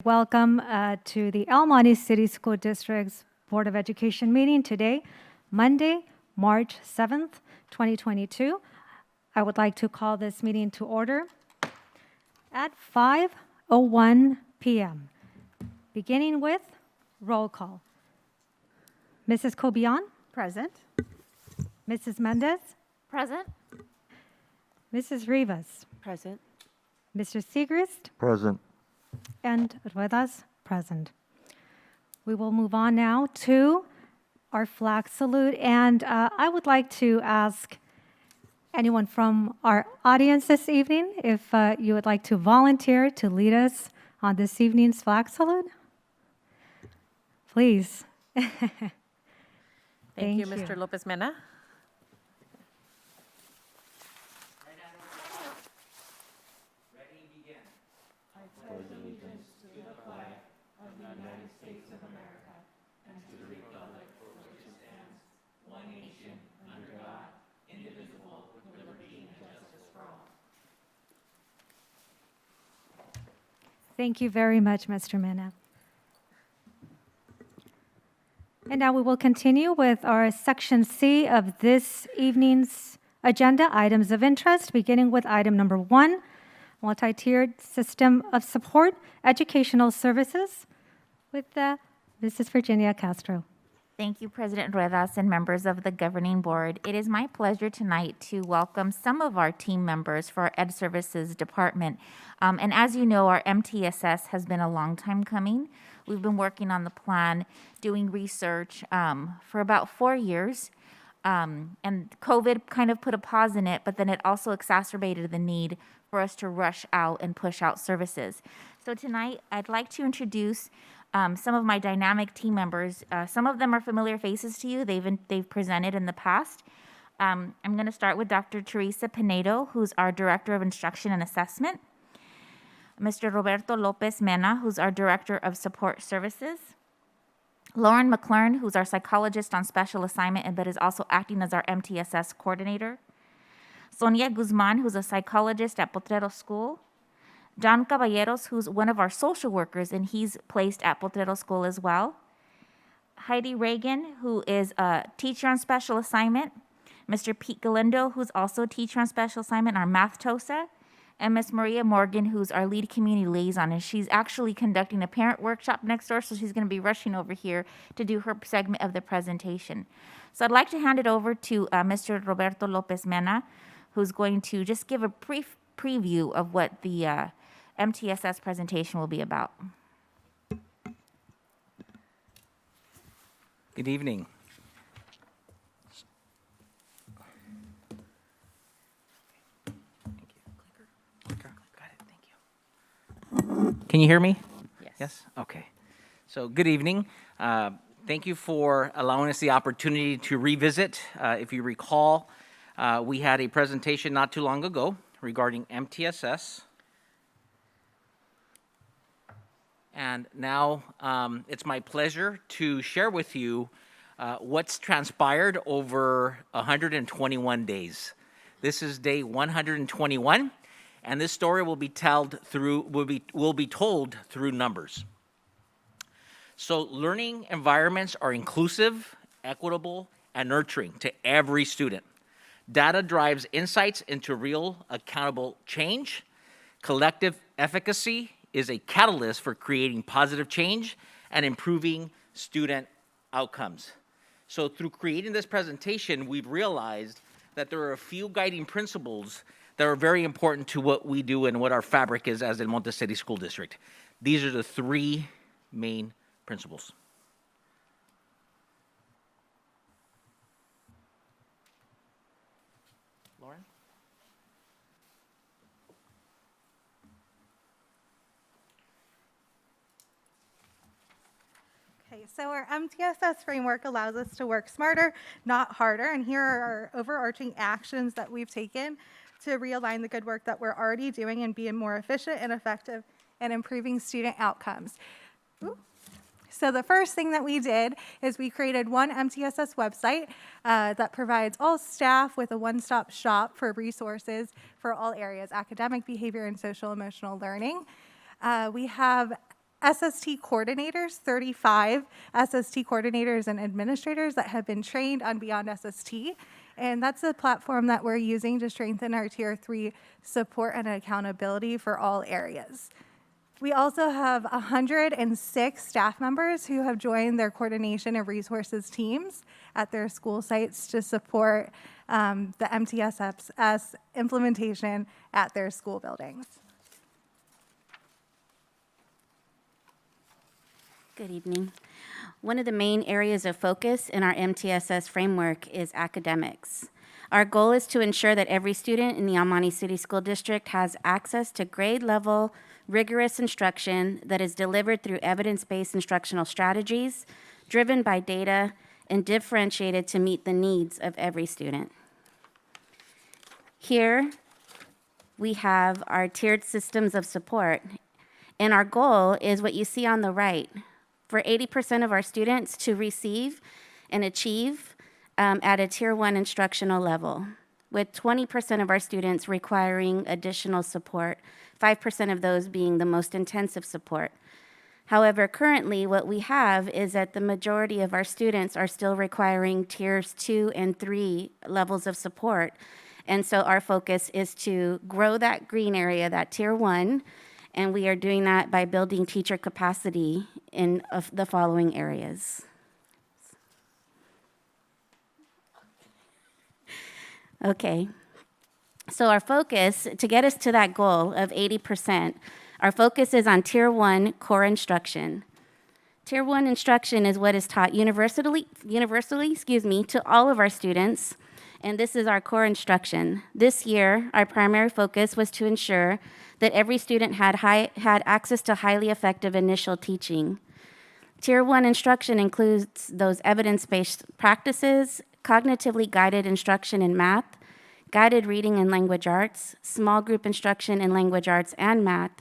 Welcome to the El Monte City School District's Board of Education meeting today, Monday, March 7th, 2022. I would like to call this meeting to order at 5:01 p.m., beginning with roll call. Mrs. Cobian? Present. Mrs. Mendez? Present. Mrs. Rivas? Present. Mr. Siegrist? Present. And Ruedas, present. We will move on now to our flag salute, and I would like to ask anyone from our audience this evening if you would like to volunteer to lead us on this evening's flag salute. Please. Thank you, Mr. Lopez Mena. Thank you very much, Mr. Mena. And now we will continue with our Section C of this evening's agenda, items of interest, beginning with item number 1, multi-tiered system of support, educational services, with Mrs. Virginia Castro. Thank you, President Ruedas and members of the Governing Board. It is my pleasure tonight to welcome some of our team members for our Ed Services Department. And as you know, our MTSS has been a long time coming. We've been working on the plan, doing research for about 4 years. And COVID kind of put a pause in it, but then it also exacerbated the need for us to rush out and push out services. So tonight, I'd like to introduce some of my dynamic team members. Some of them are familiar faces to you. They've presented in the past. I'm going to start with Dr. Teresa Pinedo, who's our Director of Instruction and Assessment. Mr. Roberto Lopez Mena, who's our Director of Support Services. Lauren McClern, who's our Psychologist on Special Assignment but is also acting as our MTSS Coordinator. Sonia Guzman, who's a Psychologist at Potrero School. John Caballeros, who's one of our social workers, and he's placed at Potrero School as well. Heidi Reagan, who is a teacher on special assignment. Mr. Pete Galindo, who's also a teacher on special assignment, our math TOSA. And Miss Maria Morgan, who's our lead community liaison, and she's actually conducting a parent workshop next door, so she's going to be rushing over here to do her segment of the presentation. So I'd like to hand it over to Mr. Roberto Lopez Mena, who's going to just give a brief preview of what the MTSS presentation will be about. Good evening. Can you hear me? Yes. Yes? Okay. So good evening. Thank you for allowing us the opportunity to revisit. If you recall, we had a presentation not too long ago regarding MTSS. And now it's my pleasure to share with you what's transpired over 121 days. This is day 121. And this story will be told through numbers. So learning environments are inclusive, equitable, and nurturing to every student. Data drives insights into real, accountable change. Collective efficacy is a catalyst for creating positive change and improving student outcomes. So through creating this presentation, we've realized that there are a few guiding principles that are very important to what we do and what our fabric is as El Monte City School District. These are the 3 main principles. Lauren? Okay, so our MTSS framework allows us to work smarter, not harder, and here are our overarching actions that we've taken to realign the good work that we're already doing and be more efficient and effective in improving student outcomes. Ooh. So the first thing that we did is we created one MTSS website that provides all staff with a one-stop shop for resources for all areas, academic, behavior, and social emotional learning. We have SST coordinators, 35 SST coordinators and administrators that have been trained on Beyond SST. And that's a platform that we're using to strengthen our Tier 3 support and accountability for all areas. We also have 106 staff members who have joined their coordination and resources teams at their school sites to support the MTSS implementation at their school buildings. Good evening. One of the main areas of focus in our MTSS framework is academics. Our goal is to ensure that every student in the El Monte City School District has access to grade-level, rigorous instruction that is delivered through evidence-based instructional strategies, driven by data, and differentiated to meet the needs of every student. Here, we have our tiered systems of support, and our goal is what you see on the right, for 80% of our students to receive and achieve at a Tier 1 instructional level, with 20% of our students requiring additional support, 5% of those being the most intensive support. However, currently what we have is that the majority of our students are still requiring Tiers 2 and 3 levels of support. And so our focus is to grow that green area, that Tier 1, and we are doing that by building teacher capacity in the following areas. Okay, so our focus, to get us to that goal of 80%, our focus is on Tier 1 core instruction. Tier 1 instruction is what is taught universally, to all of our students, and this is our core instruction. This year, our primary focus was to ensure that every student had access to highly effective initial teaching. Tier 1 instruction includes those evidence-based practices, cognitively guided instruction in math, guided reading and language arts, small group instruction in language arts and math,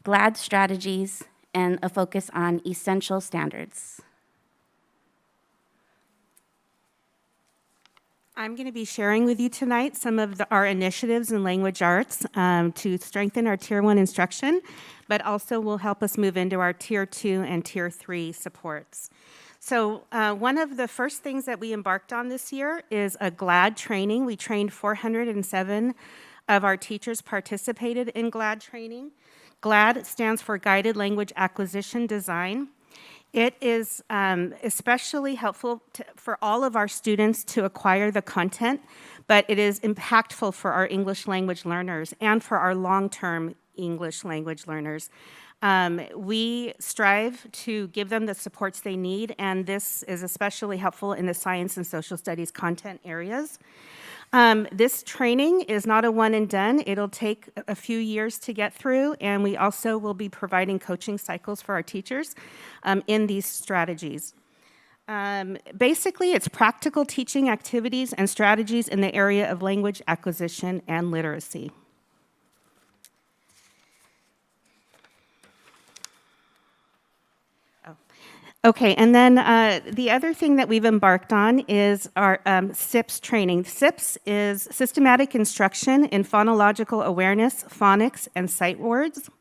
GLAD strategies, and a focus on essential standards. I'm going to be sharing with you tonight some of our initiatives in language arts to strengthen our Tier 1 instruction, but also will help us move into our Tier 2 and Tier 3 supports. So one of the first things that we embarked on this year is a GLAD training. We trained 407 of our teachers participated in GLAD training. GLAD stands for Guided Language Acquisition Design. It is especially helpful for all of our students to acquire the content, but it is impactful for our English language learners and for our long-term English language learners. We strive to give them the supports they need, and this is especially helpful in the science and social studies content areas. This training is not a one and done. It'll take a few years to get through, and we also will be providing coaching cycles for our teachers in these strategies. Basically, it's practical teaching activities and strategies in the area of language acquisition and literacy. Okay, and then the other thing that we've embarked on is our SIPS training. SIPS is Systematic Instruction in Phonological Awareness, Phonics, and Sight Words.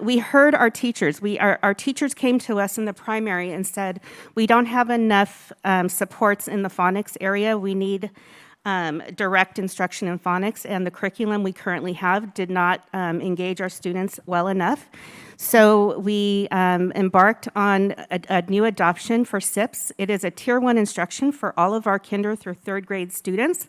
We heard our teachers. Our teachers came to us in the primary and said, we don't have enough supports in the phonics area. We need direct instruction in phonics, and the curriculum we currently have did not engage our students well enough. So we embarked on a new adoption for SIPS. It is a Tier 1 instruction for all of our kinder through third grade students,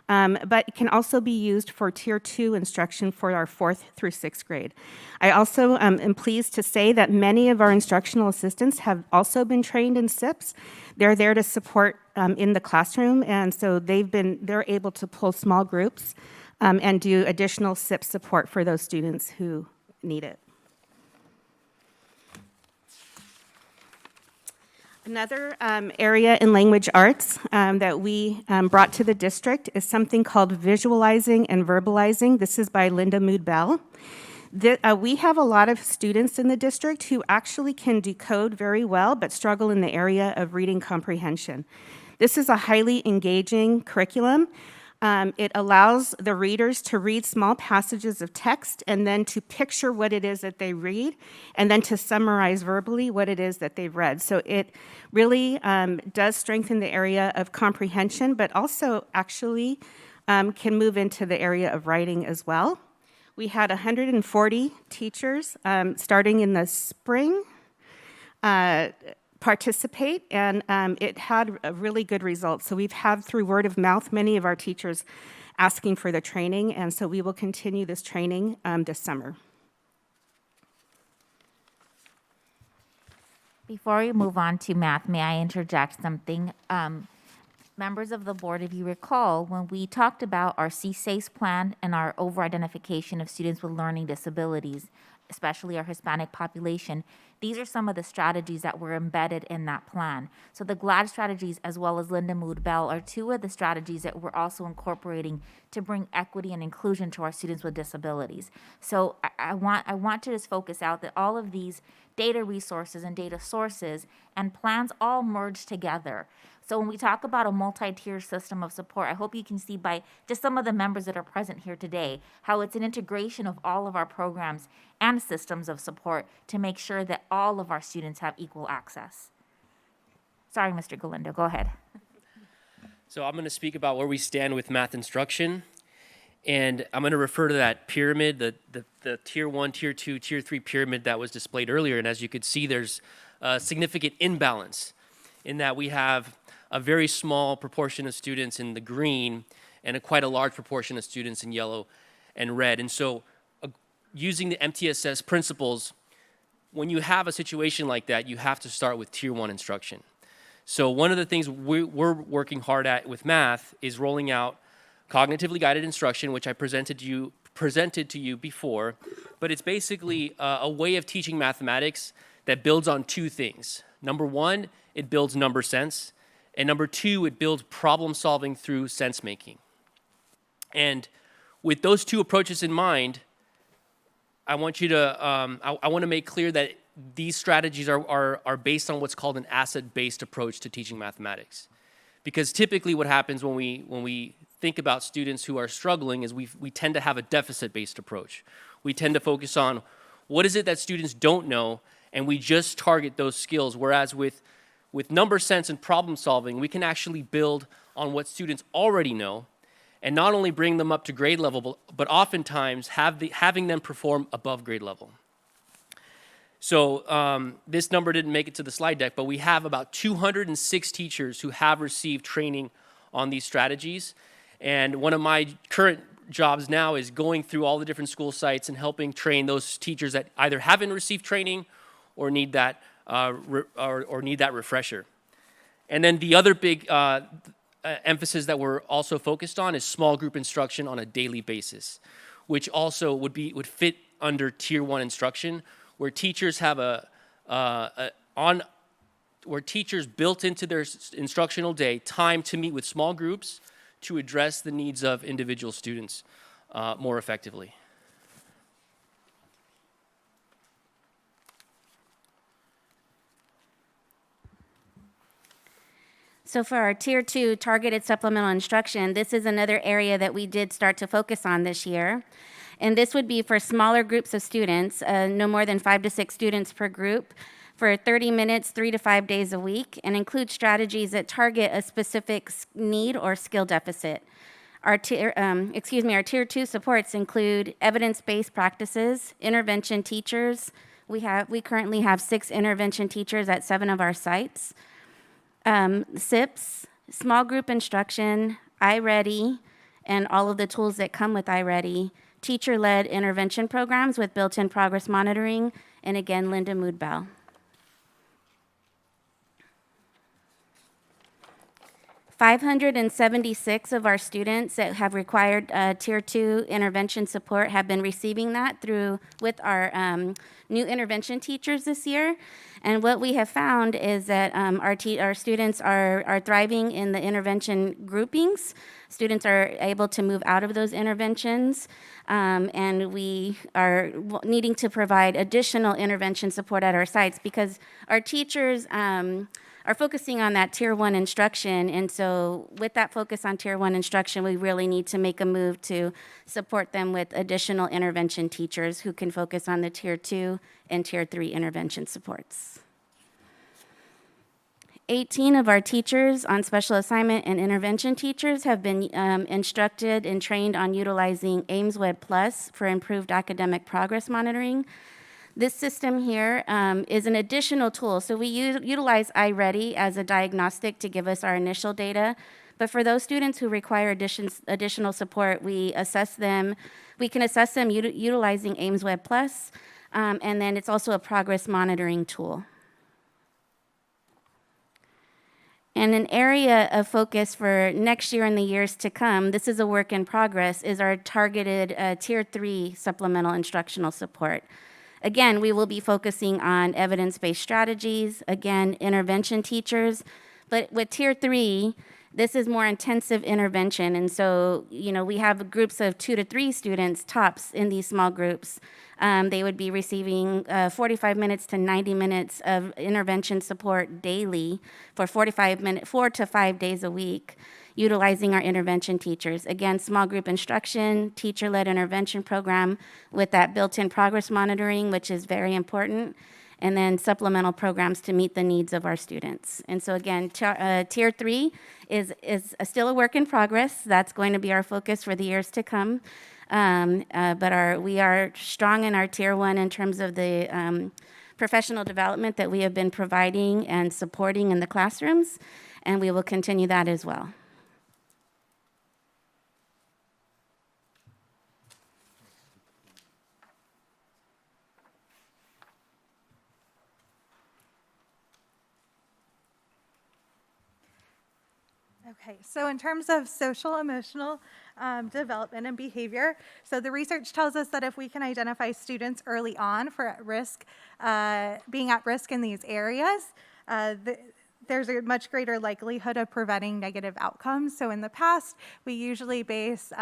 but it can also be used for Tier 2 instruction for our 4th through 6th grade. I also am pleased to say that many of our instructional assistants have also been trained in SIPS. They're there to support in the classroom, and so they're able to pull small groups and do additional SIPS support for those students who need it. Another area in language arts that we brought to the district is something called Visualizing and Verbalizing. This is by Linda Mood Bell. We have a lot of students in the district who actually can decode very well, but struggle in the area of reading comprehension. This is a highly engaging curriculum. It allows the readers to read small passages of text and then to picture what it is that they read, and then to summarize verbally what it is that they've read. So it really does strengthen the area of comprehension, but also actually can move into the area of writing as well. We had 140 teachers starting in the spring participate, and it had a really good result. So we've had, through word of mouth, many of our teachers asking for the training, and so we will continue this training this summer. Before we move on to math, may I interject something? Members of the board, if you recall, when we talked about our CSACE plan and our over-identification of students with learning disabilities, especially our Hispanic population, these are some of the strategies that were embedded in that plan. So the GLAD strategies, as well as Linda Mood Bell, are two of the strategies that we're also incorporating to bring equity and inclusion to our students with disabilities. So I want to just focus out that all of these data resources and data sources and plans all merge together. So when we talk about a multi-tier system of support, I hope you can see by just some of the members that are present here today, how it's an integration of all of our programs and systems of support to make sure that all of our students have equal access. Sorry, Mr. Galindo, go ahead. So I'm going to speak about where we stand with math instruction. And I'm going to refer to that pyramid, the tier 1, tier 2, tier 3 pyramid that was displayed earlier. And as you could see, there's a significant imbalance in that we have a very small proportion of students in the green and quite a large proportion of students in yellow and red. And so using the MTSS principles, when you have a situation like that, you have to start with tier 1 instruction. So one of the things we're working hard at with math is rolling out cognitively guided instruction, which I presented to you before, but it's basically a way of teaching mathematics that builds on two things. Number one, it builds number sense, and number two, it builds problem solving through sense making. And with those two approaches in mind, I want you to I want to make clear that these strategies are based on what's called an asset-based approach to teaching mathematics. Because typically what happens when we think about students who are struggling is we tend to have a deficit-based approach. We tend to focus on what is it that students don't know, and we just target those skills. Whereas with number sense and problem solving, we can actually build on what students already know, and not only bring them up to grade level, but oftentimes having them perform above grade level. So this number didn't make it to the slide deck, but we have about 206 teachers who have received training on these strategies. And one of my current jobs now is going through all the different school sites and helping train those teachers that either haven't received training or need that need that refresher. And then the other big emphasis that we're also focused on is small group instruction on a daily basis, which also would fit under tier 1 instruction, where teachers have where teachers built into their instructional day time to meet with small groups to address the needs of individual students more effectively. So for our Tier 2 targeted supplemental instruction, this is another area that we did start to focus on this year. And this would be for smaller groups of students, no more than 5 to 6 students per group, for 30 minutes, 3 to 5 days a week, and include strategies that target a specific need or skill deficit. Our Tier 2 supports include evidence-based practices, intervention teachers. We currently have 6 intervention teachers at 7 of our sites. SIPs, small group instruction, iReady, and all of the tools that come with iReady, teacher-led intervention programs with built-in progress monitoring, and again, Linda Mood Bell. 576 of our students that have required Tier 2 intervention support have been receiving that with our new intervention teachers this year. And what we have found is that our students are thriving in the intervention groupings. Students are able to move out of those interventions, and we are needing to provide additional intervention support at our sites because our teachers are focusing on that tier 1 instruction. And so with that focus on tier 1 instruction, we really need to make a move to support them with additional intervention teachers who can focus on the tier 2 and tier 3 intervention supports. 18 of our teachers on special assignment and intervention teachers have been instructed and trained on utilizing AIMSWeb Plus for improved academic progress monitoring. This system here is an additional tool. So we utilize iReady as a diagnostic to give us our initial data. But for those students who require additional support, we can assess them utilizing AIMSWeb Plus, and then it's also a progress monitoring tool. And an area of focus for next year and the years to come, this is a work in progress, is our targeted Tier 3 supplemental instructional support. Again, we will be focusing on evidence-based strategies, again, intervention teachers, but with Tier 3, this is more intensive intervention, and so, we have groups of 2 to 3 students tops in these small groups. They would be receiving 45 minutes to 90 minutes of intervention support daily for 4 to 5 days a week, utilizing our intervention teachers. Again, small group instruction, teacher-led intervention program with that built-in progress monitoring, which is very important, and then supplemental programs to meet the needs of our students. And so again, Tier 3 is still a work in progress. That's going to be our focus for the years to come. But we are strong in our Tier 1 in terms of the professional development that we have been providing and supporting in the classrooms, and we will continue that as well. Okay, so in terms of social emotional development and behavior, so the research tells us that if we can identify students early on for being at risk in these areas, there's a much greater likelihood of preventing negative outcomes. So in the past, we usually base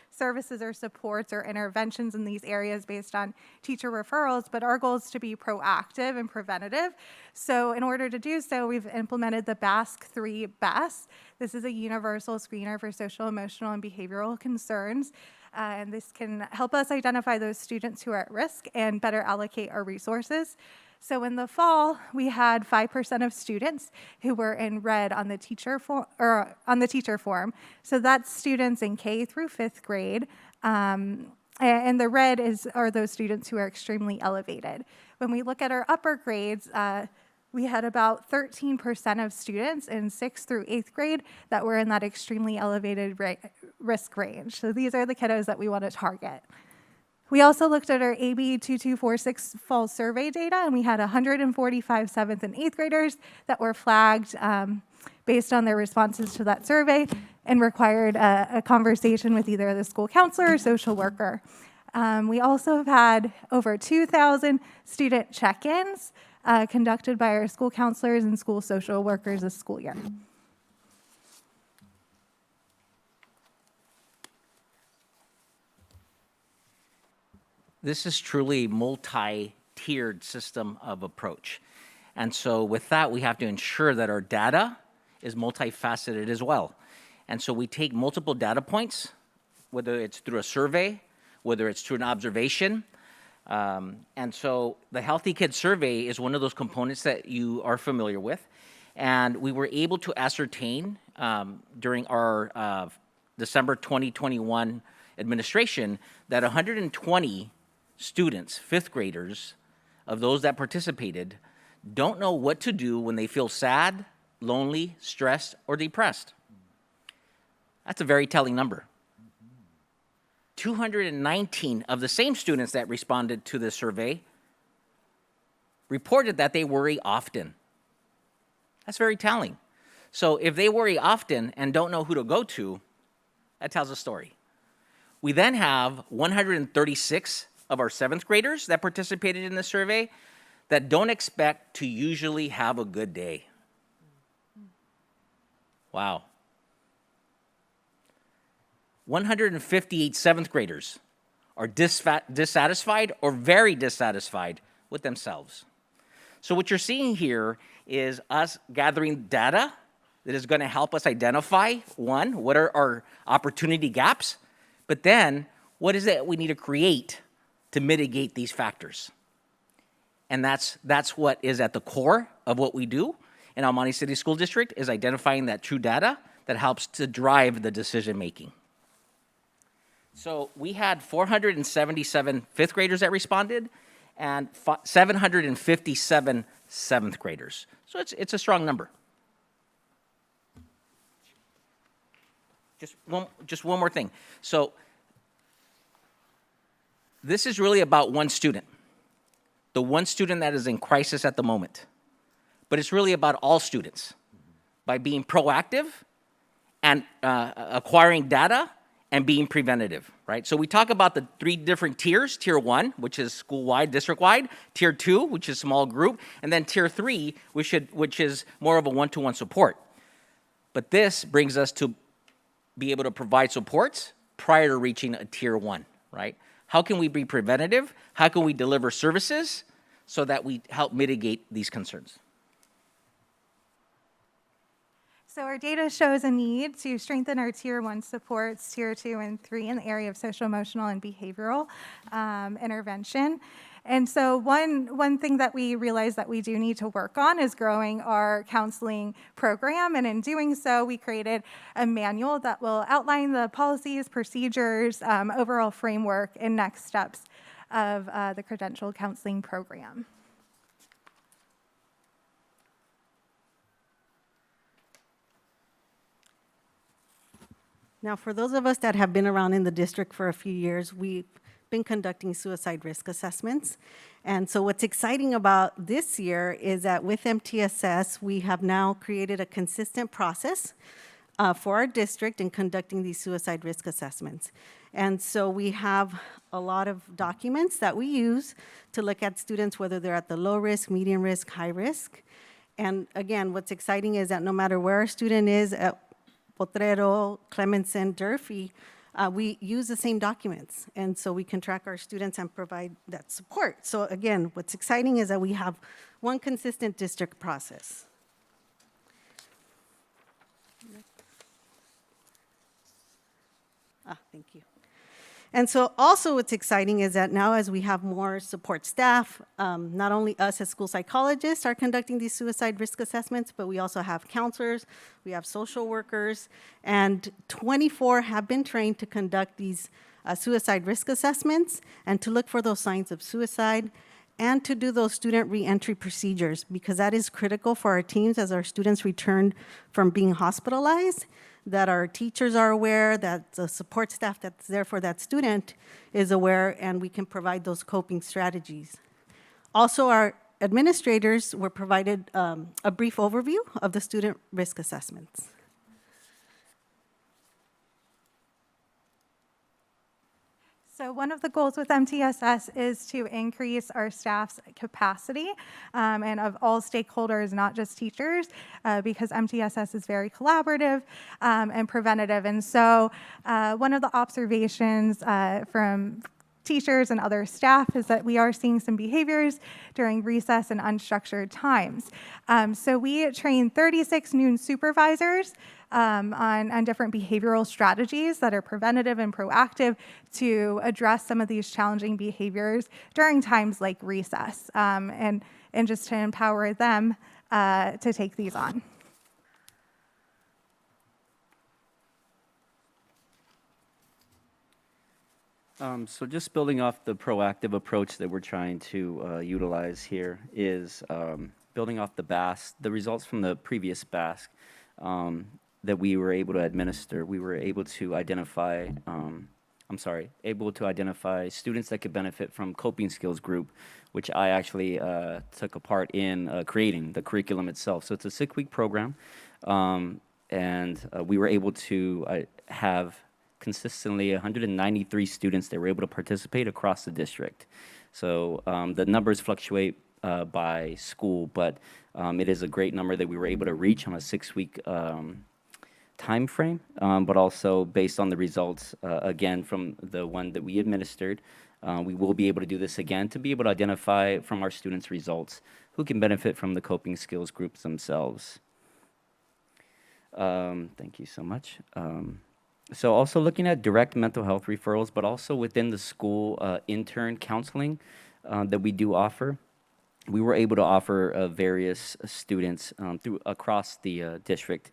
services or supports or interventions in these areas based on teacher referrals, but our goal is to be proactive and preventative. So in order to do so, we've implemented the BASC-3 BEST. This is a universal screener for social, emotional, and behavioral concerns. And this can help us identify those students who are at risk and better allocate our resources. So in the fall, we had 5% of students who were in red on the teacher form. So that's students in K through 5th grade. And the red are those students who are extremely elevated. When we look at our upper grades, we had about 13% of students in 6th through 8th grade that were in that extremely elevated risk range. So these are the kiddos that we want to target. We also looked at our AB 2246 fall survey data, and we had 145 7th and 8th graders that were flagged based on their responses to that survey and required a conversation with either the school counselor or social worker. We also have had over 2,000 student check-ins conducted by our school counselors and school social workers this school year. This is truly a multi-tiered system of approach. And so with that, we have to ensure that our data is multifaceted as well. And so we take multiple data points, whether it's through a survey, whether it's through an observation. And so the Healthy Kids Survey is one of those components that you are familiar with. And we were able to ascertain during our December 2021 administration that 120 students, 5th graders, of those that participated, don't know what to do when they feel sad, lonely, stressed, or depressed. That's a very telling number. 219 of the same students that responded to this survey reported that they worry often. That's very telling. So if they worry often and don't know who to go to, that tells a story. We then have 136 of our 7th graders that participated in the survey that don't expect to usually have a good day. Wow. 158 7th graders are dissatisfied or very dissatisfied with themselves. So what you're seeing here is us gathering data that is going to help us identify, one, what are our opportunity gaps, but then what is it we need to create to mitigate these factors? And that's what is at the core of what we do in El Monte City School District, is identifying that true data that helps to drive the decision making. So we had 477 fifth graders that responded and 757 seventh graders. So it's a strong number. Just one more thing. So this is really about one student, the one student that is in crisis at the moment. But it's really about all students by being proactive and acquiring data and being preventative, right? So we talk about the 3 different tiers: tier 1, which is school-wide, district-wide; tier 2, which is small group; and then tier 3, which is more of a one-to-one support. But this brings us to be able to provide supports prior to reaching a tier 1, right? How can we be preventative? How can we deliver services so that we help mitigate these concerns? So our data shows a need to strengthen our tier 1 supports, tier 2 and 3 in the area of social, emotional, and behavioral intervention. And so one thing that we realize that we do need to work on is growing our counseling program. And in doing so, we created a manual that will outline the policies, procedures, overall framework, and next steps of the credentialed counseling program. Now, for those of us that have been around in the district for a few years, we've been conducting suicide risk assessments. And so what's exciting about this year is that with MTSS, we have now created a consistent process for our district in conducting these suicide risk assessments. And so we have a lot of documents that we use to look at students, whether they're at the low risk, medium risk, high risk. And again, what's exciting is that no matter where a student is at Potrero, Clemenson, Durfee, we use the same documents. And so we can track our students and provide that support. So again, what's exciting is that we have one consistent district process. Thank you. And so also what's exciting is that now as we have more support staff, not only us as school psychologists are conducting these suicide risk assessments, but we also have counselors, we have social workers, and 24 have been trained to conduct these suicide risk assessments and to look for those signs of suicide and to do those student reentry procedures, because that is critical for our teams as our students return from being hospitalized, that our teachers are aware, that the support staff that's there for that student is aware, and we can provide those coping strategies. Also, our administrators were provided a brief overview of the student risk assessments. So one of the goals with MTSS is to increase our staff's capacity and of all stakeholders, not just teachers, because MTSS is very collaborative and preventative. And so one of the observations from teachers and other staff is that we are seeing some behaviors during recess and unstructured times. So we trained 36 new supervisors on different behavioral strategies that are preventative and proactive to address some of these challenging behaviors during times like recess, and just to empower them to take these on. So just building off the proactive approach that we're trying to utilize here is building off the BASC, the results from the previous BASC that we were able to administer. We were able to identify, able to identify students that could benefit from coping skills group, which I actually took a part in creating the curriculum itself. So it's a 6-week program, and we were able to have consistently 193 students that were able to participate across the district. So the numbers fluctuate by school, but it is a great number that we were able to reach on a 6-week time frame, but also based on the results, again, from the one that we administered, we will be able to do this again to be able to identify from our students' results who can benefit from the coping skills groups themselves. Thank you so much. So also looking at direct mental health referrals, but also within the school intern counseling that we do offer. We were able to offer various students across the district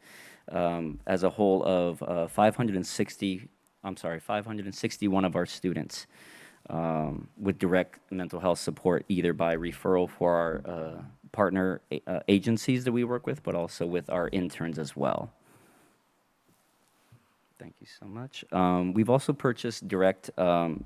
as a whole of 561 of our students with direct mental health support, either by referral for our partner agencies that we work with, but also with our interns as well. Thank you so much. We've also purchased direct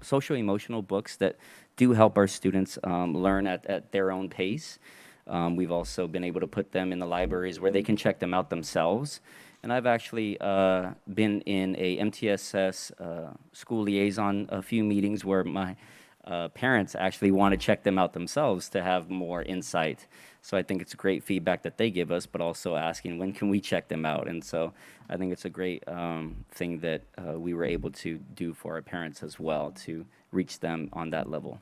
social-emotional books that do help our students learn at their own pace. We've also been able to put them in the libraries where they can check them out themselves. And I've actually been in a MTSS school liaison, a few meetings where my parents actually want to check them out themselves to have more insight. So I think it's great feedback that they give us, but also asking when can we check them out. And so I think it's a great thing that we were able to do for our parents as well to reach them on that level.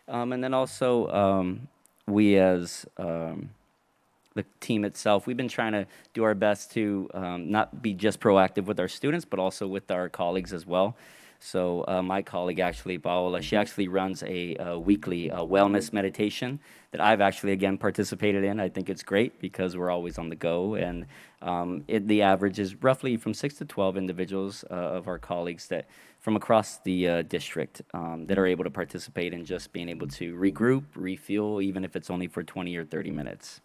And then also we as the team itself, we've been trying to do our best to not be just proactive with our students, but also with our colleagues as well. So my colleague, actually, Paola, she actually runs a weekly wellness meditation that I've actually, again, participated in. I think it's great because we're always on the go. And the average is roughly from 6 to 12 individuals of our colleagues that from across the district that are able to participate in just being able to regroup, refuel, even if it's only for 20 or 30 minutes.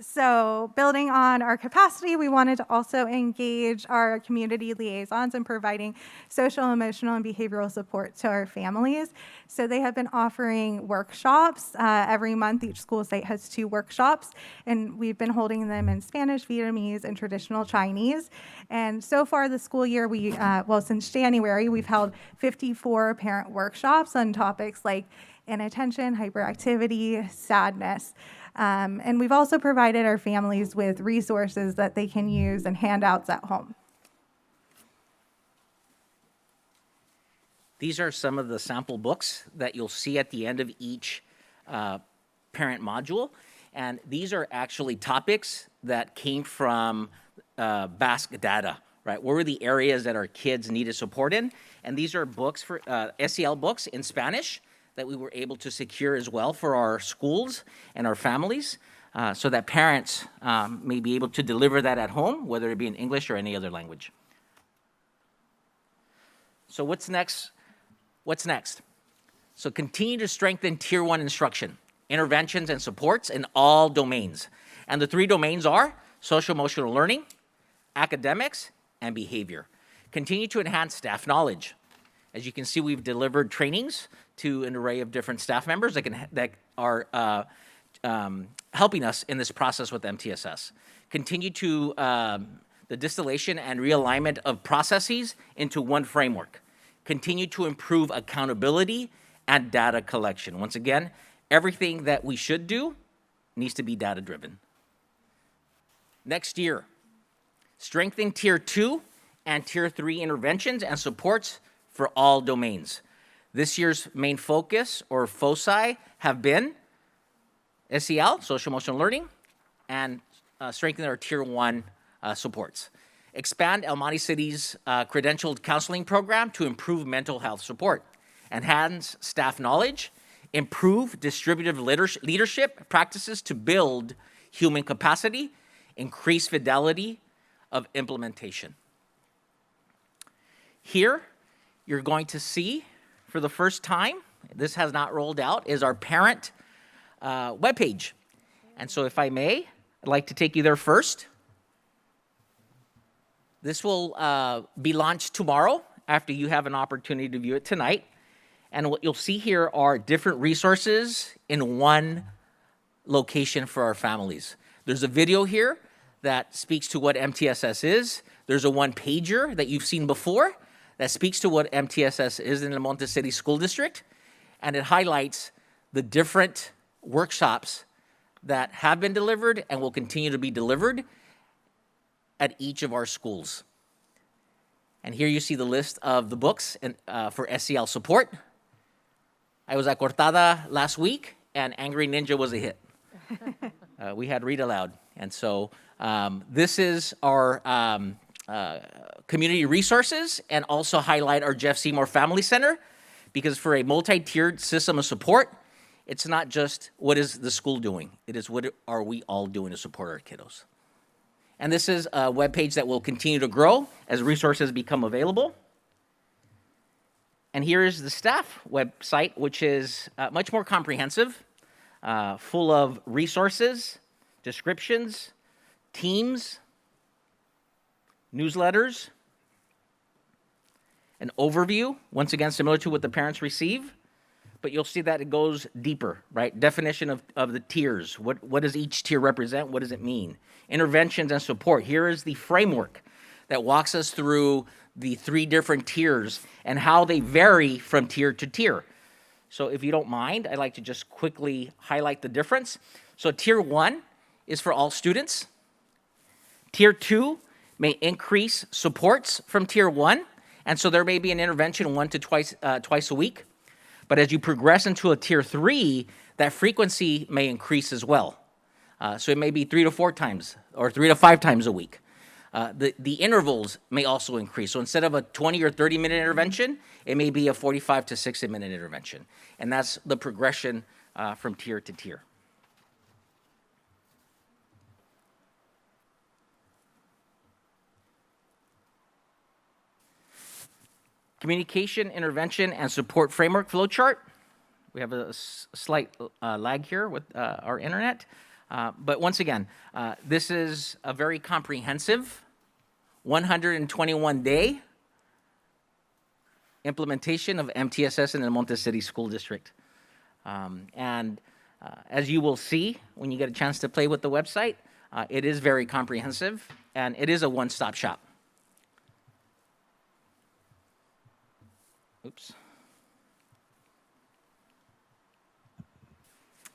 So building on our capacity, we wanted to also engage our community liaisons in providing social, emotional, and behavioral support to our families. So they have been offering workshops. Every month, each school site has 2 workshops, and we've been holding them in Spanish, Vietnamese, and traditional Chinese. And so far this school year, since January, we've held 54 parent workshops on topics like inattention, hyperactivity, sadness. And we've also provided our families with resources that they can use and handouts at home. These are some of the sample books that you'll see at the end of each parent module. And these are actually topics that came from Basque data, right? What were the areas that our kids needed support in? And these are books for SEL books in Spanish that we were able to secure as well for our schools and our families so that parents may be able to deliver that at home, whether it be in English or any other language. So what's next? So continue to strengthen Tier 1 instruction, interventions and supports in all domains. And the 3 domains are social-emotional learning, academics, and behavior. Continue to enhance staff knowledge. As you can see, we've delivered trainings to an array of different staff members that are helping us in this process with MTSS. Continue to the distillation and realignment of processes into one framework. Continue to improve accountability and data collection. Once again, everything that we should do needs to be data-driven. Next year, strengthen Tier 2 and Tier 3 interventions and supports for all domains. This year's main focus, or foci, have been SEL, social emotional learning, and strengthen our Tier 1 supports. Expand El Monte City's credentialed counseling program to improve mental health support. Enhance staff knowledge. Improve distributive leadership practices to build human capacity. Increase fidelity of implementation. Here, you're going to see for the first time, this has not rolled out, is our parent webpage. And so if I may, I'd like to take you there first. This will be launched tomorrow after you have an opportunity to view it tonight. And what you'll see here are different resources in one location for our families. There's a video here that speaks to what MTSS is. There's a one-pager that you've seen before that speaks to what MTSS is in the Monte City School District, and it highlights the different workshops that have been delivered and will continue to be delivered at each of our schools. And here you see the list of the books for SEL support. I was at Cortada last week, and Angry Ninja was a hit. We had read aloud. And so this is our community resources, and also highlight our Jeff Seymour Family Center, because for a multi-tiered system of support, it's not just what is the school doing, it is what are we all doing to support our kiddos. And this is a webpage that will continue to grow as resources become available. And here is the staff website, which is much more comprehensive, full of resources, descriptions, teams, newsletters, an overview, once again similar to what the parents receive, but you'll see that it goes deeper, right? Definition of the tiers. What does each tier represent? What does it mean? Interventions and support. Here is the framework that walks us through the 3 different tiers and how they vary from tier to tier. So if you don't mind, I'd like to just quickly highlight the difference. So tier 1 is for all students. Tier 2 may increase supports from tier 1, and so there may be an intervention 1 to twice a week. But as you progress into a tier 3, that frequency may increase as well. So it may be 3 to 4 times or 3 to 5 times a week. The intervals may also increase. So instead of a 20 or 30-minute intervention, it may be a 45 to 60-minute intervention. And that's the progression from tier to tier. Communication, intervention, and support framework flowchart. We have a slight lag here with our internet. But once again, this is a very comprehensive 121-day implementation of MTSS in the Monte City School District. As you will see when you get a chance to play with the website, it is very comprehensive, and it is a one-stop shop. Oops.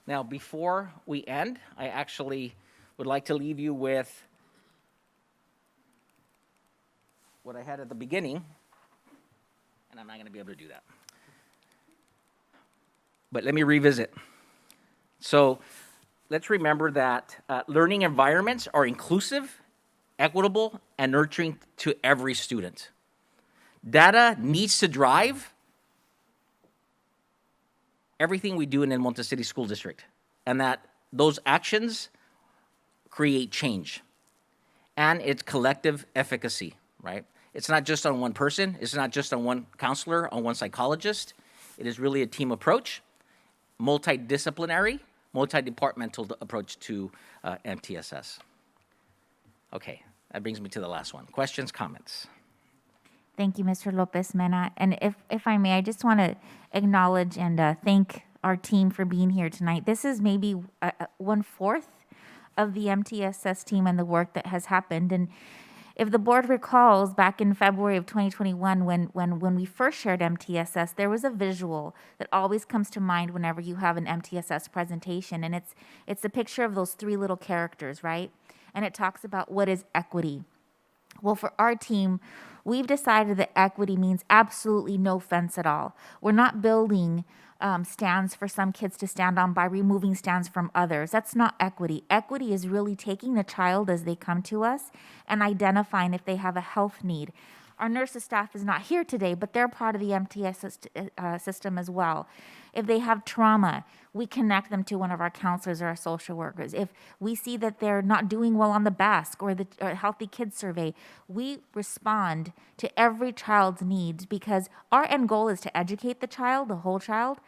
Now, before we end, I actually would like to leave you with what I had at the beginning, and I'm not going to be able to do that. But let me revisit. So let's remember that learning environments are inclusive, equitable, and nurturing to every student. Data needs to drive everything we do in El Monte City School District, and that those actions create change. And it's collective efficacy, right? It's not just on one person, it's not just on one counselor, on one psychologist. It is really a team approach, multidisciplinary, multi-departmental approach to MTSS. Okay, that brings me to the last one. Questions, comments? Thank you, Mr. Lopez Mena. And if I may, I just want to acknowledge and thank our team for being here tonight. This is maybe 1/4 of the MTSS team and the work that has happened. And if the board recalls, back in February of 2021, when we first shared MTSS, there was a visual that always comes to mind whenever you have an MTSS presentation, and it's a picture of those 3 little characters, right? And it talks about what is equity. Well, for our team, we've decided that equity means absolutely no fence at all. We're not building stands for some kids to stand on by removing stands from others. That's not equity. Equity is really taking the child as they come to us and identifying if they have a health need. Our nurses staff is not here today, but they're part of the MTSS system as well. If they have trauma, we connect them to one of our counselors or our social workers. If we see that they're not doing well on the BASC or the Healthy Kids Survey, we respond to every child's needs, because our end goal is to educate the child, the whole child.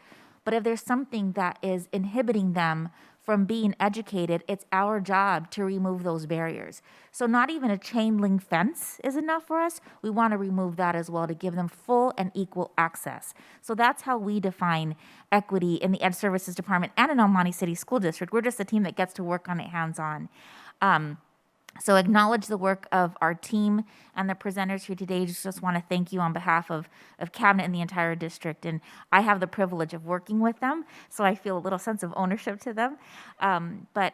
But if there's something that is inhibiting them from being educated, it's our job to remove those barriers. So not even a chain link fence is enough for us. We want to remove that as well to give them full and equal access. So that's how we define equity in the Ed Services Department and in El Monte City School District. We're just a team that gets to work on it hands-on. So acknowledge the work of our team and the presenters here today. Just want to thank you on behalf of Cabinet and the entire district. And I have the privilege of working with them, so I feel a little sense of ownership to them. But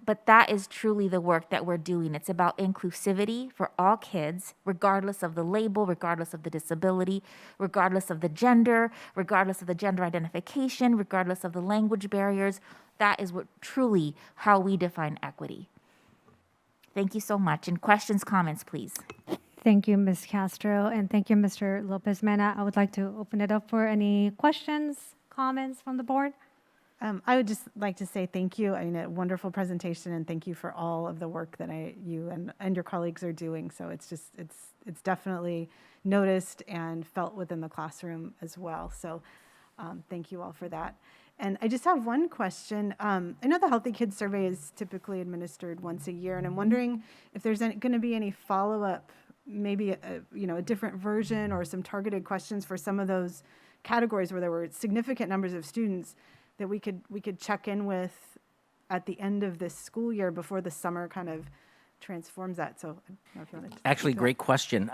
But that is truly the work that we're doing. It's about inclusivity for all kids, regardless of the label, regardless of the disability, regardless of the gender, regardless of the gender identification, regardless of the language barriers. That is what truly how we define equity. Thank you so much. And questions, comments, please. Thank you, Ms. Castro, and thank you, Mr. Lopez Mena. I would like to open it up for any questions, comments from the board. I would just like to say thank you. I mean, a wonderful presentation, and thank you for all of the work that you and your colleagues are doing. So it's definitely noticed and felt within the classroom as well. So thank you all for that. And I just have one question. I know the Healthy Kids Survey is typically administered once a year, and I'm wondering if there's going to be any follow-up, maybe a different version or some targeted questions for some of those categories where there were significant numbers of students that we could check in with at the end of this school year before the summer kind of transforms that. So I don't know if you want to Actually, great question.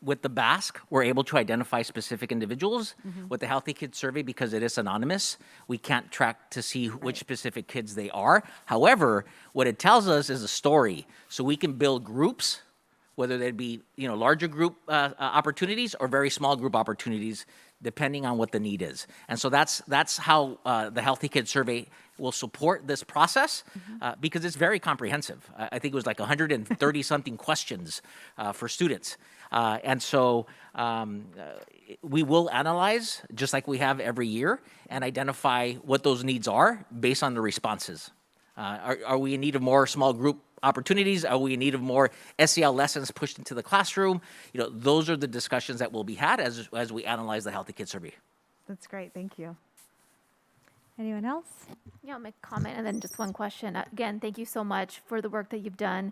With the BASC, we're able to identify specific individuals. With the Healthy Kids Survey, because it is anonymous, we can't track to see which specific kids they are. However, what it tells us is a story. So we can build groups, whether they'd be larger group opportunities or very small group opportunities, depending on what the need is. And so that's how the Healthy Kids Survey will support this process, because it's very comprehensive. I think it was like 130-something questions for students. And so we will analyze, just like we have every year, and identify what those needs are based on the responses. Are we in need of more small group opportunities? Are we in need of more SEL lessons pushed into the classroom? Those are the discussions that will be had as we analyze the Healthy Kids Survey. That's great. Thank you. Anyone else? Yeah, I'll make a comment and then just one question. Again, thank you so much for the work that you've done.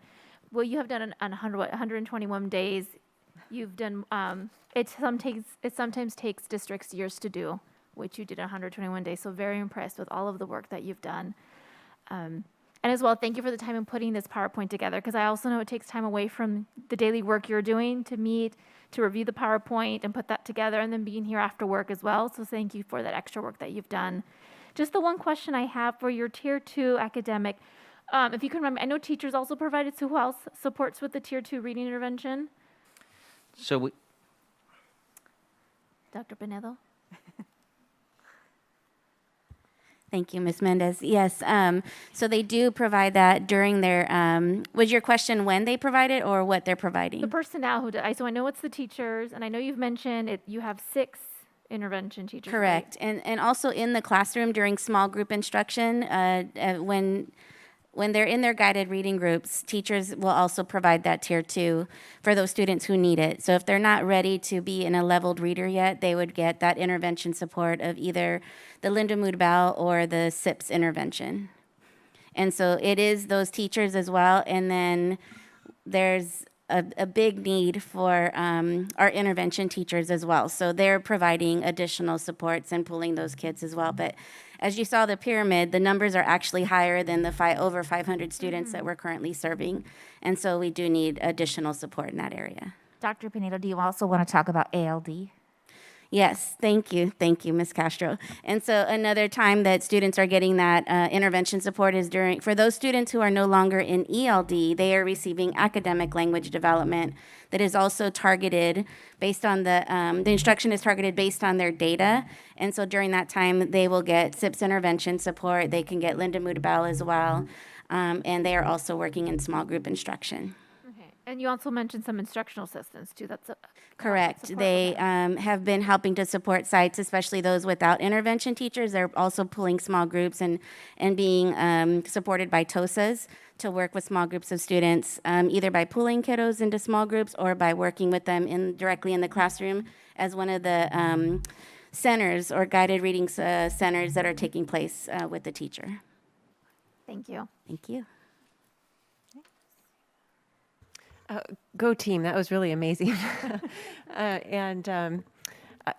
Well, you have done on 121 days. You've done, it sometimes takes districts years to do, which you did in 121 days. So very impressed with all of the work that you've done. And as well, thank you for the time in putting this PowerPoint together, because I also know it takes time away from the daily work you're doing to meet, to review the PowerPoint and put that together, and then being here after work as well. So thank you for that extra work that you've done. Just the one question I have for your Tier 2 academic, if you can remember, I know teachers also provided, so who else supports with the Tier 2 reading intervention? So Dr. Pinedo? Thank you, Ms. Mendez. Yes, so they do provide that during their, was your question when they provide it or what they're providing? The personnel who does, so I know it's the teachers, and I know you've mentioned it, you have 6 intervention teachers. Correct, right? and also in the classroom during small group instruction, when they're in their guided reading groups, teachers will also provide that Tier 2 for those students who need it. So if they're not ready to be in a leveled reader yet, they would get that intervention support of either the Linda Mood-Bow or the SIPS intervention. And so it is those teachers as well. And then there's a big need for our intervention teachers as well. So they're providing additional supports and pulling those kids as well. But as you saw the pyramid, the numbers are actually higher than the over 500 students that we're currently serving. And so we do need additional support in that area. Dr. Pinedo, do you also want to talk about ALD? Yes, thank you, Ms. Castro. And so another time that students are getting that intervention support is for those students who are no longer in ELD, they are receiving academic language development that is also targeted based on the instruction is targeted based on their data. And so during that time, they will get SIPS intervention support. They can get Linda Mood-Bow as well. And they are also working in small group instruction. Okay. And you also mentioned some instructional assistants too. That's Correct. They have been helping to support sites, especially those without intervention teachers. They're also pulling small groups and being supported by TOSAs to work with small groups of students, either by pulling kiddos into small groups or by working with them directly in the classroom as one of the centers or guided reading centers that are taking place with the teacher. Thank you. Thank you. Go team, that was really amazing. And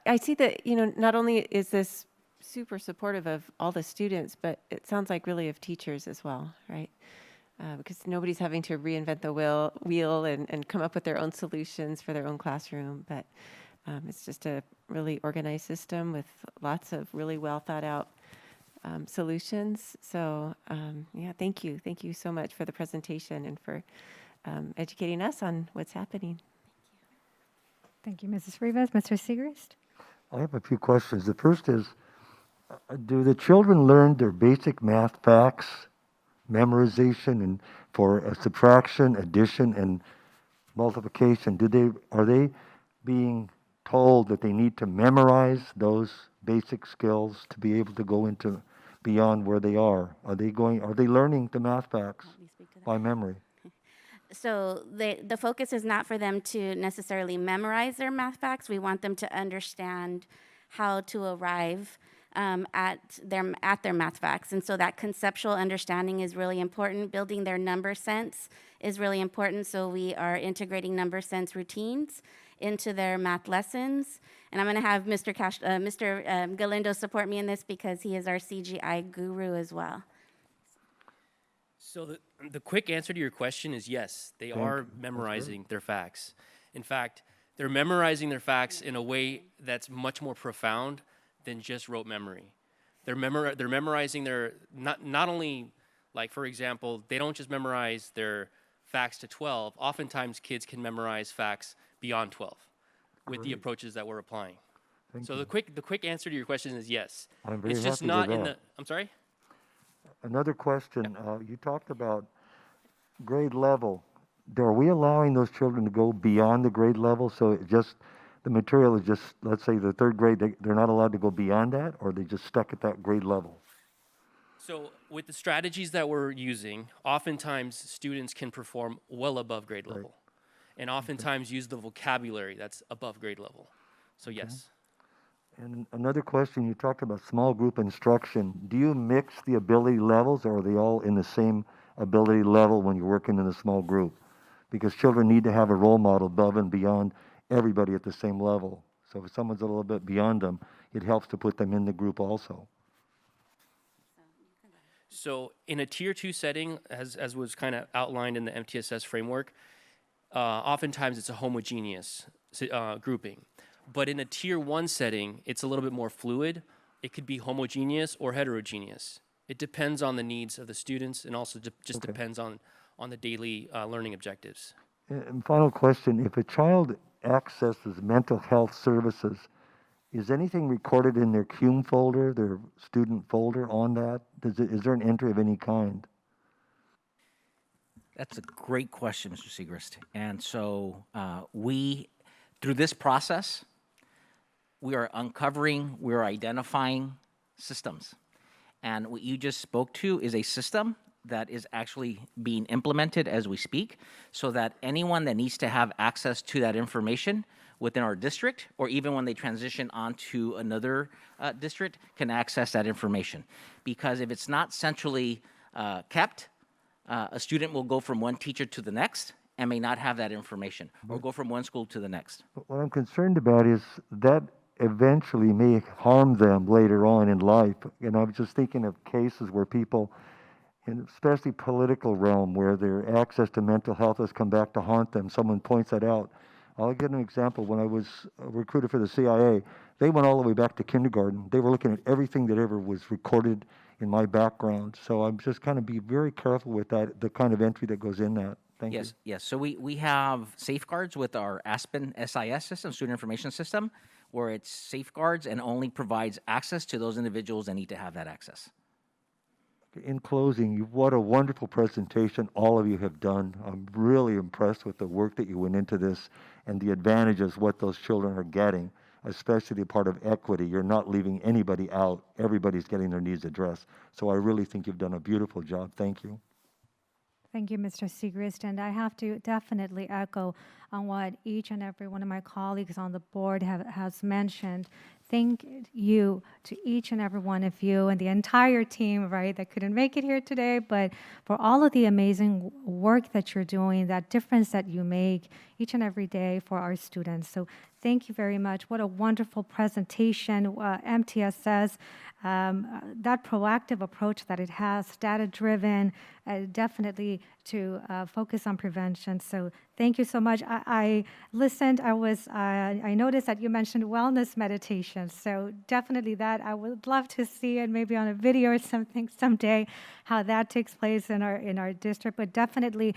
I see that, not only is this super supportive of all the students, but it sounds like really of teachers as well, right? Because nobody's having to reinvent the wheel and come up with their own solutions for their own classroom, but it's just a really organized system with lots of really well thought out solutions. So yeah, thank you. Thank you so much for the presentation and for educating us on what's happening. Thank you, Mrs. Rivas. Mr. Siegrist? I have a few questions. The first is, do the children learn their basic math facts, memorization, and for subtraction, addition, and multiplication? Are they being told that they need to memorize those basic skills to be able to go into beyond where they are? Are they learning the math facts by memory? So the focus is not for them to necessarily memorize their math facts. We want them to understand how to arrive at their math facts. And so that conceptual understanding is really important. Building their number sense is really important. So we are integrating number sense routines into their math lessons. And I'm going to have Mr. Galindo support me in this because he is our CGI guru as well. So the quick answer to your question is yes, they are memorizing their facts. In fact, they're memorizing their facts in a way that's much more profound than just rote memory. They're memorizing their, not only, like, for example, they don't just memorize their facts to 12. Oftentimes, kids can memorize facts beyond 12 with the approaches that we're applying. Thank So you. the quick answer to your question is yes. I'm very It's just happy not with in that. the, I'm sorry? Another question, you talked about grade level. Are we allowing those children to go beyond the grade level? So the material is just, let's say the third grade, they're not allowed to go beyond that, or they just stuck at that grade level? So with the strategies that we're using, oftentimes students can perform well above grade level, and oftentimes use the vocabulary that's above grade level. So yes. And another question, you talked about small group instruction. Do you mix the ability levels, or are they all in the same ability level when you're working in a small group? Because children need to have a role model above and beyond everybody at the same level. So if someone's a little bit beyond them, it helps to put them in the group also. So in a tier 2 setting, as was kind of outlined in the MTSS framework, oftentimes it's a homogeneous grouping. But in a tier 1 setting, it's a little bit more fluid. It could be homogeneous or heterogeneous. It depends on the needs of the students, and also just depends on the daily learning objectives. And final question, if a child accesses mental health services, is anything recorded in their CUME folder, their student folder on that? Is there an entry of any kind? That's a great question, Mr. Siegrist. And so through this process, we are identifying systems. And what you just spoke to is a system that is actually being implemented as we speak, so that anyone that needs to have access to that information within our district, or even when they transition onto another district, can access that information. Because if it's not centrally kept, a student will go from one teacher to the next and may not have that information, or go from one school to the next. But what I'm concerned about is that eventually may harm them later on in life. And I was just thinking of cases where people, in especially political realm, where their access to mental health has come back to haunt them. Someone points that out. I'll give an example. When I was recruited for the CIA, they went all the way back to kindergarten. They were looking at everything that ever was recorded in my background. So I'm just kind of be very careful with that, the kind of entry that goes in that. Thank you. Yes. So we have safeguards with our Aspen SIS system, Student Information System, where it safeguards and only provides access to those individuals that need to have that access. In closing, what a wonderful presentation all of you have done. I'm really impressed with the work that you went into this and the advantages what those children are getting, especially the part of equity. You're not leaving anybody out. Everybody's getting their needs addressed. So I really think you've done a beautiful job. Thank you. Thank you, Mr. Siegrist. And I have to definitely echo on what each and every one of my colleagues on the board has mentioned. Thank you to each and every one of you and the entire team, right, that couldn't make it here today, but for all of the amazing work that you're doing, that difference that you make each and every day for our students. So thank you very much. What a wonderful presentation, MTSS. That proactive approach that it has, data-driven, definitely to focus on prevention. So thank you so much. I listened. I noticed that you mentioned wellness meditation. generations. So definitely that, I would love to see it maybe on a video or something someday, how that takes place in our district. But definitely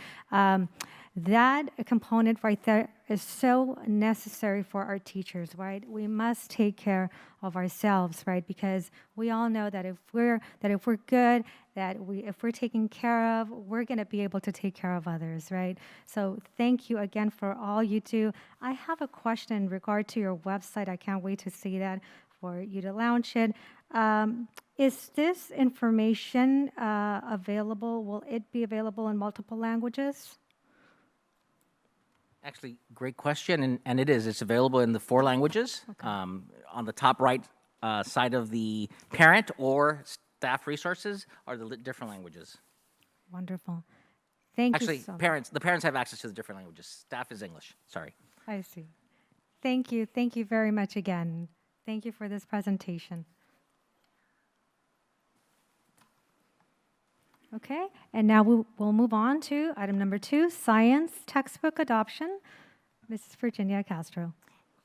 that component right there is so necessary for our teachers, right? We must take care of ourselves, right? Because we all know that if we're good, if we're taken care of, we're going to be able to take care of others, right? So thank you again for all you do. I have a question in regard to your website. I can't wait to see that, for you to launch it. Is this information available? Will it be available in multiple languages? Actually, great question, and it is. It's available in the 4 languages. On the top right side of the parent or staff resources are the different languages. Wonderful. Thank Actually, you so much. the parents have access to the different languages. Staff is English, sorry. I see. Thank you. Thank you very much again. Thank you for this presentation. Okay, and now we'll move on to item number 2, science textbook adoption. Mrs. Virginia Castro.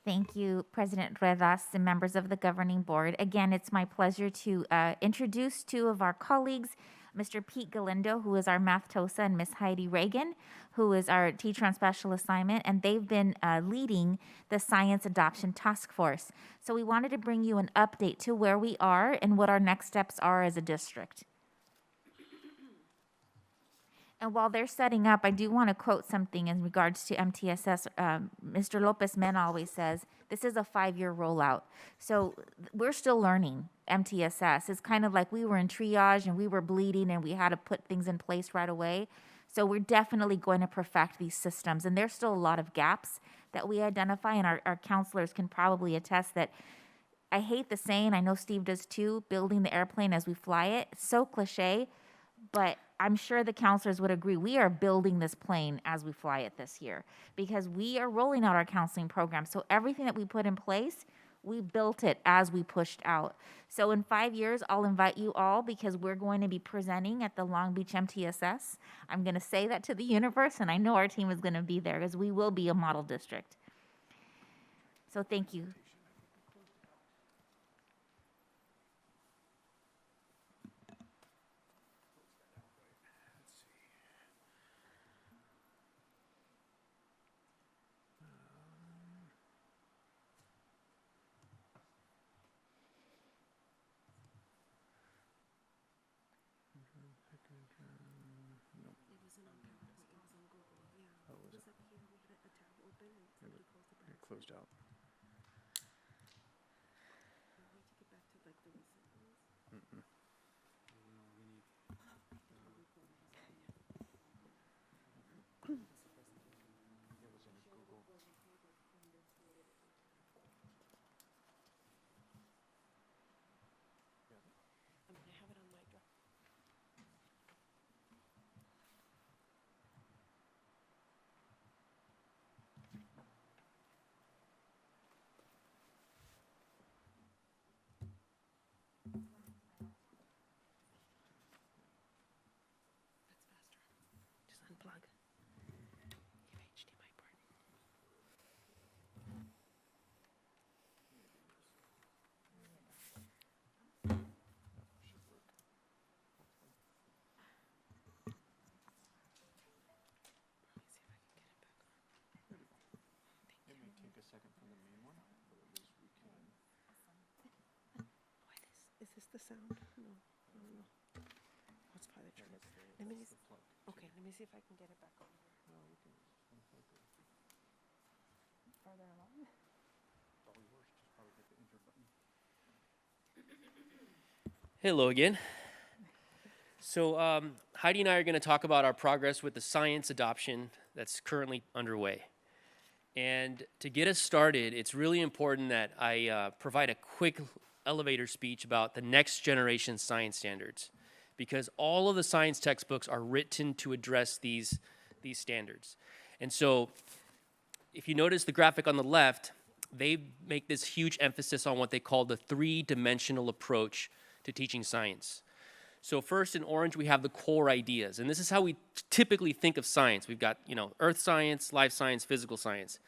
Thank you, President Ruedas and members of the governing board. Again, it's my pleasure to introduce 2 of our colleagues, Mr. Pete Galindo, who is our math TOSA, and Miss Heidi Reagan, who is our teacher on special assignment, and they've been leading the Science Adoption Task Force. So we wanted to bring you an update to where we are and what our next steps are as a district. And while they're setting up, I do want to quote something in regards to MTSS. Mr. Lopez Mena always says, this is a 5-year rollout. So we're still learning MTSS. It's kind of like we were in triage and we were bleeding and we had to put things in place right away. So we're definitely going to perfect these systems. And there's still a lot of gaps that we identify, and our counselors can probably attest that. I hate the saying, I know Steve does too, building the airplane as we fly it. It's so cliche, but I'm sure the counselors would agree. We are building this plane as we fly it this year because we are rolling out our counseling program. So everything that we put in place, we built it as we pushed out. So in 5 years, I'll invite you all because we're going to be presenting at the Long Beach MTSS. I'm going to say that to the universe, and I know our team is going to be there because we will be a model district. So thank you. Closed out. Is this the sound? No. Let's try the trigger. Let me see. Okay, let me see if I can get it back over here. Farther along. Hello again. So Heidi and I are going to talk about our progress with the science adoption that's currently underway. And to get us started, it's really important that I provide a quick elevator speech about the next generation science standards, because all of the science textbooks are written to address these standards. And so if you notice the graphic on the left, they make this huge emphasis on what they call the 3-dimensional approach to teaching science. So first in orange, we have the core ideas, and this is how we typically think of science. We've got, earth science, life science, physical science.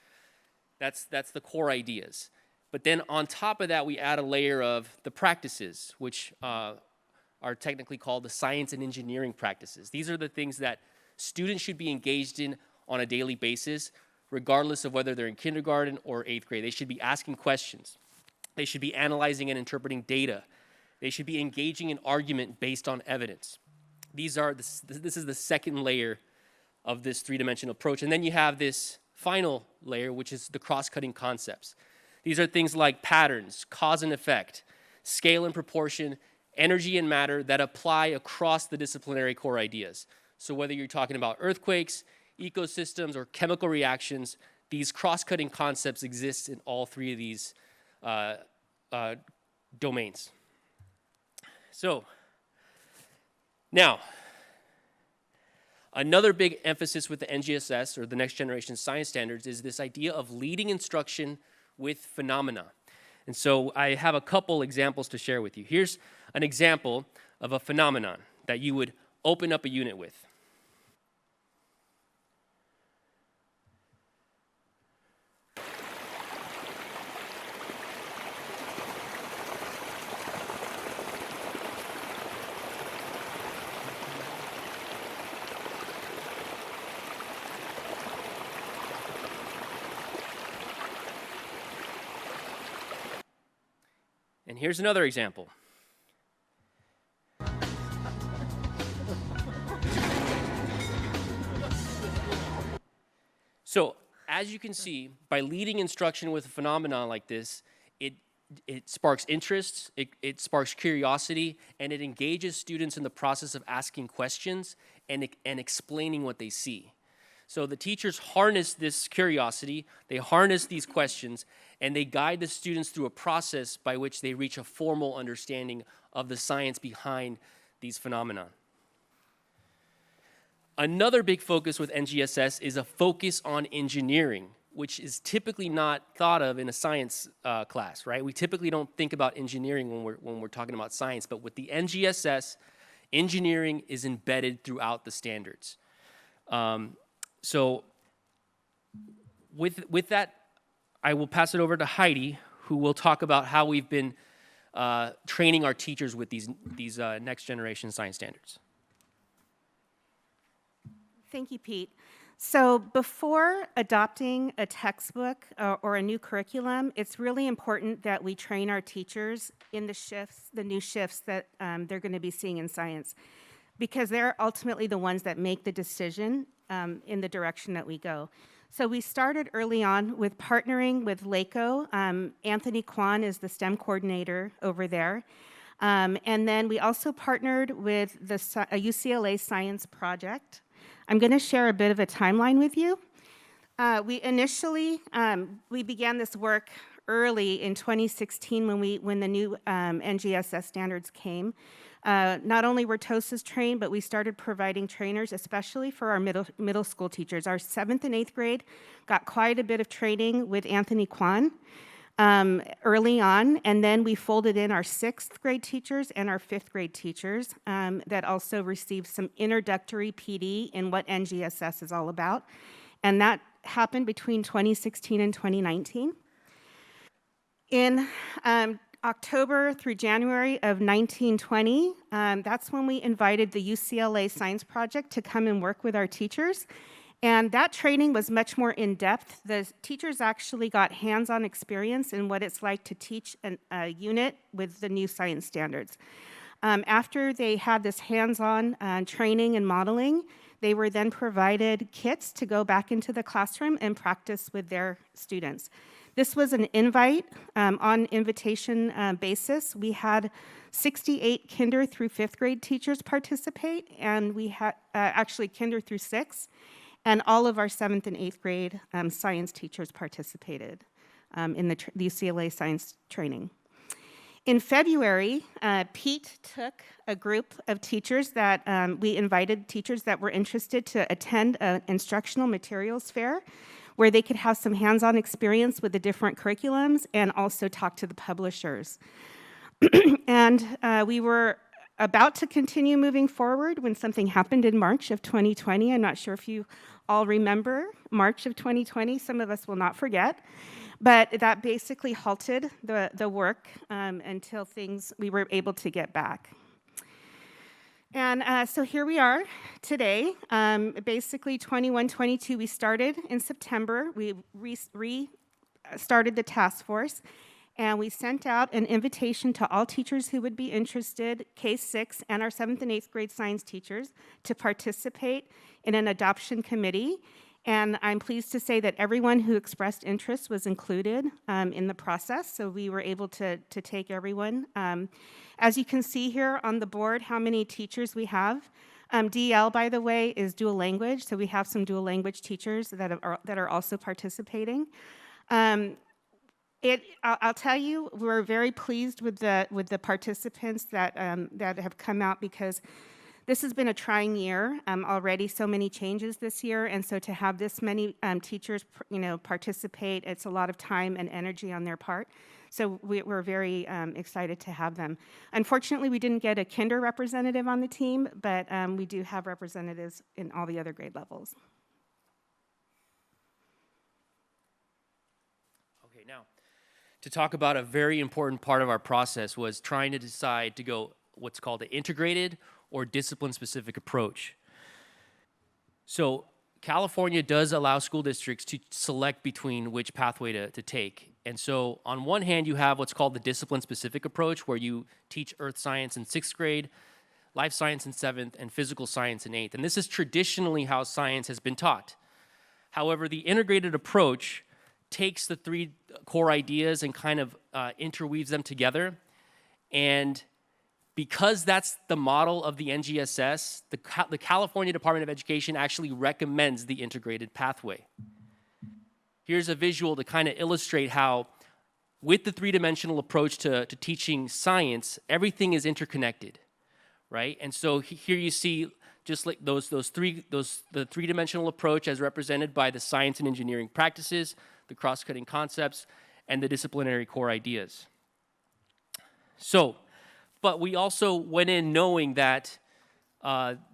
That's the core ideas. But then on top of that, we add a layer of the practices, which are technically called the science and engineering practices. These are the things that students should be engaged in on a daily basis, regardless of whether they're in kindergarten or 8th grade. They should be asking questions. They should be analyzing and interpreting data. They should be engaging in argument based on evidence. This is the second layer of this three-dimensional approach. And then you have this final layer, which is the cross-cutting concepts. These are things like patterns, cause and effect, scale and proportion, energy and matter that apply across the disciplinary core ideas. So whether you're talking about earthquakes, ecosystems, or chemical reactions, these cross-cutting concepts exist in all three of these domains. So now, another big emphasis with the NGSS, or the Next Generation Science Standards, is this idea of leading instruction with phenomena. And so I have a couple examples to share with you. Here's an example of a phenomenon that you would open up a unit with. And here's another example. So, as you can see, by leading instruction with a phenomenon like this, it sparks interest, it sparks curiosity, and it engages students in the process of asking questions and explaining what they see. So the teachers harness this curiosity, they harness these questions, and they guide the students through a process by which they reach a formal understanding of the science behind these phenomena. Another big focus with NGSS is a focus on engineering, which is typically not thought of in a science class, right? We typically don't think about engineering when we're talking about science, but with the NGSS, engineering is embedded throughout the standards. So with that, I will pass it over to Heidi, who will talk about how we've been training our teachers with these next generation science standards. Thank you, Pete. So before adopting a textbook or a new curriculum, it's really important that we train our teachers in the new shifts that they're going to be seeing in science, because they're ultimately the ones that make the decision in the direction that we go. So we started early on with partnering with LACO. Anthony Kwan is the STEM coordinator over there. And then we also partnered with a UCLA science project. I'm going to share a bit of a timeline with you. We initially began this work early in 2016 when the new NGSS standards came. Not only were TOSAs trained, but we started providing trainers, especially for our middle school teachers. Our 7th and 8th grade got quite a bit of training with Anthony Kwan early on, and then we folded in our 6th grade teachers and our 5th grade teachers that also received some introductory PD in what NGSS is all about, and that happened between 2016 and 2019. In October through January of 1920, that's when we invited the UCLA Science Project to come and work with our teachers. And that training was much more in-depth. The teachers actually got hands-on experience in what it's like to teach a unit with the new science standards. After they had this hands-on training and modeling, they were then provided kits to go back into the classroom and practice with their students. This was an invite on invitation basis. We had 68 kinder through 5th grade teachers participate, and we had actually kinder through 6th. And all of our 7th and 8th grade science teachers participated in the UCLA science training. In February, Pete took a group of teachers that we invited teachers that were interested to attend an instructional materials fair where they could have some hands-on experience with the different curriculums and also talk to the publishers. And we were about to continue moving forward when something happened in March of 2020. I'm not sure if you all remember March of 2020. Some of us will not forget. But that basically halted the work until we were able to get back. And so here we are today. Basically, 21-22, we started in September. We started the task force, and we sent out an invitation to all teachers who would be interested, K-6 and our 7th and 8th grade science teachers, to participate in an adoption committee. And I'm pleased to say that everyone who expressed interest was included in the process, so we were able to take everyone. As you can see here on the board, how many teachers we have. DL, by the way, is dual language, so we have some dual language teachers that are also participating. I'll tell you, we're very pleased with the participants that have come out, because this has been a trying year already. So many changes this year, and so to have this many teachers, participate, it's a lot of time and energy on their part. So we're very excited to have them. Unfortunately, we didn't get a kinder representative on the team, but we do have representatives in all the other grade levels. Okay, now, to talk about a very important part of our process was trying to decide to go what's called an integrated or discipline-specific approach. So California does allow school districts to select between which pathway to take. And so on one hand, you have what's called the discipline-specific approach, where you teach earth science in 6th grade, life science in 7th, and physical science in 8th. And this is traditionally how science has been taught. However, the integrated approach takes the 3 core ideas and kind of interweaves them together. And because that's the model of the NGSS, the California Department of Education actually recommends the integrated pathway. Here's a visual to kind of illustrate how, with the 3-dimensional approach to teaching science, everything is interconnected, right? And so here you see just like the 3-dimensional approach as represented by the science and engineering practices, the cross-cutting concepts, and the disciplinary core ideas. So, but we also went in knowing that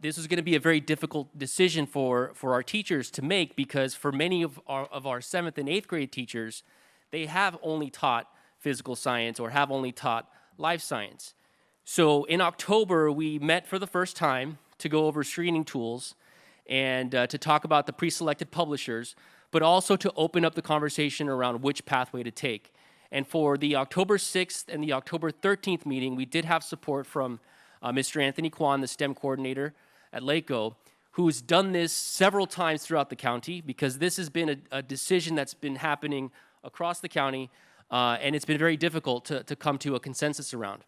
this was going to be a very difficult decision for our teachers to make, because for many of our 7th and 8th grade teachers, they have only taught physical science or have only taught life science. So in October, we met for the first time to go over screening tools and to talk about the pre-selected publishers, but also to open up the conversation around which pathway to take. And for the October 6th and the October 13th meeting, we did have support from Mr. Anthony Kwan, the STEM coordinator at LACO, who's done this several times throughout the county, because this has been a decision that's been happening across the county, and it's been very difficult to come to a consensus around.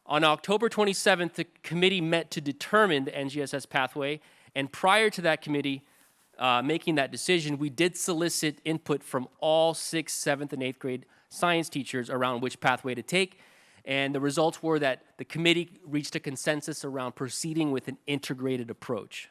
On October 27th, the committee met to determine the NGSS pathway, and prior to that committee making that decision, we did solicit input from all 6th, 7th, and 8th grade science teachers around which pathway to take, and the results were that the committee reached a consensus around proceeding with an integrated approach.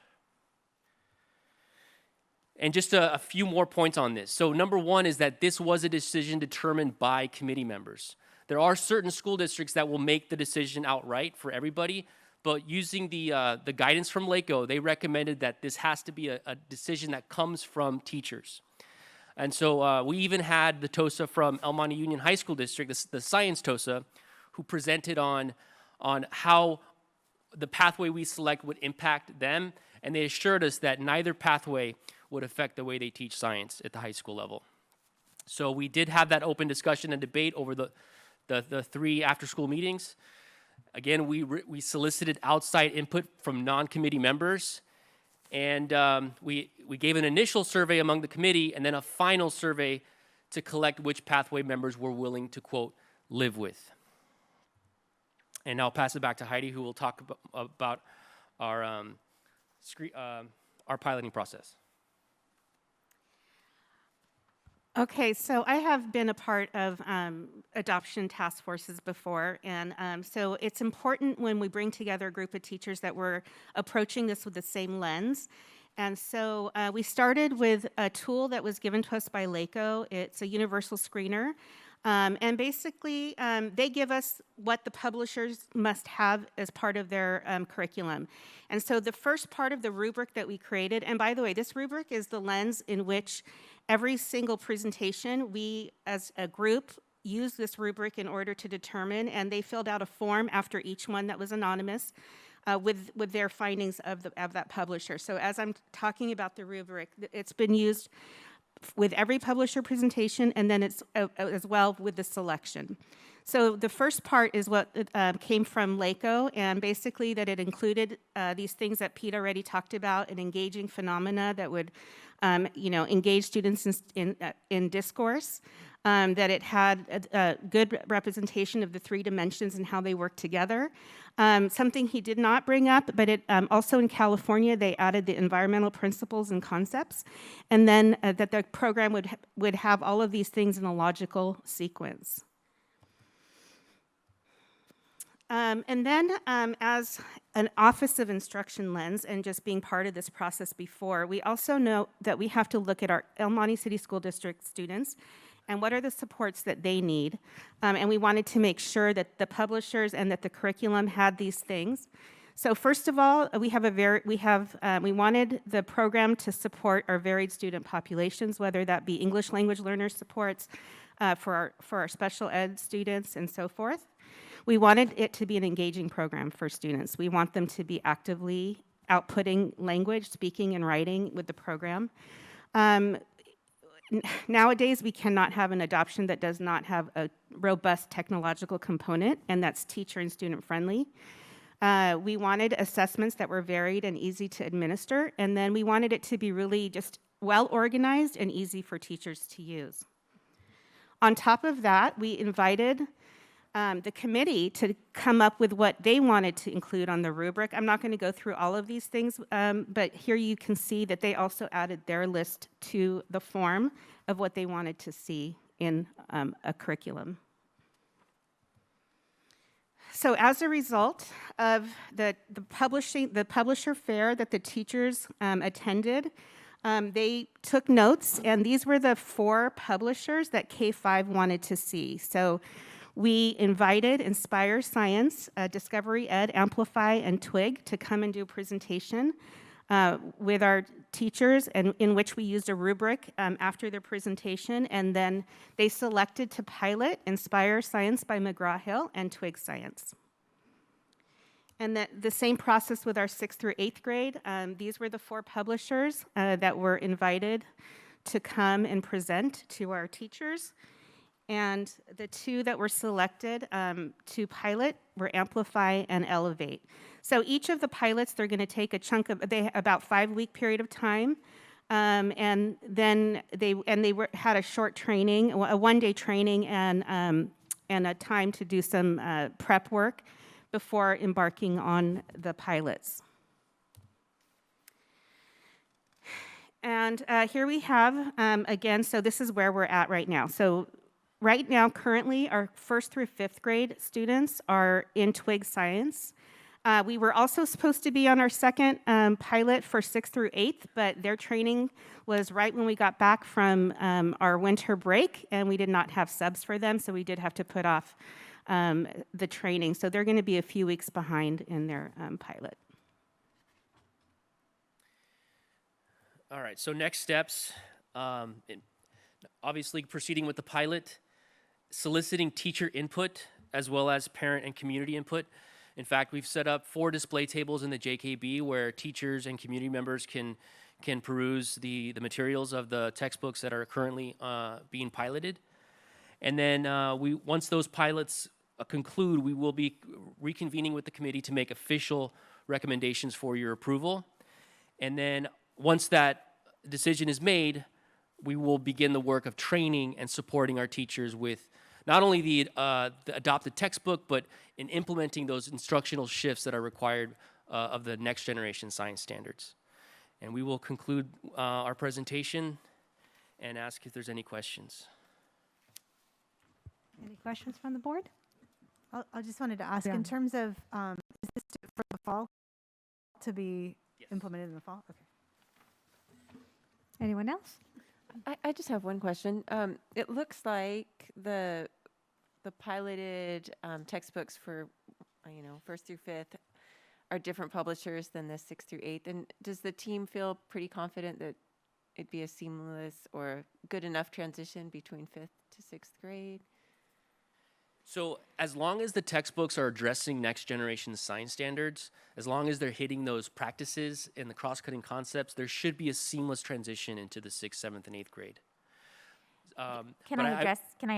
And just a few more points on this. So number one is that this was a decision determined by committee members. There are certain school districts that will make the decision outright for everybody, but using the guidance from LACO, they recommended that this has to be a decision that comes from teachers. And so we even had the TOSA from El Monte Union High School District, the science TOSA, who presented on how the pathway we select would impact them, and they assured us that neither pathway would affect the way they teach science at the high school level. So we did have that open discussion and debate over the 3 after-school meetings. Again, we solicited outside input from non-committee members, and we gave an initial survey among the committee and then a final survey to collect which pathway members were willing to, quote, live with. And I'll pass it back to Heidi, who will talk about our piloting process. Okay, so I have been a part of adoption task forces before, and so it's important when we bring together a group of teachers that we're approaching this with the same lens. And so we started with a tool that was given to us by LACO. It's a universal screener. And basically, they give us what the publishers must have as part of their curriculum. And so the first part of the rubric that we created, and by the way, this rubric is the lens in which every single presentation, we as a group use this rubric in order to determine, and they filled out a form after each one that was anonymous with their findings of that publisher. So as I'm talking about the rubric, it's been used with every publisher presentation, and then it's as well with the selection. So the first part is what came from LACO, and basically that it included these things that Pete already talked about, an engaging phenomena that would engage students in discourse, that it had a good representation of the three dimensions and how they work together. Something he did not bring up, but it also in California, they added the environmental principles and concepts, and then that the program would have all of these things in a logical sequence. And then as an Office of Instruction lens, and just being part of this process before, we also know that we have to look at our El Monte City School District students and what are the supports that they need. And we wanted to make sure that the publishers and that the curriculum had these things. So first of all, we wanted the program to support our varied student populations, whether that be English language learner supports for our special ed students and so forth. We wanted it to be an engaging program for students. We want them to be actively outputting language, speaking and writing with the program. Nowadays, we cannot have an adoption that does not have a robust technological component, and that's teacher and student friendly. We wanted assessments that were varied and easy to administer, and then we wanted it to be really just well organized and easy for teachers to use. On top of that, we invited the committee to come up with what they wanted to include on the rubric. I'm not going to go through all of these things, but here you can see that they also added their list to the form of what they wanted to see in a curriculum. So as a result of the publisher fair that the teachers attended, they took notes, and these were the 4 publishers that K-5 wanted to see. So we invited Inspire Science, Discovery Ed, Amplify, and Twig to come and do a presentation with our teachers, and in which we used a rubric after their presentation, and then they selected to pilot Inspire Science by McGraw-Hill and Twig Science. And the same process with our 6th through 8th grade. These were the 4 publishers that were invited to come and present to our teachers. And the 2 that were selected to pilot were Amplify and Elevate. So each of the pilots, they're going to take a chunk of about 5-week period of time, and then they had a short training, a 1-day training, and a time to do some prep work before embarking on the pilots. And here we have again. So this is where we're at right now. So right now, currently, our 1st through 5th grade students are in Twig Science. We were also supposed to be on our 2nd pilot for 6th through 8th, but their training was right when we got back from our winter break, and we did not have subs for them, so we did have to put off the training. So they're going to be a few weeks behind in their pilot. All right, so next steps, obviously proceeding with the pilot, soliciting teacher input as well as parent and community input. In fact, we've set up 4 display tables in the JKB where teachers and community members can peruse the materials of the textbooks that are currently being piloted. And then once those pilots conclude, we will be reconvening with the committee to make official recommendations for your approval. And then once that decision is made, we will begin the work of training and supporting our teachers with not only the adopted textbook, but in implementing those instructional shifts that are required of the next generation science standards. And we will conclude our presentation and ask if there's any questions. Any questions from the board? I just wanted to ask, Yeah. in terms of, is this for the fall to be implemented in the fall? Okay. Anyone else? I just have one question. It looks like the piloted textbooks for, first through fifth are different publishers than the sixth through eighth. And does the team feel pretty confident that it'd be a seamless or good enough transition between fifth to sixth grade? So as long as the textbooks are addressing next generation science standards, as long as they're hitting those practices and the cross-cutting concepts, there should be a seamless transition into the sixth, seventh, and eighth grade. Can I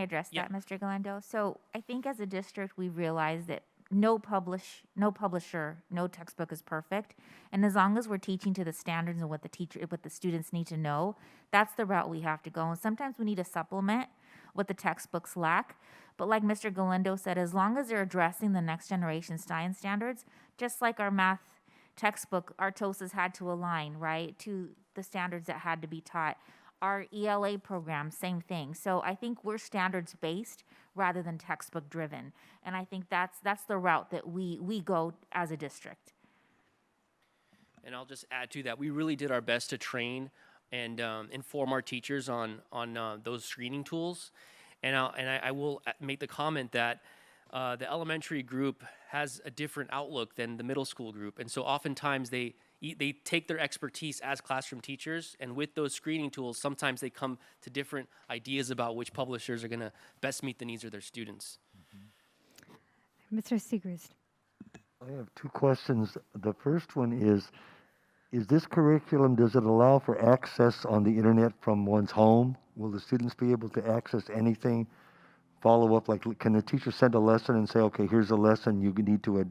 address Yeah. that, Mr. Galendo? So I think as a district, we realize that no publisher, no textbook is perfect. And as long as we're teaching to the standards and what the students need to know, that's the route we have to go. And sometimes we need to supplement what the textbooks lack. But like Mr. Galendo said, as long as they're addressing the next generation science standards, just like our math textbook, our TOSAs had to align, right, to the standards that had to be taught. Our ELA program, same thing. So I think we're standards-based rather than textbook-driven. And I think that's the route that we go as a district. And I'll just add to that, we really did our best to train and inform our teachers on those screening tools. And I will make the comment that the elementary group has a different outlook than the middle school group. And so oftentimes they take their expertise as classroom teachers, and with those screening tools, sometimes they come to different ideas about which publishers are going to best meet the needs of their students. Mr. Siegrist. I have two questions. The first one is this curriculum, does it allow for access on the internet from one's home? Will the students be able to access anything? Follow up, like can the teacher send a lesson and say, okay, here's a lesson, you need to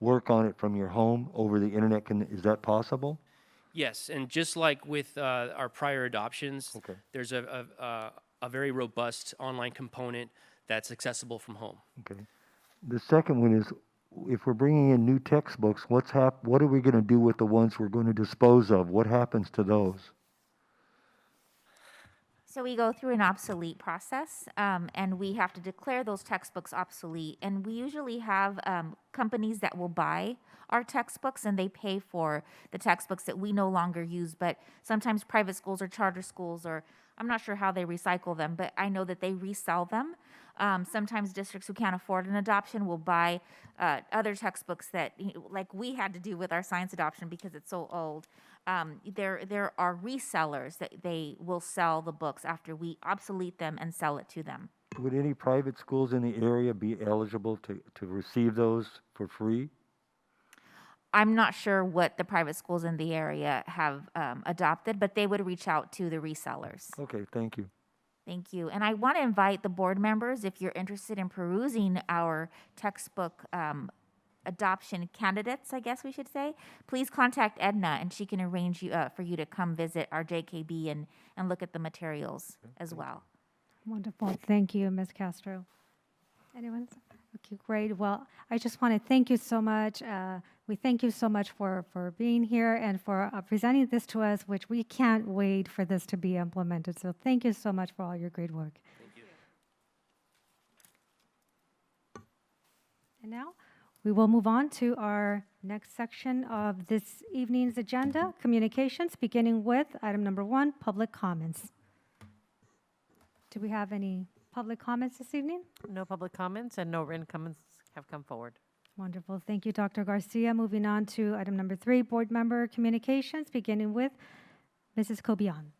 work on it from your home over the internet? Is that possible? Yes, and just like with our prior adoptions, Okay. there's a very robust online component that's accessible from home. Okay. The second one is, if we're bringing in new textbooks, what are we going to do with the ones we're going to dispose of? What happens to those? So we go through an obsolete process, and we have to declare those textbooks obsolete. And we usually have companies that will buy our textbooks, and they pay for the textbooks that we no longer use. But sometimes private schools or charter schools, or I'm not sure how they recycle them, but I know that they resell them. Sometimes districts who can't afford an adoption will buy other textbooks that, like we had to do with our science adoption because it's so old. There are resellers that they will sell the books after we obsolete them and sell it to them. Would any private schools in the area be eligible to receive those for free? I'm not sure what the private schools in the area have adopted, but they would reach out to the resellers. Okay, thank you. Thank you. And I want to invite the board members, if you're interested in perusing our textbook adoption candidates, I guess we should say, please contact Edna, and she can arrange for you to come visit our JKB and look at the materials as well. Wonderful. Thank you, Ms. Castro. Anyone? Okay, great. Well, I just want to thank you so much. We thank you so much for being here and for presenting this to us, which we can't wait for this to be implemented. So thank you so much for all your great work. Thank you. And now we will move on to our next section of this evening's agenda, communications, beginning with item number 1, public comments. Do we have any public comments this evening? No public comments and no written comments have come forward. Wonderful. Thank you, Dr. Garcia. Moving on to item number 3, board member communications, beginning with Mrs. Kobian.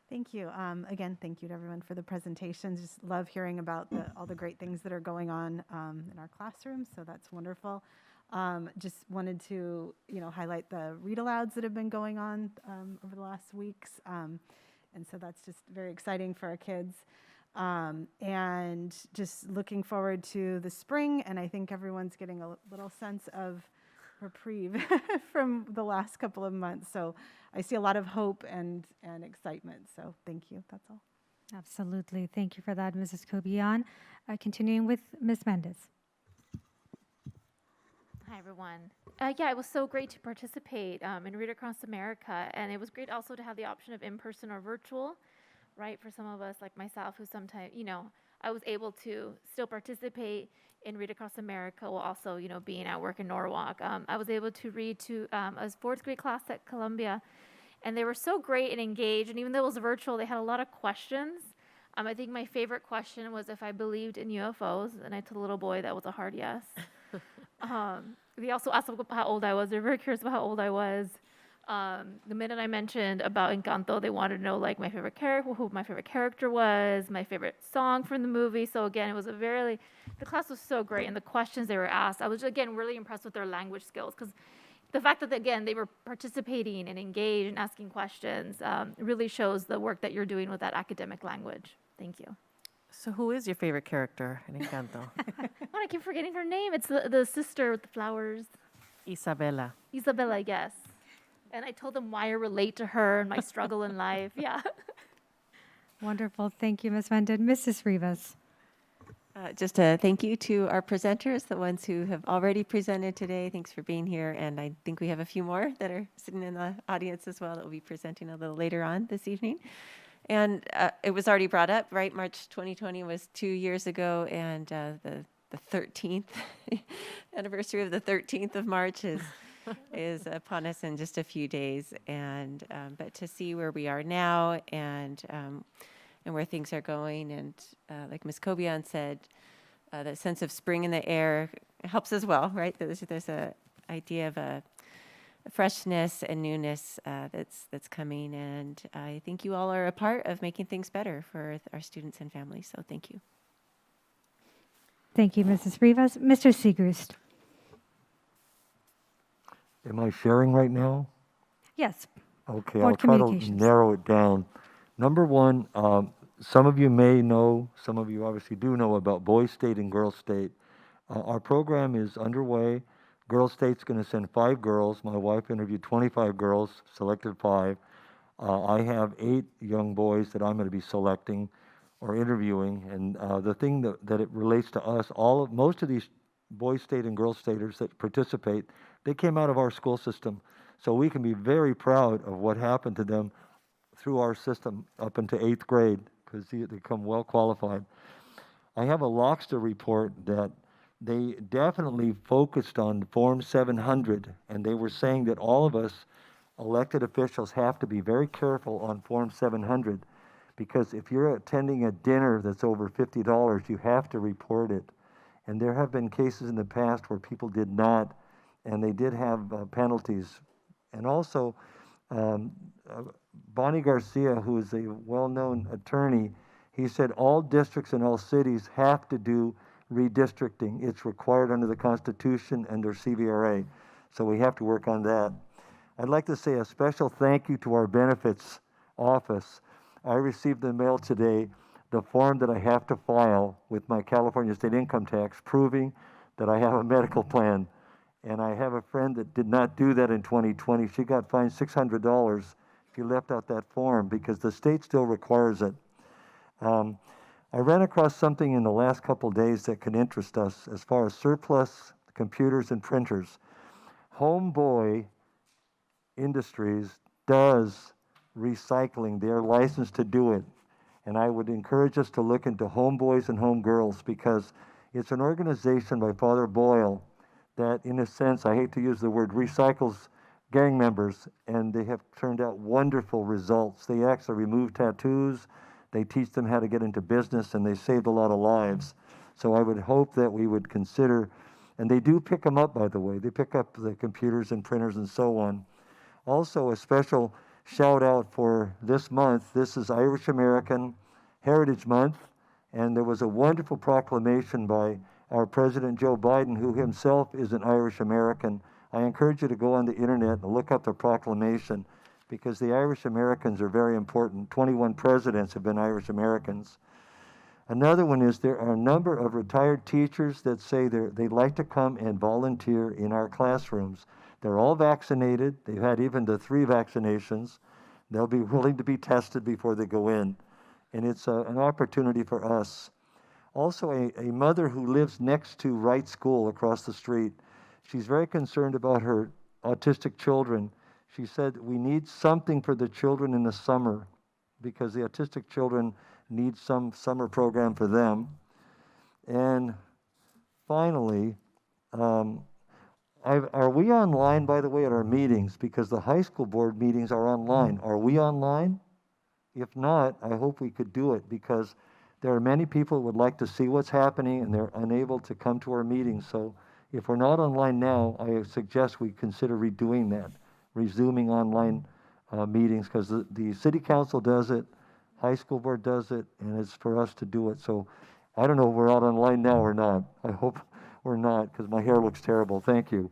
Thank you. Again, thank you to everyone for the presentations. Just love hearing about all the great things that are going on in our classrooms, so that's wonderful. Just wanted to, highlight the read-alouds that have been going on over the last weeks, and so that's just very exciting for our kids. And just looking forward to the spring, and I think everyone's getting a little sense of reprieve from the last couple of months. So I see a lot of hope and excitement. So thank you. That's all. Absolutely. Thank you for that, Mrs. Kobian. Continuing with Ms. Mendez. Hi, everyone. Yeah, it was so great to participate in Read Across America, and it was great also to have the option of in-person or virtual, right? For some of us, like myself, who sometimes, I was able to still participate in Read Across America while also, being at work in Norwalk. I was able to read to a 4th grade class at Columbia, And they were so great and engaged. And even though it was virtual, they had a lot of questions. I think my favorite question was if I believed in UFOs. And I told the little boy that was a hard yes. They also asked about how old I was. They're very curious about how old I was. The minute I mentioned about Encanto, they wanted to know like my favorite character, who my favorite character was, my favorite song from the movie. So again, it was the class was so great, and the questions they were asked, I was again really impressed with their language skills, because the fact that again they were participating and engaged and asking questions really shows the work that you're doing with that academic language. Thank you. So who is your favorite character in Encanto? I keep forgetting her name. It's the sister with the flowers. Isabela. Isabella, yes. And I told them why I relate to her and my struggle in life. Yeah. Wonderful. Thank you, Ms. Mendon. Mrs. Rivas. Just a thank you to our presenters, the ones who have already presented today. Thanks for being here. And I think we have a few more that are sitting in the audience as well that will be presenting a little later on this evening. And it was already brought up, right? March 2020 was 2 years ago, and the 13th anniversary of the 13th of March is upon us in just a few days. And but to see where we are now and where things are going, and like Ms. Kobian said, that sense of spring in the air helps as well, right? There's a idea of a freshness and newness that's coming, and I think you all are a part of making things better for our students and families. So thank you. Thank you, Mrs. Rivas. Mr. Siegrist. Am I sharing right now? Yes. Okay, Board I'll try to communications. narrow it down. Number one, some of you may know, some of you obviously do know about Boys State and Girls State. Our program is underway. Girls State's going to send 5 girls. My wife interviewed 25 girls, selected 5. I have 8 young boys that I'm going to be selecting or interviewing. And the thing that it relates to us, most of these Boys State and Girls Staters that participate, they came out of our school system. So we can be very proud of what happened to them through our system up into 8th grade, because they come well qualified. I have a Lockster report that they definitely focused on Form 700, and they were saying that all of us elected officials have to be very careful on Form 700, because if you're attending a dinner that's over $50, you have to report it. And there have been cases in the past where people did not, and they did have penalties. And also, Bonnie Garcia, who is a well-known attorney, he said all districts and all cities have to do redistricting. It's required under the Constitution and their CVRA. So we have to work on that. I'd like to say a special thank you to our benefits office. I received in the mail today the form that I have to file with my California state income tax proving that I have a medical plan. And I have a friend that did not do that in 2020. She got fined $600 if you left out that form, because the state still requires it. I ran across something in the last couple days that could interest us as far as surplus computers and printers. Homeboy Industries does recycling. They're licensed to do it. And I would encourage us to look into Homeboys and Homegirls, because it's an organization by Father Boyle that, in a sense, I hate to use the word, recycles gang members, and they have turned out wonderful results. They actually remove tattoos, they teach them how to get into business, and they saved a lot of lives. So I would hope that we would consider, and they do pick them up, by the way. They pick up the computers and printers and so on. Also, a special shout out for this month. This is Irish American Heritage Month, and there was a wonderful proclamation by our President Joe Biden, who himself is an Irish American. I encourage you to go on the internet and look up the proclamation, because the Irish Americans are very important. 21 presidents have been Irish Americans. Another one is there are a number of retired teachers that say they'd like to come and volunteer in our classrooms. They're all vaccinated. They've had even the 3 vaccinations. They'll be willing to be tested before they go in. And it's an opportunity for us. Also, a mother who lives next to Wright School across the street, she's very concerned about her autistic children. She said, we need something for the children in the summer, because the autistic children need some summer program for them. And finally, Are we online, by the way, at our meetings? Because the high school board meetings are online. Are we online? If not, I hope we could do it, because there are many people who would like to see what's happening and they're unable to come to our meetings. So if we're not online now, I suggest we consider redoing that, resuming online meetings, because the city council does it, high school board does it, and it's for us to do it. So I don't know if we're out online now or not. I hope we're not, because my hair looks terrible. Thank you.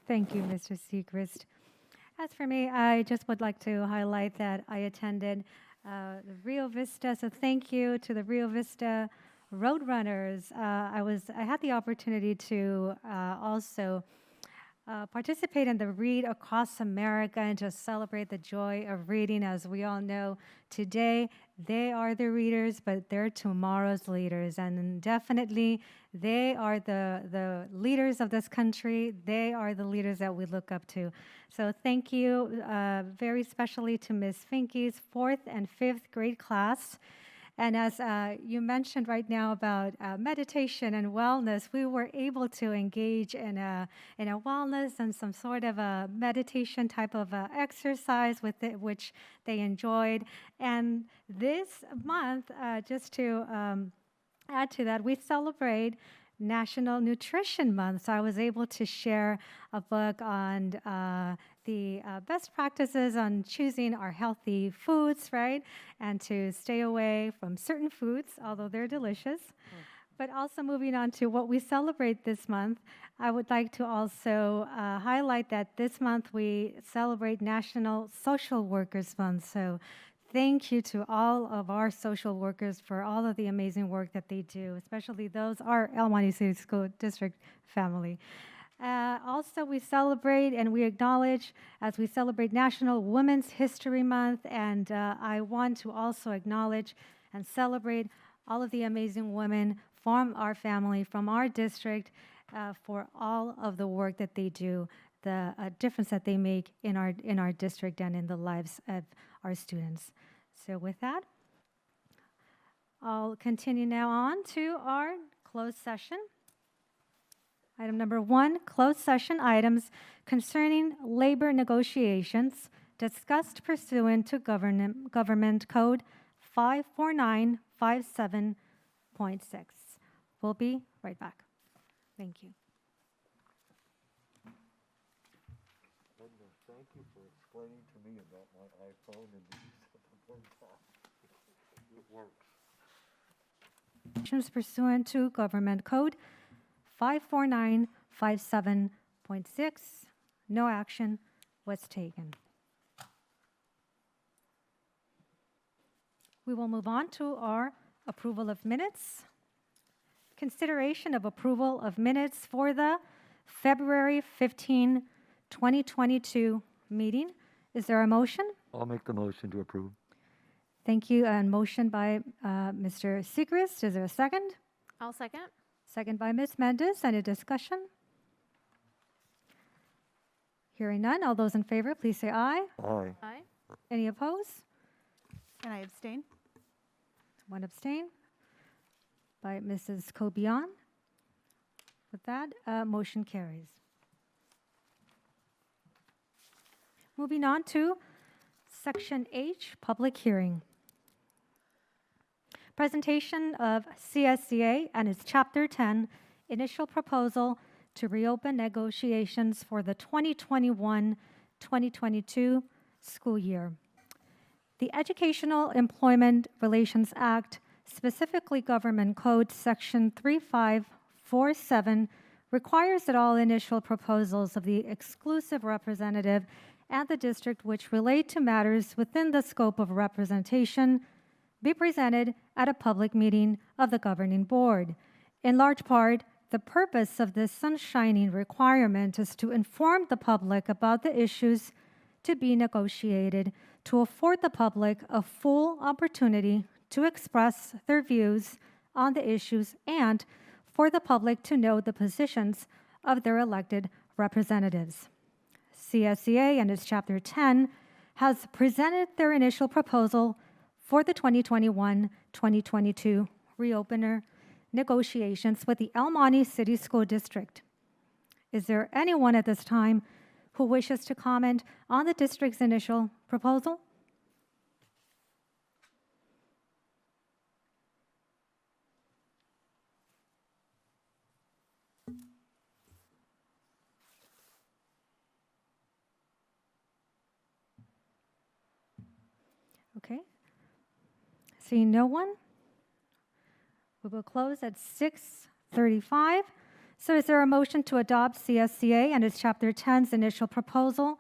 Thank you, Mr. Siegrist. As for me, I just would like to highlight that I attended the Rio Vista, so thank you to the Rio Vista Roadrunners. I had the opportunity to also participate in the Read Across America and just celebrate the joy of reading. As we all know, today they are the readers, but they're tomorrow's leaders. And definitely they are the leaders of this country. They are the leaders that we look up to. So thank you very specially to Ms. Finke's 4th and 5th grade class. And as you mentioned right now about meditation and wellness, we were able to engage in a wellness and some sort of a meditation type of exercise with it, which they enjoyed. And this month, just to add to that, we celebrate National Nutrition Month. So I was able to share a book on the best practices on choosing our healthy foods, right? And to stay away from certain foods, although they're delicious. But also moving on to what we celebrate this month, I would like to also highlight that this month we celebrate National Social Workers Month. So thank you to all of our social workers for all of the amazing work that they do, especially those, our El Monte City School District family. Also, we celebrate and we acknowledge as we celebrate National Women's History Month, and I want to also acknowledge and celebrate all of the amazing women from our family, from our district, for all of the work that they do, the difference that they make in our district and in the lives of our students. So with that, I'll continue now on to our closed session. Item number 1, closed session items concerning labor negotiations discussed pursuant to Government Code 54957.6. We'll be right back. Thank you. Thank you for explaining to me about my iPhone and the use of the word call. It works. Pursuant to Government Code 54957.6, no action was taken. We will move on to our approval of minutes. Consideration of approval of minutes for the February 15, 2022 meeting. Is there a motion? I'll make the motion to approve. Thank you. And motion by Mr. Siegrist. Is there a second? I'll second. Second by Ms. Mendez. Any discussion? Hearing none. All those in favor, please say aye. Aye. Aye. Any opposed? Can I abstain? One abstain by Mrs. Cobian. With that, motion carries. Moving on to Section H, public hearing. Presentation of CSCA and its Chapter 10 initial proposal to reopen negotiations for the 2021-2022 school year. The Educational Employment Relations Act, specifically Government Code Section 3547, requires that all initial proposals of the exclusive representative and the district which relate to matters within the scope of representation be presented at a public meeting of the governing board. In large part, the purpose of this sunshining requirement is to inform the public about the issues to be negotiated, to afford the public a full opportunity to express their views on the issues, and for the public to know the positions of their elected representatives. CSCA and its Chapter 10 has presented their initial proposal for the 2021-2022 reopener negotiations with the El Monte City School District. Is there anyone at this time who wishes to comment on the district's initial proposal? Okay. Seeing no one, we will close at 6:35. So is there a motion to adopt CSCA and its Chapter 10's initial proposal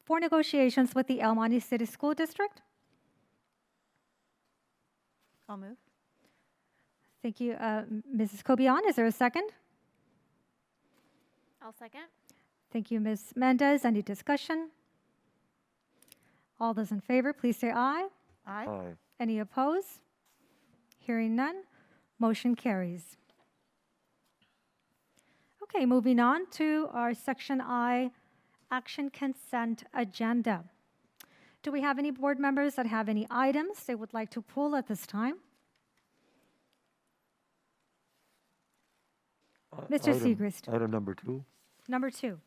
for negotiations with the El Monte City School District? I'll move. Thank you, Mrs. Cobian. Is there a second? I'll second. Thank you, Ms. Mendez. Any discussion? All those in favor, please say aye. Aye. Aye. Any opposed? Hearing none, motion carries. Okay, moving on to our Section I, Action Consent Agenda. Do we have any board members that have any items they would like to pull at this time? Mr. Siegrist. Item number 2. Number 2.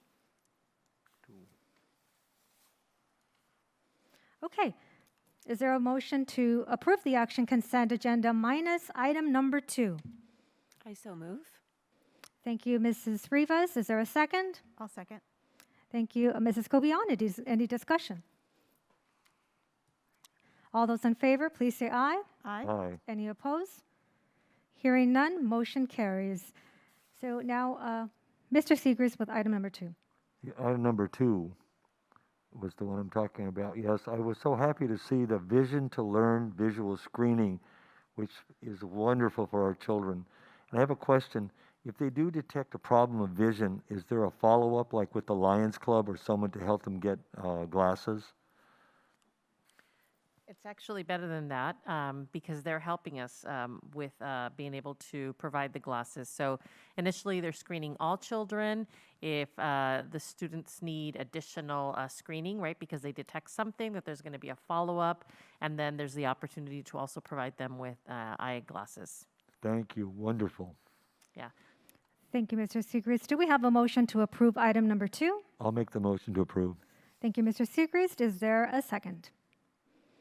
Okay. Is there a motion to approve the action consent agenda minus item number 2? I so move. Thank you, Mrs. Rivas. Is there a second? I'll second. Thank you, Mrs. Cobian. Any discussion? All those in favor, please say aye. Aye. Aye. Any opposed? Hearing none, motion carries. So now, Mr. Siegrist with item number 2. Item number 2 was the one I'm talking about. Yes, I was so happy to see the Vision to Learn visual screening, which is wonderful for our children. And I have a question. If they do detect a problem of vision, is there a follow-up like with the Lions Club or someone to help them get glasses? It's actually better than that because they're helping us with being able to provide the glasses. So initially, they're screening all children. If the students need additional screening, right, because they detect something, that there's going to be a follow-up, and then there's the opportunity to also provide them with eyeglasses. Thank you. Wonderful. Yeah. Thank you, Mr. Siegrist. Do we have a motion to approve item number 2? I'll make the motion to approve. Thank you, Mr. Siegrist. Is there a second?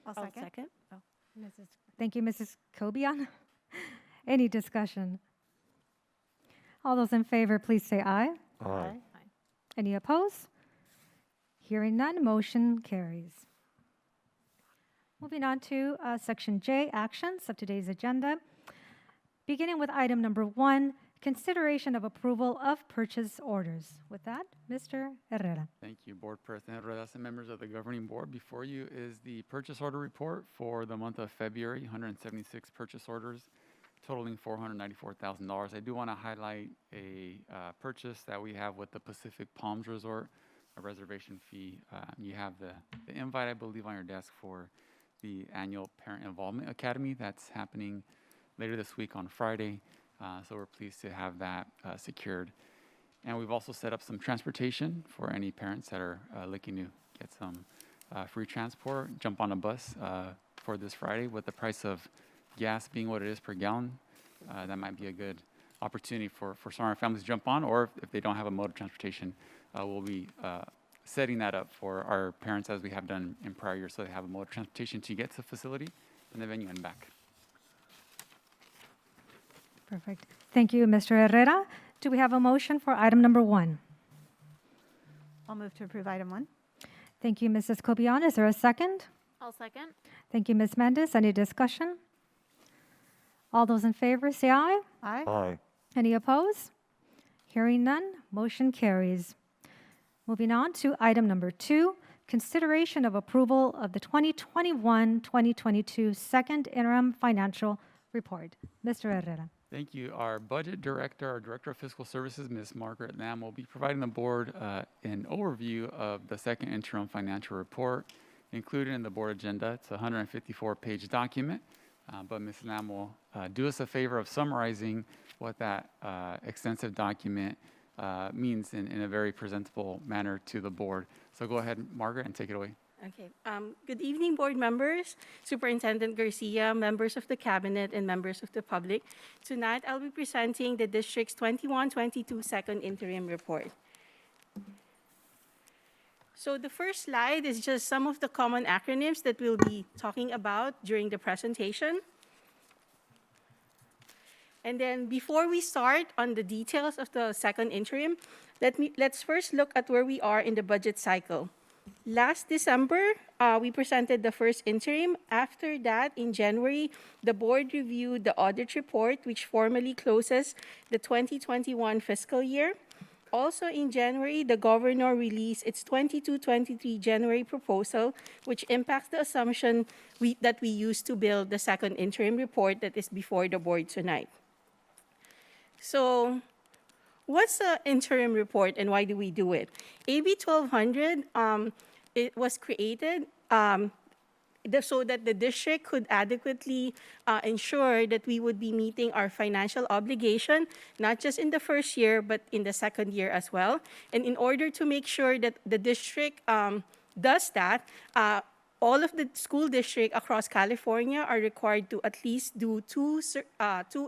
I'll I'll second. second. Thank you, Mrs. Cobian. Any discussion? All those in favor, please say aye. Aye. Any opposed? Hearing none, motion carries. Moving on to Section J, actions of today's agenda. Beginning with item number 1, consideration of approval of purchase orders. With that, Mr. Herrera. Thank you, Board President Ruedas and members of the Governing Board. Before you is the purchase order report for the month of February, 176 purchase orders totaling $494,000. I do want to highlight a purchase that we have with the Pacific Palms Resort, a reservation fee. You have the invite, I believe, on your desk for the annual Parent Involvement Academy that's happening later this week on Friday. So we're pleased to have that secured. And we've also set up some transportation for any parents that are looking to get some free transport, jump on a bus for this Friday. With the price of gas being what it is per gallon, that might be a good opportunity for some of our families to jump on, or if they don't have a mode of transportation, we'll be setting that up for our parents as we have done in prior years, so they have a mode of transportation to get to the facility and the venue and back. Perfect. Thank you, Mr. Herrera. Do we have a motion for item number 1? I'll move to approve item 1. Thank you, Mrs. Cobian. Is there a second? I'll second. Thank you, Ms. Mendez. Any discussion? All those in favor, say aye. Aye. Aye. Any opposed? Hearing none, motion carries. Moving on to item number 2, consideration of approval of the 2021-2022 second interim financial report. Mr. Herrera. Thank you. Our budget director, our director of fiscal services, Ms. Margaret Lam, will be providing the board an overview of the second interim financial report included in the board agenda. It's a 154-page document, but Ms. Lam will do us a favor of summarizing what that extensive document means in a very presentable manner to the board. So go ahead, Margaret, and take it away. Okay. Good evening, board members, Superintendent Garcia, members of the cabinet, and members of the public. Tonight, I'll be presenting the district's 21-22 second interim report. So the first slide is just some of the common acronyms that we'll be talking about during the presentation. And then before we start on the details of the second interim, let's first look at where we are in the budget cycle. Last December, we presented the first interim. After that, in January, the board reviewed the audit report, which formally closes the 2021 fiscal year. Also in January, the governor released its 22-23 January proposal, which impacts the assumption that we used to build the second interim report that is before the board tonight. So what's the interim report and why do we do it? AB 1200, it was created so that the district could adequately ensure that we would be meeting our financial obligation, not just in the first year, but in the second year as well. And in order to make sure that the district does that, all of the school districts across California are required to at least do two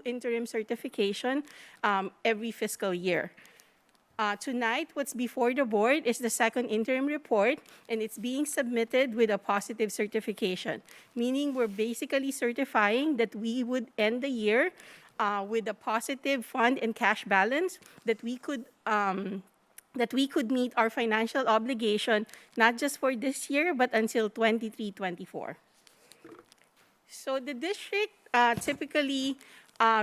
interim certification every fiscal year. Tonight, what's before the board is the second interim report, and it's being submitted with a positive certification, meaning we're basically certifying that we would end the year with a positive fund and cash balance that we could meet our financial obligation, not just for this year, but until 23-24. So the district typically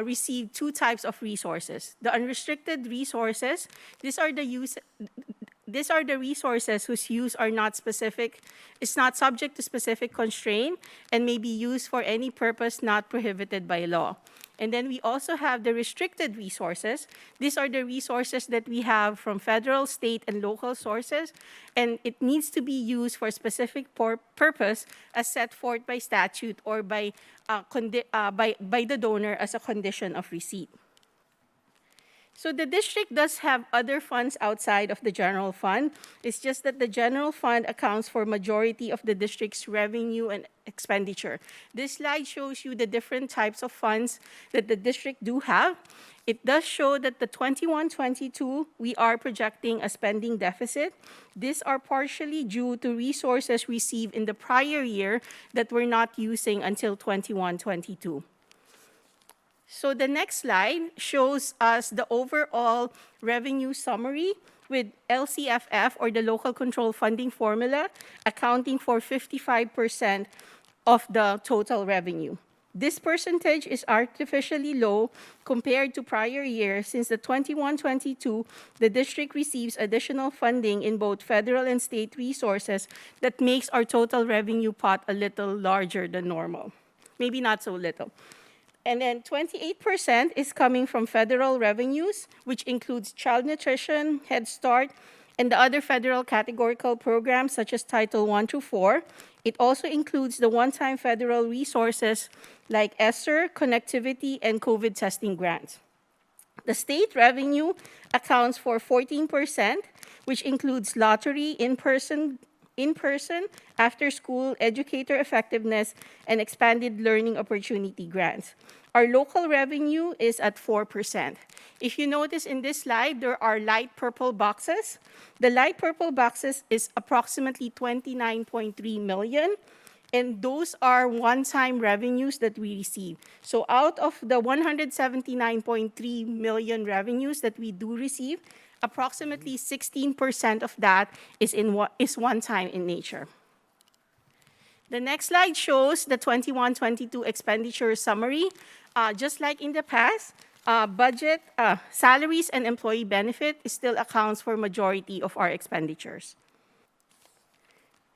receive two types of resources. The unrestricted resources, these are the resources whose use are not specific, is not subject to specific constraint, and may be used for any purpose not prohibited by law. And then we also have the restricted resources. These are the resources that we have from federal, state, and local sources, and it needs to be used for a specific purpose as set forth by statute or by the donor as a condition of receipt. So the district does have other funds outside of the general fund. It's just that the general fund accounts for majority of the district's revenue and expenditure. This slide shows you the different types of funds that the district do have. It does show that the 21-22, we are projecting a spending deficit. These are partially due to resources received in the prior year that we're not using until 21-22. So the next slide shows us the overall revenue summary with LCFF, or the local control funding formula, accounting for 55% of the total revenue. This percentage is artificially low compared to prior years since the 21-22, the district receives additional funding in both federal and state resources that makes our total revenue pot a little larger than normal. Maybe not so little. And then 28% is coming from federal revenues, which includes child nutrition, Head Start, and the other federal categorical programs such as Title 1 through 4. It also includes the one-time federal resources like ESSER, connectivity, and COVID testing grants. The state revenue accounts for 14%, which includes lottery, in-person, after-school, educator effectiveness, and expanded learning opportunity grants. Our local revenue is at 4%. If you notice in this slide, there are light purple boxes. The light purple boxes is approximately 29.3 million, and those are one-time revenues that we receive. So out of the 179.3 million revenues that we do receive, approximately 16% of that is one-time in nature. The next slide shows the 21-22 expenditure summary. Just like in the past, budget, salaries, and employee benefit still accounts for majority of our expenditures.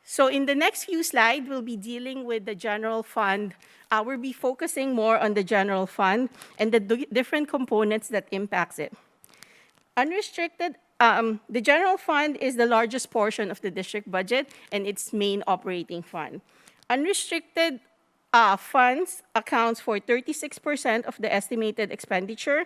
So in the next few slides, we'll be dealing with the general fund. We'll be focusing more on the general fund and the different components that impacts it. Unrestricted, the general fund is the largest portion of the district budget and its main operating fund. Unrestricted funds accounts for 36% of the estimated expenditure.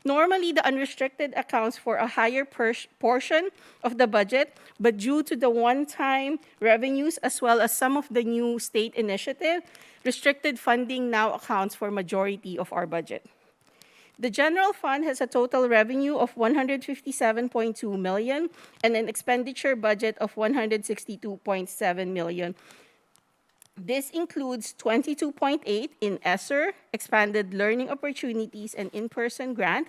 Normally, the unrestricted accounts for a higher portion of the budget, but due to the one-time revenues as well as some of the new state initiative, restricted funding now accounts for majority of our budget. The general fund has a total revenue of 157.2 million and an expenditure budget of 162.7 million. This includes 22.8 in ESSER, expanded learning opportunities, and in-person grant.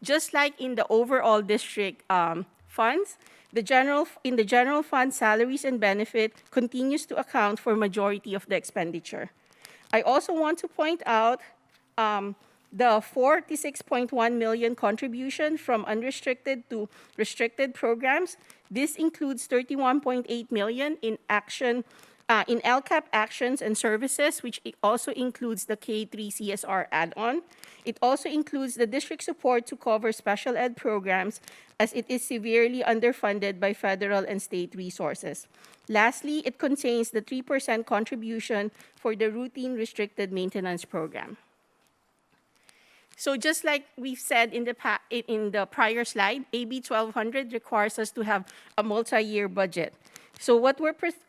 Just like in the overall district funds, in the general fund, salaries and benefit continues to account for majority of the expenditure. I also want to point out the 46.1 million contribution from unrestricted to restricted programs. This includes 31.8 million in LCAP actions and services, which also includes the K3 CSR add-on. It also includes the district support to cover special ed programs as it is severely underfunded by federal and state resources. Lastly, it contains the 3% contribution for the routine restricted maintenance program. So just like we've said in the prior slide, AB 1200 requires us to have a multi-year budget. So what we're presenting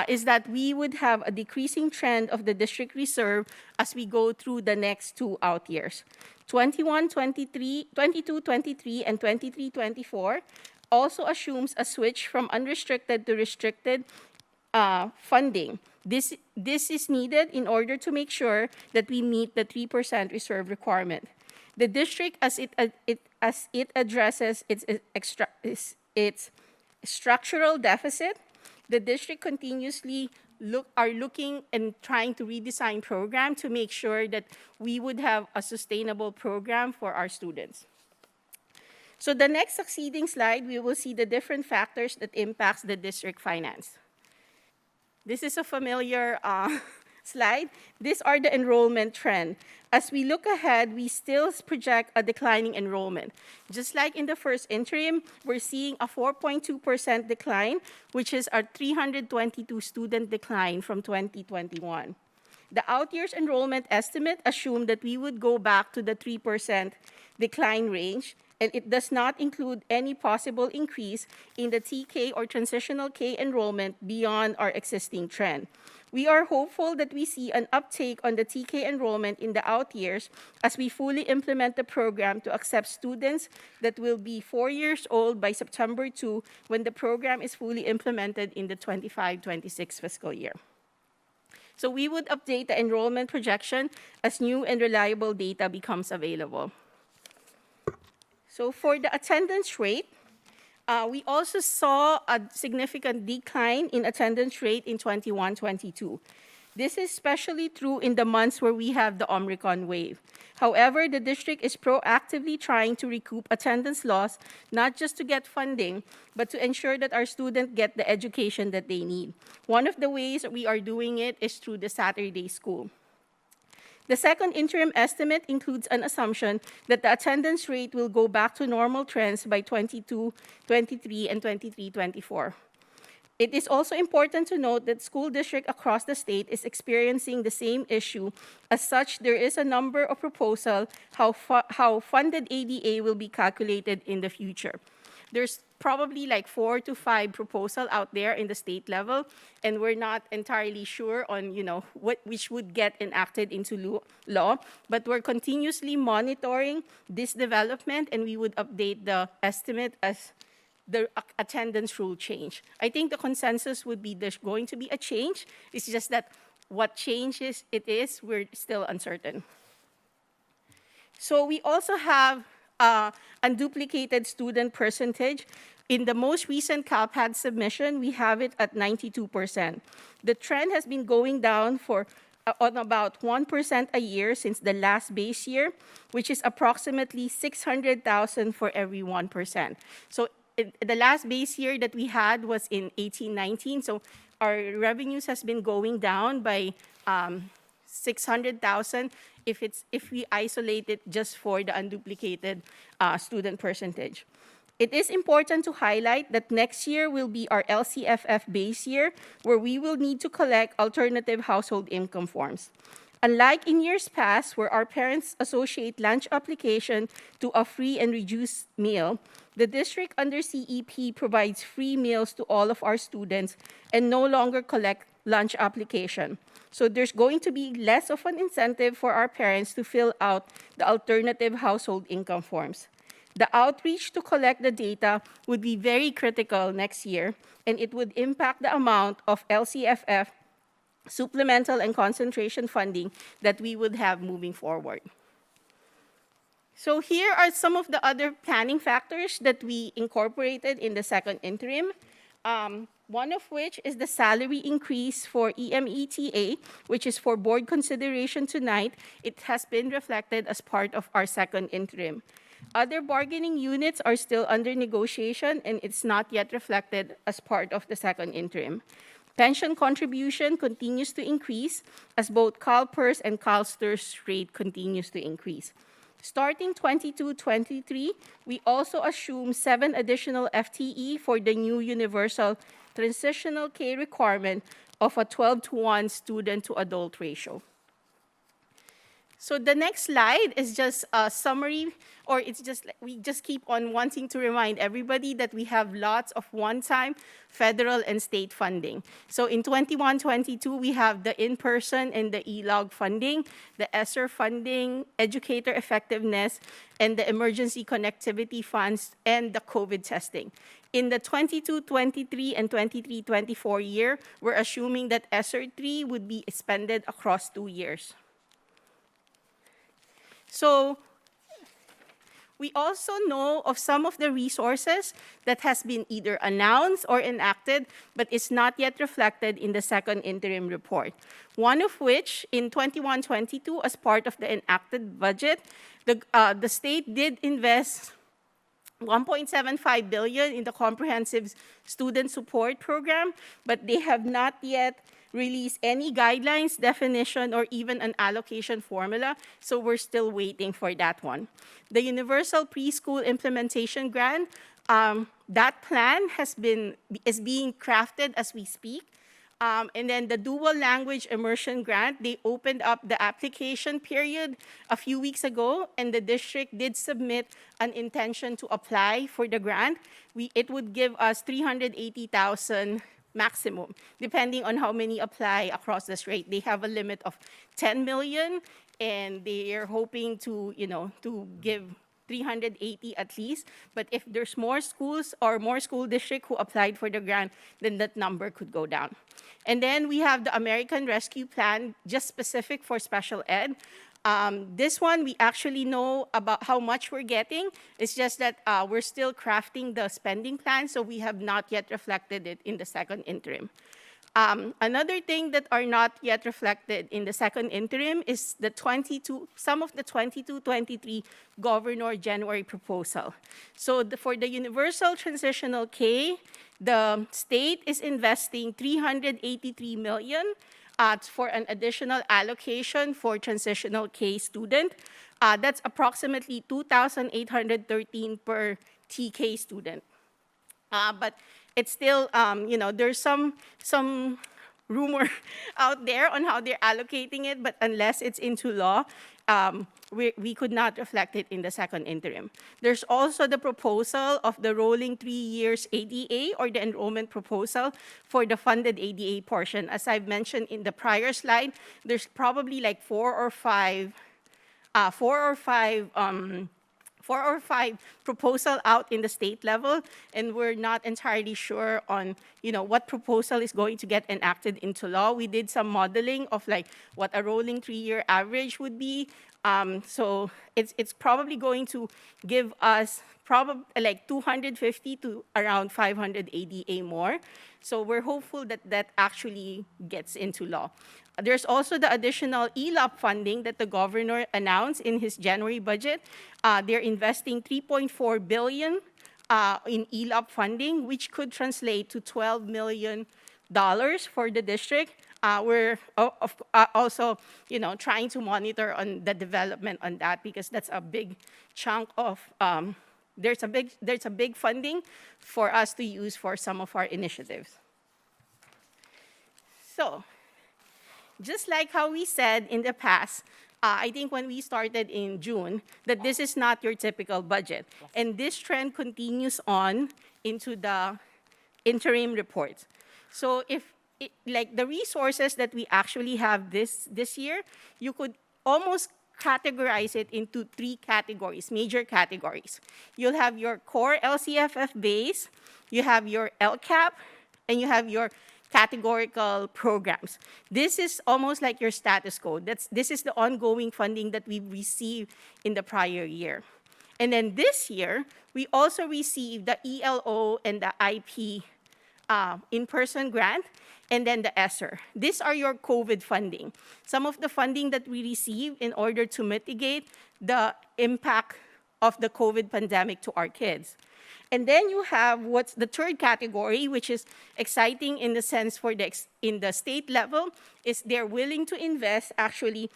is that we would have a decreasing trend of the district reserve as we go through the next 2 out years. 22-23 and 23-24 also assumes a switch from unrestricted to restricted funding. This is needed in order to make sure that we meet the 3% reserve requirement. The district, as it addresses its structural deficit, the district continuously looking and trying to redesign program to make sure that we would have a sustainable program for our students. So the next succeeding slide, we will see the different factors that impacts the district finance. This is a familiar slide. These are the enrollment trend. As we look ahead, we still project a declining enrollment. Just like in the first interim, we're seeing a 4.2% decline, which is a 322 student decline from 2021. The out years enrollment estimate assumed that we would go back to the 3% decline range, and it does not include any possible increase in the TK or transitional K enrollment beyond our existing trend. We are hopeful that we see an uptake on the TK enrollment in the out years as we fully implement the program to accept students that will be 4 years old by September 2 when the program is fully implemented in the 25-26 fiscal year. So we would update the enrollment projection as new and reliable data becomes available. So for the attendance rate, we also saw a significant decline in attendance rate in 21-22. This is especially true in the months where we have the Omicron wave. However, the district is proactively trying to recoup attendance loss, not just to get funding, but to ensure that our students get the education that they need. One of the ways we are doing it is through the Saturday school. The second interim estimate includes an assumption that the attendance rate will go back to normal trends by 22-23 and 23-24. It is also important to note that school districts across the state is experiencing the same issue. As such, there is a number of proposals how funded ADA will be calculated in the future. There's probably like 4 to 5 proposals out there in the state level, and we're not entirely sure on which would get enacted into law, but we're continuously monitoring this development, and we would update the estimate as the attendance rule change. I think the consensus would be there's going to be a change. It's just that what changes it is, we're still uncertain. So we also have unduplicated student percentage. In the most recent CalPAD submission, we have it at 92%. The trend has been going down on about 1% a year since the last base year, which is approximately 600,000 for every 1%. So the last base year that we had was in 18-19, so our revenues has been going down by 600,000 if we isolate it just for the unduplicated student percentage. It is important to highlight that next year will be our LCFF base year, where we will need to collect alternative household income forms. Unlike in years past, where our parents associate lunch application to a free and reduced meal, the district under CEP provides free meals to all of our students and no longer collect lunch application. So there's going to be less of an incentive for our parents to fill out the alternative household income forms. The outreach to collect the data would be very critical next year, and it would impact the amount of LCFF, supplemental, and concentration funding that we would have moving forward. So here are some of the other planning factors that we incorporated in the second interim. One of which is the salary increase for EMETA, which is for board consideration tonight. It has been reflected as part of our second interim. Other bargaining units are still under negotiation, and it's not yet reflected as part of the second interim. Pension contribution continues to increase as both CalPERS and CalSTRS rate continues to increase. Starting 22-23, we also assume 7 additional FTE for the new universal transitional K requirement of a 12-to-1 student-to-adult ratio. So the next slide is just a summary, or it's just, we just keep on wanting to remind everybody that we have lots of one-time federal and state funding. So in 21-22, we have the in-person and the ELOG funding, the ESSER funding, educator effectiveness, and the emergency connectivity funds, and the COVID testing. In the 22-23 and 23-24 year, we're assuming that ESSER 3 would be expended across 2 years. So we also know of some of the resources that has been either announced or enacted, but is not yet reflected in the second interim report. One of which, in 21-22, as part of the enacted budget, the state did invest $1.75 billion in the comprehensive student support program, but they have not yet release any guidelines, definition, or even an allocation formula, so we're still waiting for that one. The Universal Preschool Implementation Grant, that plan is being crafted as we speak. And then the Dual Language Immersion Grant, they opened up the application period a few weeks ago, and the district did submit an intention to apply for the grant. It would give us $380,000 maximum, depending on how many apply across the state. They have a limit of 10 million, and they are hoping to, to give 380 at least. But if there's more schools or more school districts who applied for the grant, then that number could go down. And then we have the American Rescue Plan, just specific for special ed. This one, we actually know about how much we're getting. It's just that we're still crafting the spending plan, so we have not yet reflected it in the second interim. Another thing that are not yet reflected in the second interim is some of the 22-23 Governor January proposal. So for the Universal Transitional K, the state is investing $383 million for an additional allocation for transitional K student. That's approximately $2,813 per TK student. But it's still, there's some rumor out there on how they're allocating it, but unless it's into law, we could not reflect it in the second interim. There's also the proposal of the rolling 3 years ADA, or the enrollment proposal for the funded ADA portion. As I've mentioned in the prior slide, there's probably like four or five proposal out in the state level, and we're not entirely sure on what proposal is going to get enacted into law. We did some modeling of like what a rolling 3-year average would be. So it's probably going to give us like 250 to around 500 ADA more. So we're hopeful that that actually gets into law. There's also the additional ELOP funding that the governor announced in his January budget. They're investing $3.4 billion in ELOP funding, which could translate to $12 million for the district. We're also, trying to monitor on the development on that, because that's a big chunk of there's a big funding for us to use for some of our initiatives. So, just like how we said in the past, I think when we started in June, that this is not your typical budget. And this trend continues on into the interim reports. So like the resources that we actually have this year, you could almost categorize it into 3 categories, major categories. You'll have your core LCFF base, you have your LCAP, and you have your categorical programs. This is almost like your status quo. This is the ongoing funding that we've received in the prior year. And then this year, we also received the ELO and the IP in-person grant, and then the ESSER. These are your COVID funding. Some of the funding that we received in order to mitigate the impact of the COVID pandemic to our kids. And then you have what's the third category, which is exciting in the sense for in the state level, is they're willing to invest actually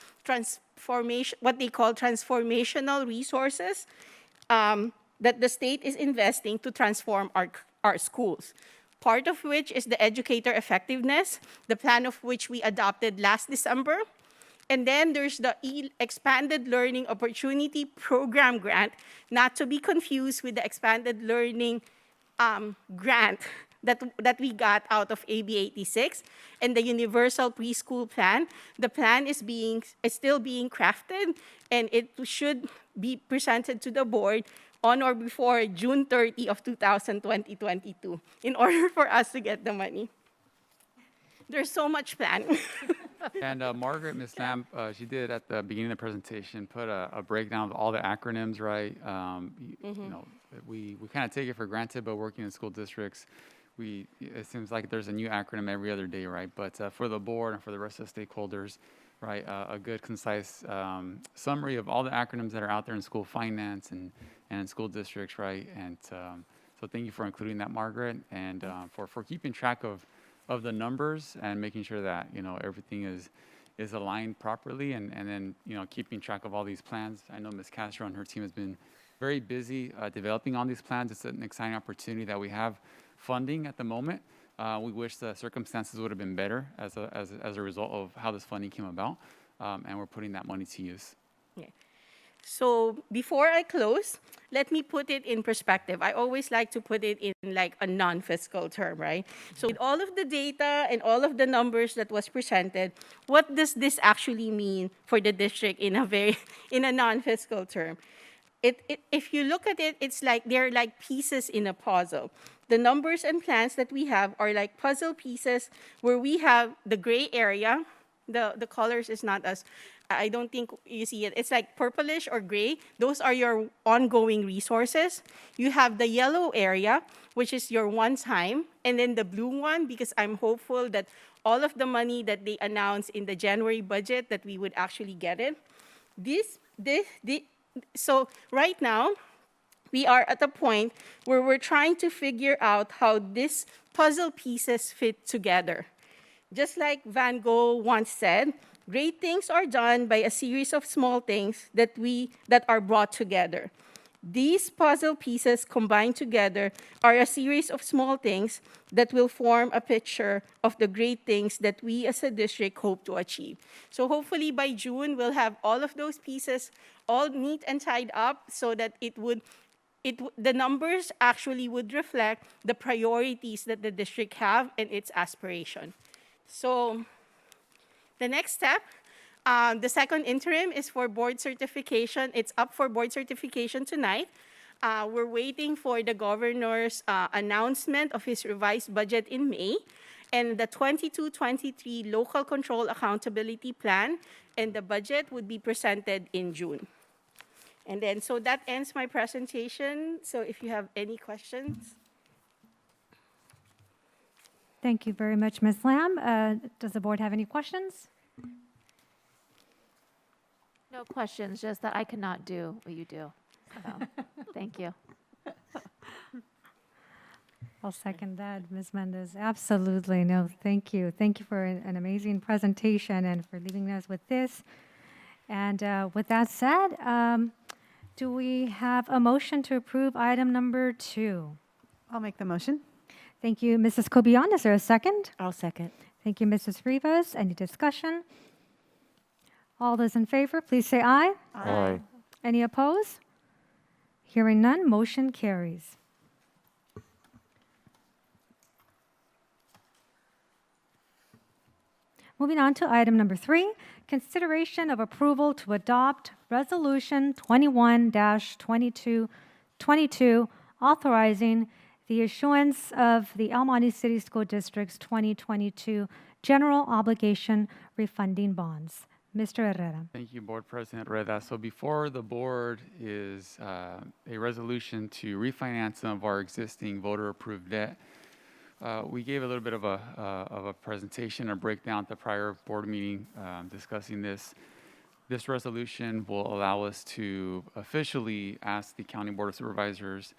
what they call transformational resources that the state is investing to transform our schools. Part of which is the educator effectiveness, the plan of which we adopted last December. And then there's the Expanded Learning Opportunity Program grant, not to be confused with the Expanded Learning grant that we got out of AB 86 and the Universal Preschool Plan. The plan is still being crafted, and it should be presented to the board on or before June 30 of 2022 in order for us to get the money. There's so much plan. And Margaret, Ms. Lamb, she did at the beginning of the presentation put a breakdown of all the acronyms, right? You know, we kind of take it for granted, but working in school districts, it seems like there's a new acronym every other day, right? But for the board and for the rest of the stakeholders, right, a good concise summary of all the acronyms that are out there in school finance and in school districts, right? And so thank you for including that, Margaret, and for keeping track of the numbers and making sure that, you know, everything is aligned properly, and then, you know, keeping track of all these plans. I know Ms. Castro and her team has been very busy developing on these plans. It's an exciting opportunity that we have funding at the moment. We wish the circumstances would have been better as a result of how this funding came about, and we're putting that money to use. Yeah. So before I close, let me put it in perspective. I always like to put it in like a non-fiscal term, right? So with all of the data and all of the numbers that was presented, what does this actually mean for the district in a non-fiscal term? If you look at it, it's like they're like pieces in a puzzle. The numbers and plans that we have are like puzzle pieces where we have the gray area. The colors is not as, I don't think you see it. It's like purplish or gray. Those are your ongoing resources. You have the yellow area, which is your one-time, and then the blue one, because I'm hopeful that all of the money that they announced in the January budget, that we would actually get it. So right now, we are at a point where we're trying to figure out how these puzzle pieces fit together. Just like Van Gogh once said, great things are done by a series of small things that are brought together. These puzzle pieces combined together are a series of small things that will form a picture of the great things that we as a district hope to achieve. So hopefully by June, we'll have all of those pieces all neat and tied up so that the numbers actually would reflect the priorities that the district have and its aspiration. So the next step, the second interim is for board certification. It's up for board certification tonight. We're waiting for the governor's announcement of his revised budget in May, and the 22-23 local control accountability plan, and the budget would be presented in June. And then, so that ends my presentation. So if you have any questions. Thank you very much, Ms. Lamb. Does the board have any questions? No questions, just that I cannot do what you do. So, thank you. I'll second that, Ms. Mendez. Absolutely. No, thank you. Thank you for an amazing presentation and for leaving us with this. And with that said, Do we have a motion to approve item number 2? I'll make the motion. Thank you, Mrs. Cobian. Is there a second? I'll second. Thank you, Mrs. Rivas. Any discussion? All those in favor, please say aye. Aye. Any opposed? Hearing none, motion carries. Moving on to item number 3, consideration of approval to adopt Resolution 21-2222, authorizing the issuance of the El Monte City School District's 2022 General Obligation Refunding Bonds. Mr. Herrera. Thank you, Board President Reda. So before the board is a resolution to refinance some of our existing voter-approved debt. We gave a little bit of a presentation, a breakdown at the prior board meeting discussing this. This resolution will allow us to officially ask the County Board of Supervisors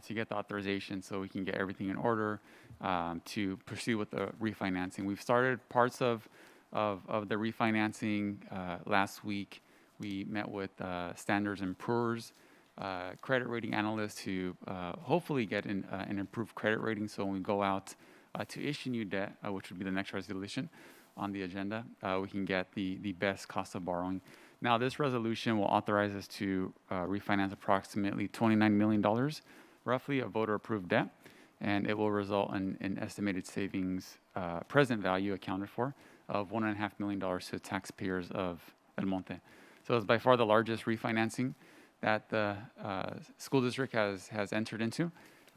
to get the authorization so we can get everything in order to pursue with the refinancing. We've started parts of the refinancing last week. We met with Standards & Poor's credit rating analysts to hopefully get an improved credit rating. So when we go out to issue new debt, which would be the next resolution on the agenda, we can get the best cost of borrowing. Now, this resolution will authorize us to refinance approximately $29 million, roughly, of voter-approved debt, and it will result in an estimated savings, present value accounted for, of $1.5 million to taxpayers of El Monte. So it's by far the largest refinancing that the school district has entered into,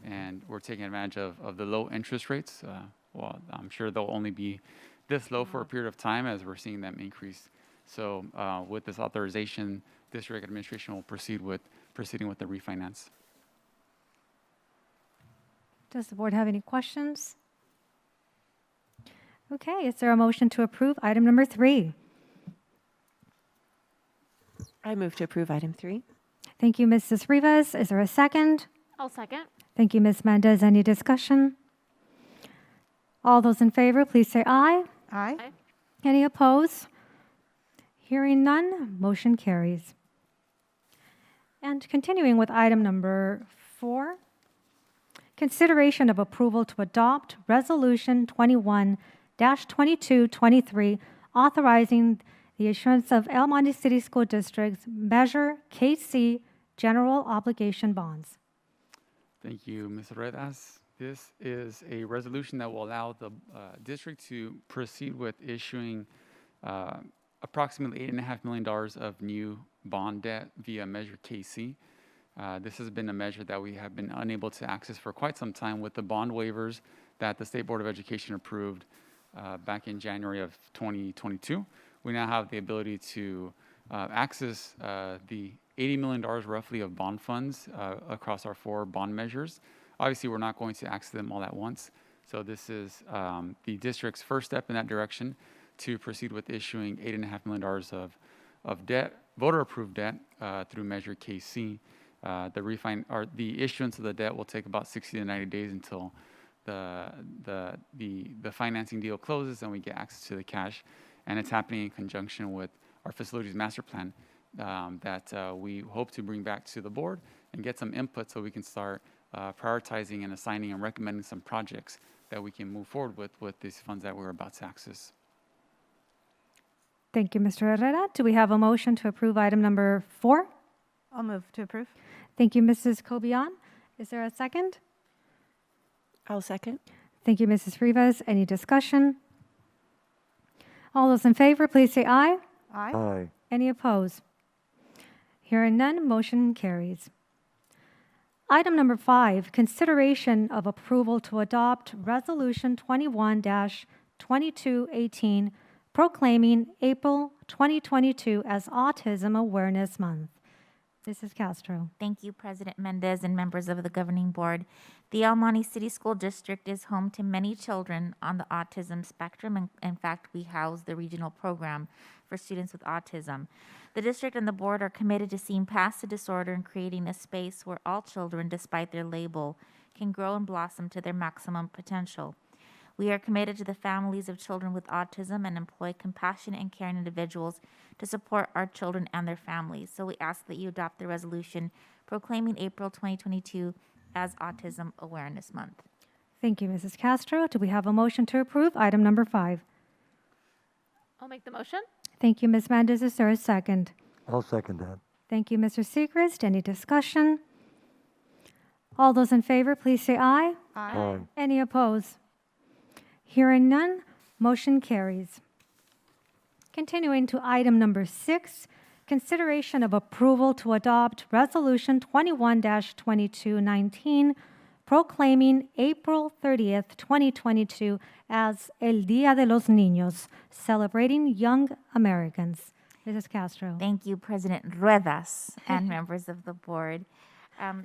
and we're taking advantage of the low interest rates. Well, I'm sure they'll only be this low for a period of time as we're seeing them increase. So with this authorization, district administration will proceeding with the refinance. Does the board have any questions? Okay, is there a motion to approve item number 3? I move to approve item 3. Thank you, Mrs. Rivas. Is there a second? I'll second. Thank you, Ms. Mendez. Any discussion? All those in favor, please say aye. Aye. Any opposed? Hearing none, motion carries. And continuing with item number 4, consideration of approval to adopt Resolution 21-2223, authorizing the issuance of El Monte City School District's Measure KC General Obligation Bonds. Thank you, Ms. Redas. This is a resolution that will allow the district to proceed with issuing approximately $8.5 million of new bond debt via Measure KC. This has been a measure that we have been unable to access for quite some time with the bond waivers that the State Board of Education approved back in January of 2022. We now have the ability to access the $80 million roughly of bond funds across our 4 bond measures. Obviously, we're not going to access them all at once. So this is the district's first step in that direction to proceed with issuing $8.5 million of debt, voter-approved debt through Measure KC. The issuance of the debt will take about 60 to 90 days until the financing deal closes and we get access to the cash. And it's happening in conjunction with our facilities master plan that we hope to bring back to the board and get some input so we can start prioritizing and assigning and recommending some projects that we can move forward with these funds that we're about to access. Thank you, Mr. Herrera. Do we have a motion to approve item number 4? I'll move to approve. Thank you, Mrs. Cobian. Is there a second? I'll second. Thank you, Mrs. Rivas. Any discussion? All those in favor, please say aye. Aye. Aye. Any opposed? Hearing none, motion carries. Item number 5, consideration of approval to adopt Resolution 21-2218, proclaiming April 2022 as Autism Awareness Month. Mrs. Castro. Thank you, President Mendez and members of the governing board. The El Monte City School District is home to many children on the autism spectrum, and in fact, we house the regional program for students with autism. The district and the board are committed to seeing past the disorder and creating a space where all children, despite their label, can grow and blossom to their maximum potential. We are committed to the families of children with autism and employ compassionate and caring individuals to support our children and their families. So we ask that you adopt the resolution proclaiming April 2022 as Autism Awareness Month. Thank you, Mrs. Castro. Do we have a motion to approve item number 5? I'll make the motion. Thank you, Ms. Mendez. Is there a second? I'll second that. Thank you, Mr. Siegrist. Any discussion? All those in favor, please say aye. Aye. Any opposed? Hearing none, motion carries. Continuing to item number 6, consideration of approval to adopt Resolution 21-2219, proclaiming April 30th, 2022 as El Día de los Niños, celebrating young Americans. Mrs. Castro. Thank you, President Ruedas and members of the board.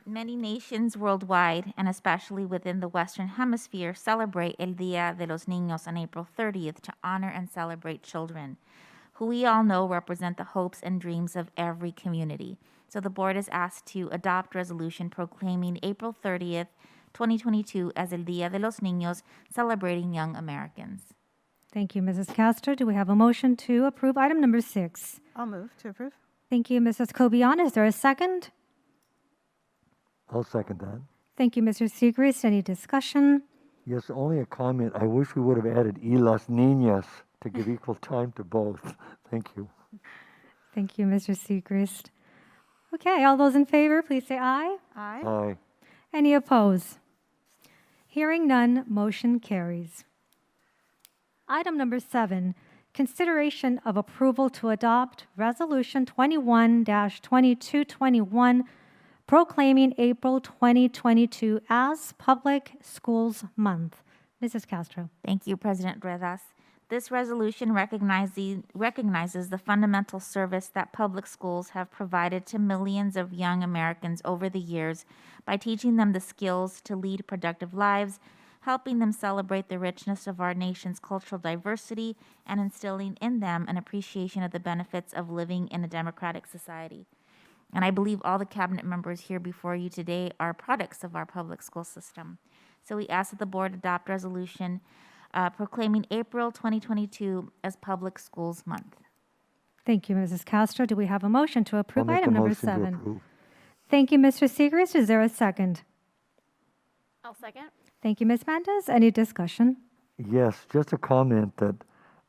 Many nations worldwide, and especially within the Western Hemisphere, celebrate El Día de los Niños on April 30th to honor and celebrate children, who we all know represent the hopes and dreams of every community. So the board is asked to adopt resolution proclaiming April 30th, 2022 as El Día de los Niños, celebrating young Americans. Thank you, Mrs. Castro. Do we have a motion to approve item number 6? I'll move to approve. Thank you, Mrs. Cobian. Is there a second? I'll second that. Thank you, Mr. Siegrist. Any discussion? Yes, only a comment. I wish we would have added y las niñas to give equal time to both. Thank you. Thank you, Mr. Siegrist. Okay, all those in favor, please say aye. Aye. Aye. Any opposed? Hearing none, motion carries. Item number 7, consideration of approval to adopt Resolution 21-2221, proclaiming April 2022 as Public Schools Month. Mrs. Castro. Thank you, President Ruedas. This resolution recognizes the fundamental service that public schools have provided to millions of young Americans over the years by teaching them the skills to lead productive lives, helping them celebrate the richness of our nation's cultural diversity, and instilling in them an appreciation of the benefits of living in a democratic society. And I believe all the cabinet members here before you today are products of our public school system. So we ask that the board adopt resolution proclaiming April 2022 as Public Schools Month. Thank you, Mrs. Castro. Do we have a motion to approve I'll make item a number motion to 7? approve. Thank you, Mr. Siegrist. Is there a second? I'll second. Thank you, Ms. Mendez. Any discussion? Yes, just a comment that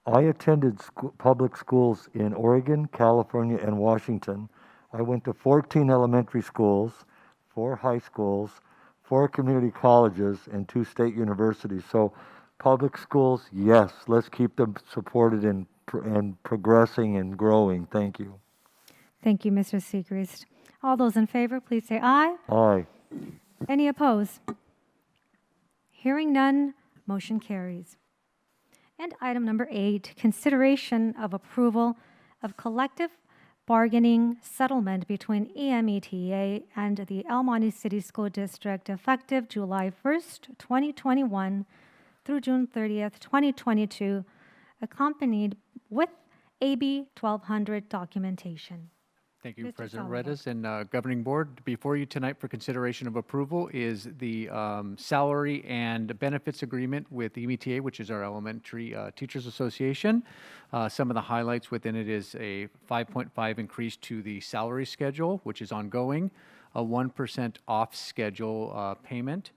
I attended public schools in Oregon, California, and Washington. I went to 14 elementary schools, 4 high schools, 4 community colleges, and 2 state universities. So public schools, yes, let's keep them supported and progressing and growing. Thank you. Thank you, Mr. Siegrist. All those in favor, please say aye. Aye. Any opposed? Hearing none, motion carries. And item number 8, consideration of approval of collective bargaining settlement between EMETA and the El Monte City School District effective July 1st, 2021 through June 30th, 2022, accompanied with AB 1200 documentation. Thank you, Mr. President Solomon. Redis and Governing Board. Before you tonight for consideration of approval is the salary and benefits agreement with EMTA, which is our Elementary Teachers Association. Some of the highlights within it is a 5.5 increase to the salary schedule, which is ongoing, a 1% off schedule payment,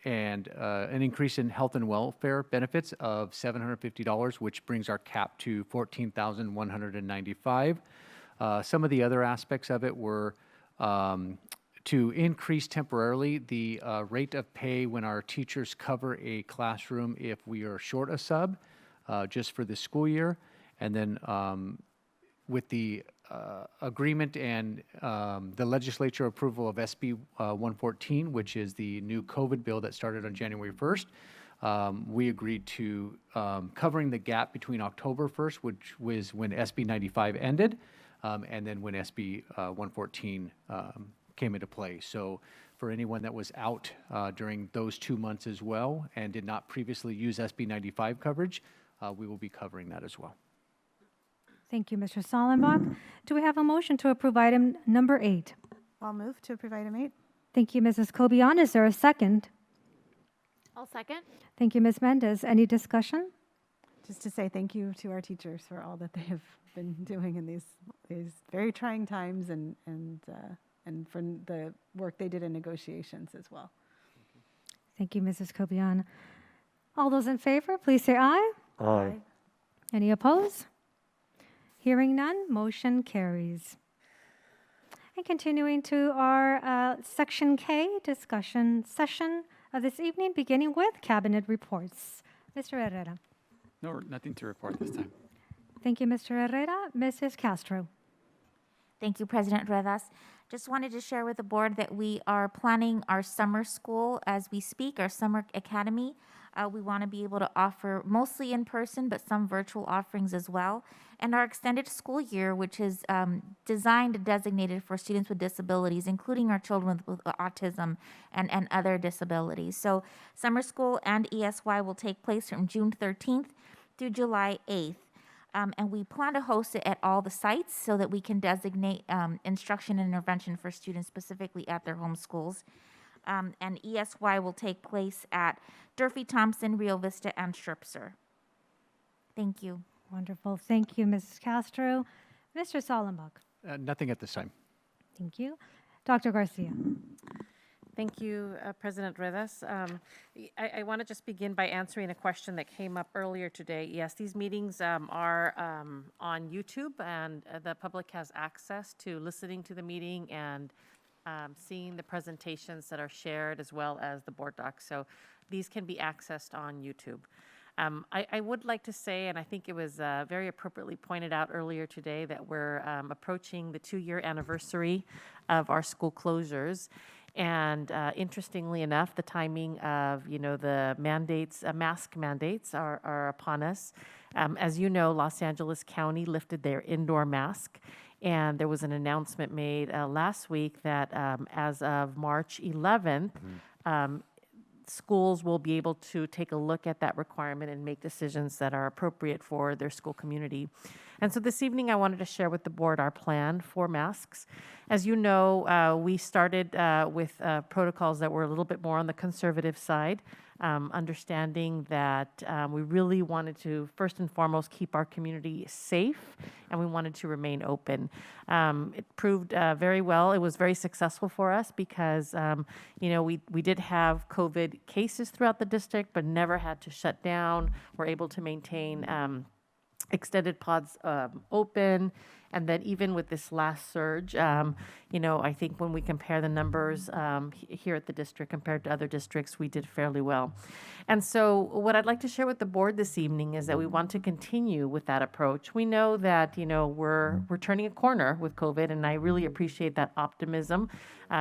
and an increase in health and welfare benefits of $750, which brings our cap to $14,195. Some of the other aspects of it were to increase temporarily the rate of pay when our teachers cover a classroom if we are short a sub, just for the school year. And then with the agreement and the legislature approval of SB 114, which is the new COVID bill that started on January 1st, we agreed to covering the gap between October 1st, which was when SB 95 ended, and then when SB 114 came into play. So for anyone that was out during those 2 months as well and did not previously use SB 95 coverage, we will be covering that as well. Thank you, Mr. Sollenbach. Do we have a motion to approve item number 8? I'll move to approve item 8. Thank you, Mrs. Cobian. Is there a second? I'll second. Thank you, Ms. Mendez. Any discussion? Just to say thank you to our teachers for all that they have been doing in these very trying times and for the work they did in negotiations as well. Thank you, Mrs. Cobian. All those in favor, please say aye. Aye. Any opposed? Hearing none, motion carries. And continuing to our Section K discussion session of this evening, beginning with cabinet reports. Mr. Herrera. No, nothing to report this time. Thank you, Mr. Herrera. Mrs. Castro. Thank you, President Ruedas. Just wanted to share with the board that we are planning our summer school as we speak, our summer academy. We want to be able to offer mostly in person, but some virtual offerings as well. And our extended school year, which is designed and designated for students with disabilities, including our children with autism and other disabilities. So summer school and ESY will take place from June 13th through July 8th. And we plan to host it at all the sites so that we can designate instruction and intervention for students specifically at their home schools. And ESY will take place at Durfee, Thompson, Rio Vista, and Scherpser. Thank you. Wonderful. Thank you, Mrs. Castro. Mr. Sollenbach. Nothing at this time. Thank you. Dr. Garcia. Thank you, President Ruedas. I want to just begin by answering a question that came up earlier today. Yes, these meetings are on YouTube, and the public has access to listening to the meeting and seeing the presentations that are shared as well as the board docs. So these can be accessed on YouTube. I would like to say, and I think it was very appropriately pointed out earlier today, that we're approaching the 2-year anniversary of our school closures. And interestingly enough, the timing of, the mandates, mask mandates are upon us. As you know, Los Angeles County lifted their indoor mask. And there was an announcement made last week that as of March 11th, schools will be able to take a look at that requirement and make decisions that are appropriate for their school community. And so this evening, I wanted to share with the board our plan for masks. As you know, we started with protocols that were a little bit more on the conservative side, understanding that we really wanted to, first and foremost, keep our community safe, and we wanted to remain open. It proved very well. It was very successful for us because, we did have COVID cases throughout the district, but never had to shut down. We're able to maintain extended pods open. And then even with this last surge, I think when we compare the numbers here at the district compared to other districts, we did fairly well. And so what I'd like to share with the board this evening is that we want to continue with that approach. We know that, we're turning a corner with COVID, and I really appreciate that optimism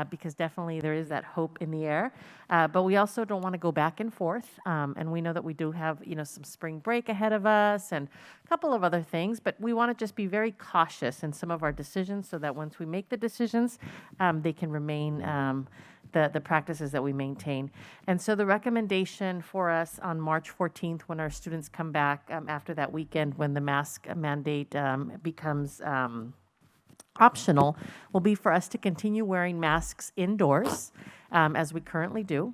because definitely there is that hope in the air. But we also don't want to go back and forth. And we know that we do have, some spring break ahead of us and a couple of other things, but we want to just be very cautious in some of our decisions so that once we make the decisions, they can remain the practices that we maintain. And so the recommendation for us on March 14th, when our students come back after that weekend, when the mask mandate becomes optional, will be for us to continue wearing masks indoors as we currently do.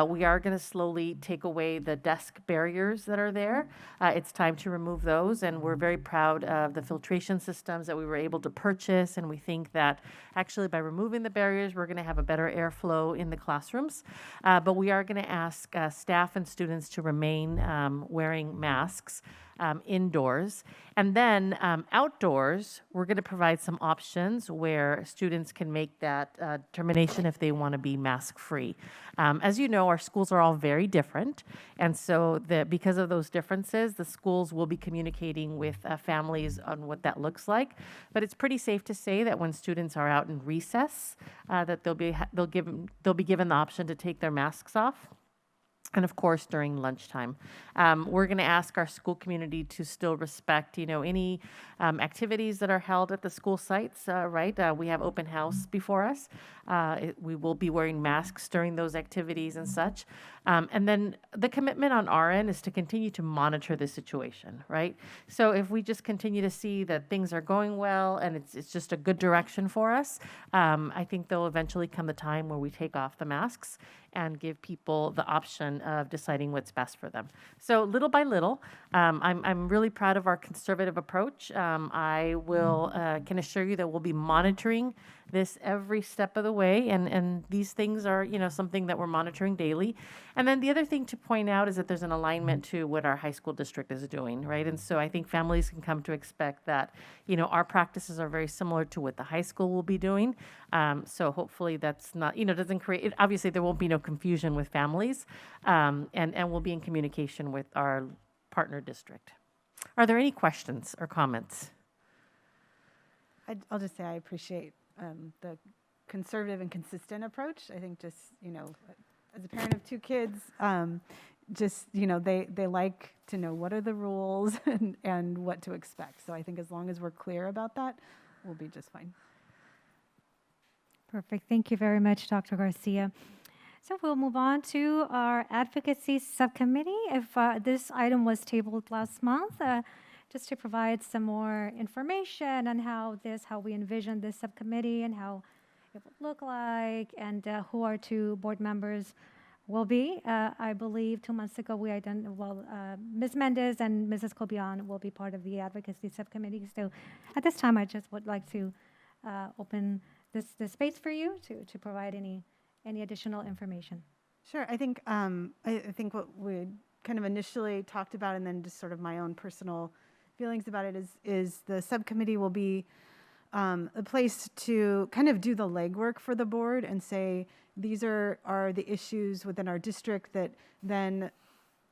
We are going to slowly take away the desk barriers that are there. It's time to remove those, and we're very proud of the filtration systems that we were able to purchase, and we think that actually by removing the barriers, we're going to have a better airflow in the classrooms. But we are going to ask staff and students to remain wearing masks indoors. And then outdoors, we're going to provide some options where students can make that determination if they want to be mask-free. As you know, our schools are all very different. And so because of those differences, the schools will be communicating with families on what that looks like. But it's pretty safe to say that when students are out in recess, that they'll be given the option to take their masks off. And of course, during lunchtime. We're going to ask our school community to still respect, any activities that are held at the school sites, right? We have open house before us. We will be wearing masks during those activities and such. And then the commitment on our end is to continue to monitor the situation, right? So if we just continue to see that things are going well and it's just a good direction for us, I think there'll eventually come the time where we take off the masks. and give people the option of deciding what's best for them. So little by little, I'm really proud of our conservative approach. I will can assure you that we'll be monitoring this every step of the way, and these things are, you know, something that we're monitoring daily. And then the other thing to point out is that there's an alignment to what our high school district is doing, right? And so I think families can come to expect that, you know, our practices are very similar to what the high school will be doing. So hopefully that's not, you know, doesn't create, obviously there won't be no confusion with families, and we'll be in communication with our partner district. Are there any questions or comments? I'll just say I appreciate the conservative and consistent approach. I think just, you know, as a parent of 2 kids, just, you know, they like to know what are the rules and what to expect. So I think as long as we're clear about that, we'll be just fine. Perfect. Thank you very much, Dr. Garcia. So we'll move on to our advocacy subcommittee. If this item was tabled last month, just to provide some more information on how we envision this subcommittee and how it would look like, and who our 2 board members will be. I believe 2 months ago we Ms. Mendez and Mrs. Cobian will be part of the advocacy subcommittee. So at this time, I just would like to open this space for you to provide any additional information. Sure. I think what we kind of initially talked about, and then just sort of my own personal feelings about it, is the subcommittee will be a place to kind of do the legwork for the board and say, these are the issues within our district that then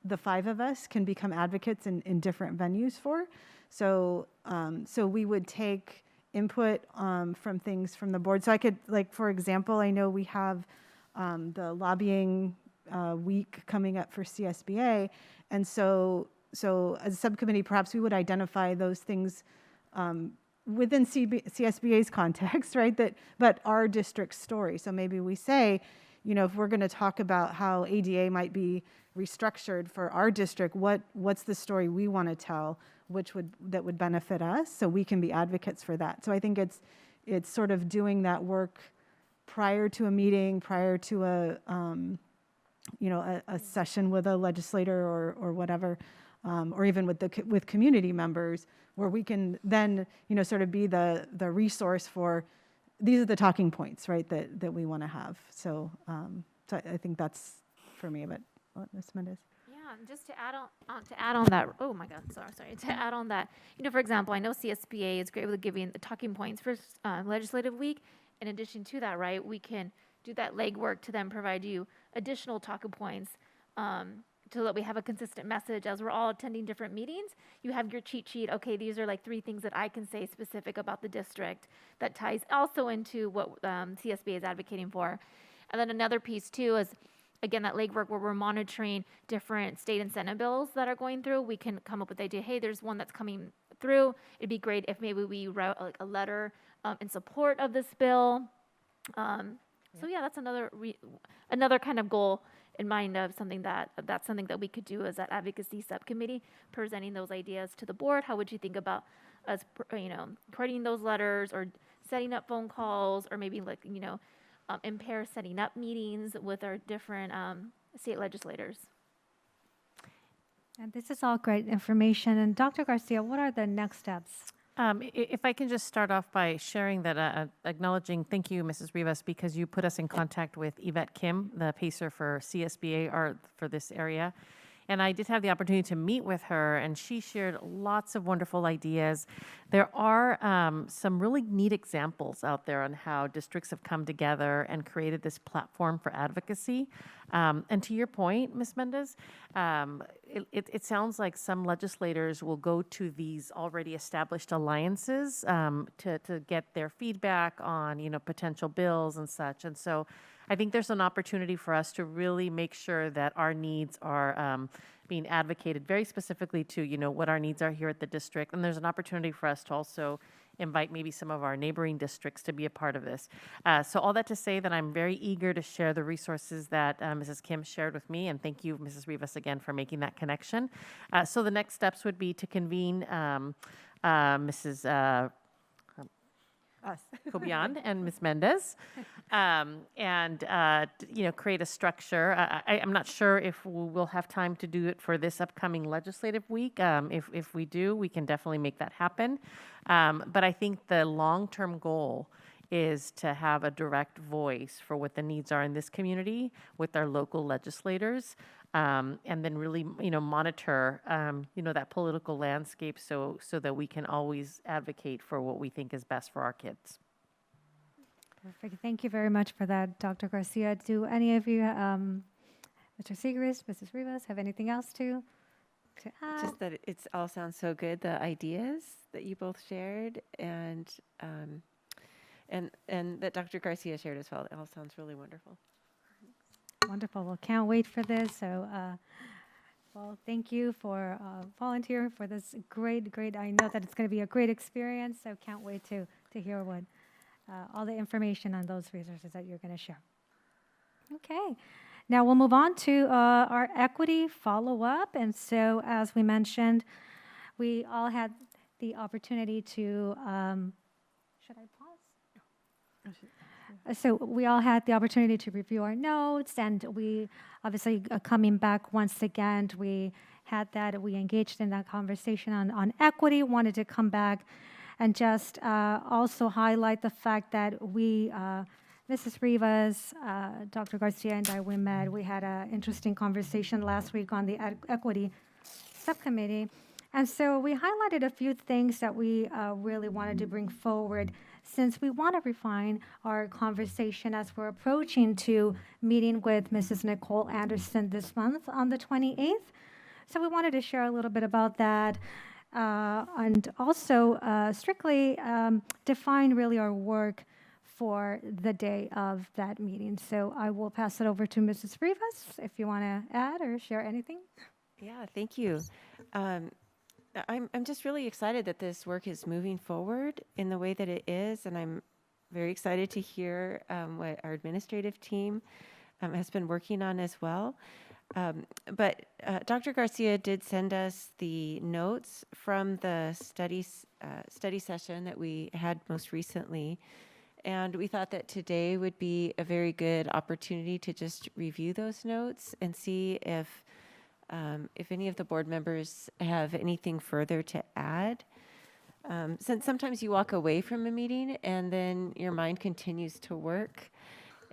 the 5 of us can become advocates in different venues for. So we would take input from things from the board. So I could, like, for example, I know we have the lobbying week coming up for CSBA. And so as a subcommittee, perhaps we would identify those things within CSBA's context, right? But our district's story. So maybe we say, you know, if we're going to talk about how ADA might be restructured for our district, what's the story we want to tell, that would benefit us, so we can be advocates for that. So I think it's sort of doing that work prior to a meeting, prior to a session with a legislator or whatever, or even with community members, where we can then, you know, sort of be the resource for, these are the talking points, right, that we want to have. So I think that's for me. But Ms. Mendez. Yeah, and just to add on that, oh my God, sorry. To add on that, you know, for example, I know CSBA is great with giving the talking points for legislative week. In addition to that, right, we can do that legwork to then provide you additional talking points, so that we have a consistent message as we're all attending different meetings. You have your cheat sheet. Okay, these are like 3 things that I can say specific about the district that ties also into what CSBA is advocating for. And then another piece too is, again, that legwork where we're monitoring different state and Senate bills that are going through. We can come up with the idea, hey, there's one that's coming through. It'd be great if maybe we wrote like a letter in support of this bill. So yeah, that's another kind of goal in mind of something that's something that we could do as that advocacy subcommittee, presenting those ideas to the board. How would you think about us, you know, creating those letters or setting up phone calls, or maybe like, you know, in pair setting up meetings with our different state legislators? And this is all great information. And Dr. Garcia, what are the next steps? If I can just start off by sharing that, acknowledging, thank you, Mrs. Rivas, because you put us in contact with Yvette Kim, the PACER for CSBA, or for this area. And I did have the opportunity to meet with her, and she shared lots of wonderful ideas. There are some really neat examples out there on how districts have come together and created this platform for advocacy. And to your point, Ms. Mendez, it sounds like some legislators will go to these already established alliances to get their feedback on, you know, potential bills and such. And so I think there's an opportunity for us to really make sure that our needs are being advocated very specifically to, you know, what our needs are here at the district. And there's an opportunity for us to also invite maybe some of our neighboring districts to be a part of this. So all that to say that I'm very eager to share the resources that Mrs. Kim shared with me, and thank you, Mrs. Rivas, again for making that connection. So the next steps would be to convene Mrs. Us. Kobian and Ms. Mendez, create a structure. I'm not sure if we'll have time to do it for this upcoming legislative week. If we do, we can definitely make that happen. But I think the long-term goal is to have a direct voice for what the needs are in this community with our local legislators, and then really, monitor, that political landscape so that we can always advocate for what we think is best for our kids. Perfect. Thank you very much for that, Dr. Garcia. Do any of you, Mr. Siegrist, Mrs. Rivas, have anything else to add? Just that it all sounds so good, the ideas that you both shared, and that Dr. Garcia shared as well. It all sounds really wonderful. Wonderful. Well, can't wait for this. So, thank you for volunteering for this great. I know that it's going to be a great experience. So, can't wait to hear what all the information on those resources that you're going to share. Okay. Now we'll move on to our equity follow-up. And so, as we mentioned, we all had the opportunity to. Should I pause? So we all had the opportunity to review our notes, and we obviously coming back once again, we engaged in that conversation on equity, wanted to come back and just also highlight the fact that we, Mrs. Rivas, Dr. Garcia and I, we had an interesting conversation last week on the equity subcommittee. And so we highlighted a few things that we really wanted to bring forward, since we want to refine our conversation as we're approaching to meeting with Mrs. Nicole Anderson this month on the 28th. So we wanted to share a little bit about that, and also strictly define really our work for the day of that meeting. So I will pass it over to Mrs. Rivas if you want to add or share anything. Yeah, thank you. I'm just really excited that this work is moving forward in the way that it is, and I'm very excited to hear what our administrative team has been working on as well. But Dr. Garcia did send us the notes from the study session that we had most recently, and we thought that today would be a very good opportunity to just review those notes and see if any of the board members have anything further to add. Since sometimes you walk away from a meeting and then your mind continues to work,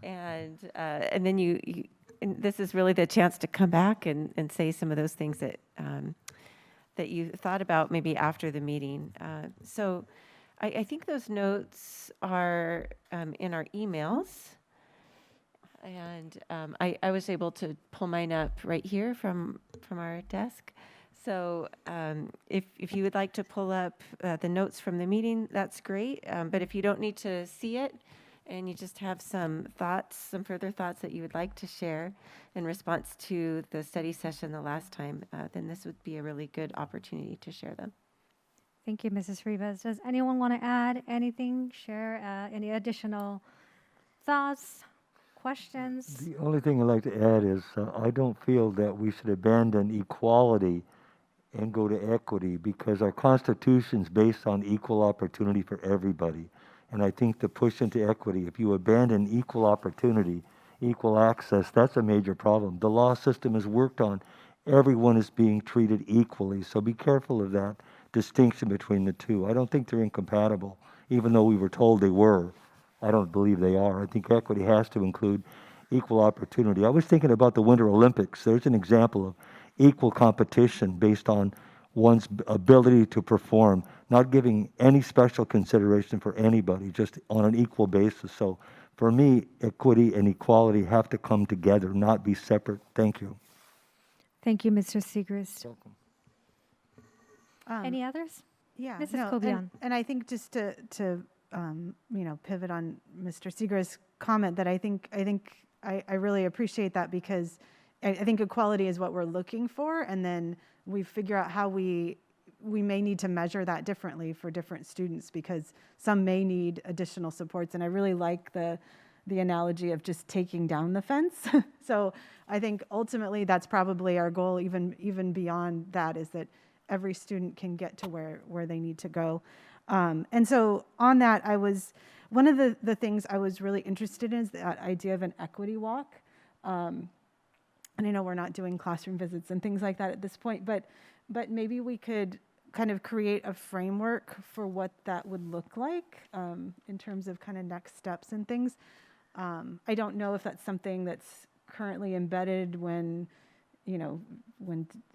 and then and this is really the chance to come back and say some of those things that you thought about maybe after the meeting. So I think those notes are in our emails. And I was able to pull mine up right here from our desk. So if you would like to pull up the notes from the meeting, that's great. But if you don't need to see it, and you just have some further thoughts that you would like to share in response to the study session the last time, then this would be a really good opportunity to share them. Thank you, Mrs. Rivas. Does anyone want to add anything, share any additional thoughts, questions? The only thing I'd like to add is I don't feel that we should abandon equality and go to equity, because our Constitution's based on equal opportunity for everybody. And I think the push into equity, if you abandon equal opportunity, equal access, that's a major problem. The law system is worked on. Everyone is being treated equally. So be careful of that distinction between the two. I don't think they're incompatible, even though we were told they were. I don't believe they are. I think equity has to include equal opportunity. I was thinking about the Winter Olympics. There's an example of equal competition based on one's ability to perform, not giving any special consideration for anybody, just on an equal basis. So for me, equity and equality have to come together, not be separate. Thank you. Thank you, Mr. Siegrist. Welcome. Any others? Yeah, Mrs. no, Kobian. and I think just to pivot on Mr. Siegrist's comment, that I think I really appreciate that, because I think equality is what we're looking for, and then we figure out how we may need to measure that differently for different students, because some may need additional supports. And I really like the analogy of just taking down the fence. So I think ultimately that's probably our goal, even beyond that, is that every student can get to where they need to go. And so on that, one of the things I was really interested in is that idea of an equity walk. And I know we're not doing classroom visits and things like that at this point, but maybe we could kind of create a framework for what that would look like in terms of kind of next steps and things. I don't know if that's something that's currently embedded when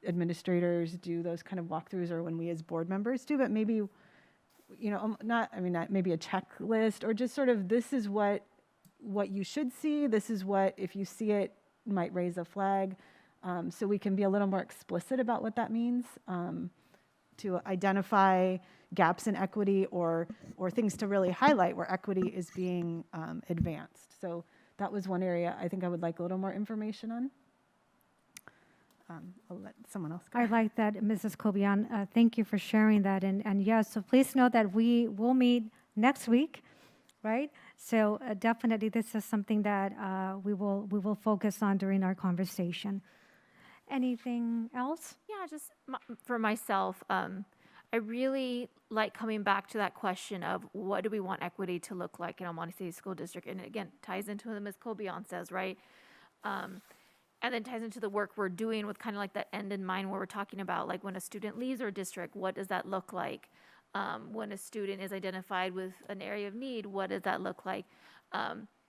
administrators do those kind of walkthroughs or when we as board members do, but maybe, not maybe a checklist or just sort of, this is what you should see. This is what, if you see it, might raise a flag. So we can be a little more explicit about what that means to identify gaps in equity or things to really highlight where equity is being advanced. So that was one area I think I would like a little more information on. I'll let someone else go. I like that, Mrs. Kobian. Thank you for sharing that. And yes, so please know that we will meet next week, right? So definitely this is something that we will focus on during our conversation. Anything else? Yeah, just for myself, I really like coming back to that question of what do we want equity to look like in El Monte City School District? And again, ties into what Ms. Kobian says, right? And then ties into the work we're doing with kind of like that end in mind where we're talking about like when a student leaves our district, what does that look like? When a student is identified with an area of need, what does that look like?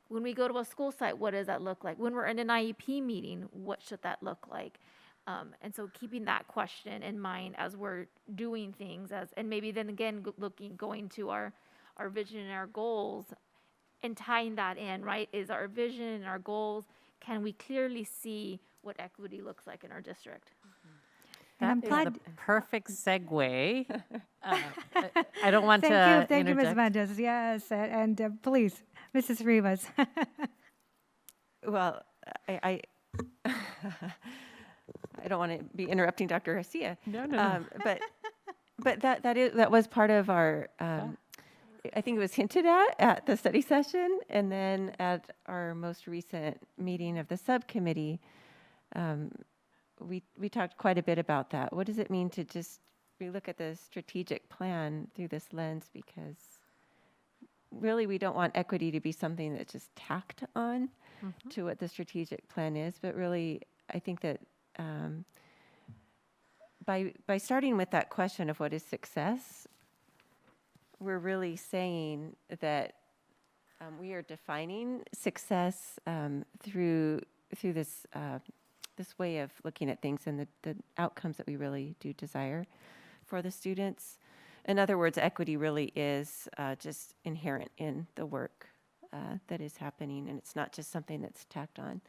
When we go to a school site, what does that look like? When we're in an IEP meeting, what should that look like? And so keeping that question in mind as we're doing things, and maybe then again going to our vision and our goals and tying that in, right? Is our vision and our goals, can we clearly see what equity looks like in our district? That is the perfect segue. I don't want to Thank you, Ms. interject. Mendes. Yes, and please, Mrs. Rivas. Well, I don't want to be interrupting Dr. Garcia. No. But that was part of our. I think it was hinted at the study session, and then at our most recent meeting of the subcommittee, we talked quite a bit about that. What does it mean to just relook at the strategic plan through this lens? Because really, we don't want equity to be something that's just tacked on to what the strategic plan is, but really, I think that by starting with that question of what is success, we're really saying that we are defining success through this this way of looking at things and the outcomes that we really do desire for the students. In other words, equity really is just inherent in the work that is happening, and it's not just something that's tacked on.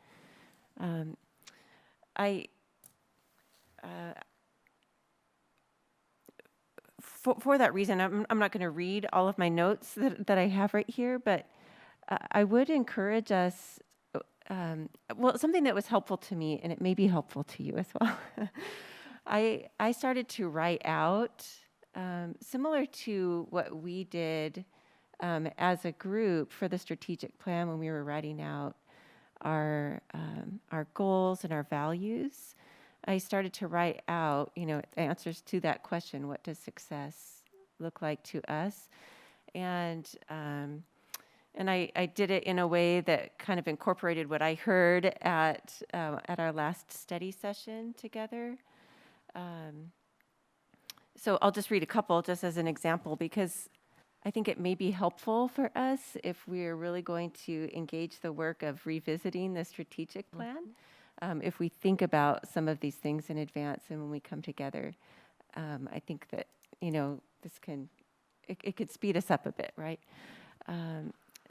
For that reason, I'm not going to read all of my notes that I have right here, but I would encourage us, something that was helpful to me, and it may be helpful to you as well. I started to write out, similar to what we did as a group for the strategic plan when we were writing out our goals and our values. I started to write out, answers to that question: what does success look like to us? And I did it in a way that kind of incorporated what I heard at our last study session together. So I'll just read a couple just as an example, because I think it may be helpful for us if we're really going to engage the work of revisiting the strategic plan. If we think about some of these things in advance and when we come together, I think that, this it could speed us up a bit, right?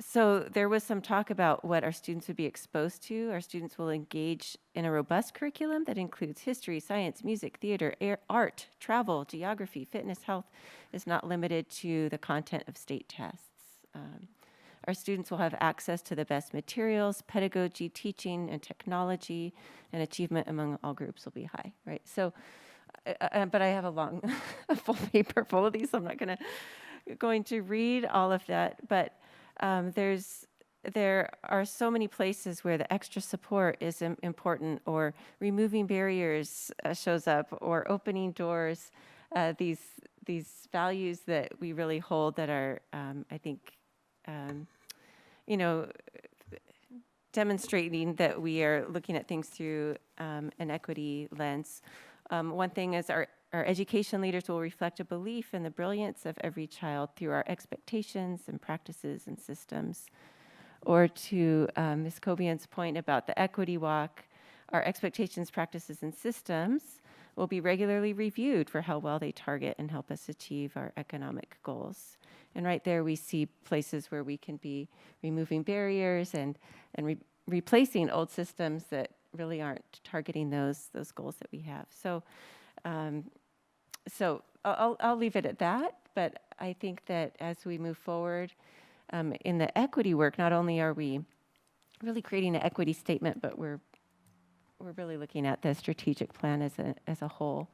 So there was some talk about what our students would be exposed to. Our students will engage in a robust curriculum that includes history, science, music, theater, art, travel, geography, fitness, health, is not limited to the content of state tests. Our students will have access to the best materials, pedagogy, teaching, and technology, and achievement among all groups will be high, right? So, but I have a full paper full of these, so I'm not going to read all of that, but there are so many places where the extra support is important, or removing barriers shows up, or opening doors these values that we really hold that are, I think, you know, demonstrating that we are looking at things through an equity lens. One thing is our education leaders will reflect a belief in the brilliance of every child through our expectations and practices and systems. Or to Ms. Cobian's point about the equity walk, our expectations, practices, and systems will be regularly reviewed for how well they target and help us achieve our economic goals. And right there we see places where we can be removing barriers and replacing old systems that really aren't targeting those goals that we have. So, so I'll leave it at that, but I think that as we move forward in the equity work, not only are we really creating an equity statement, but we're really looking at the strategic plan as a whole.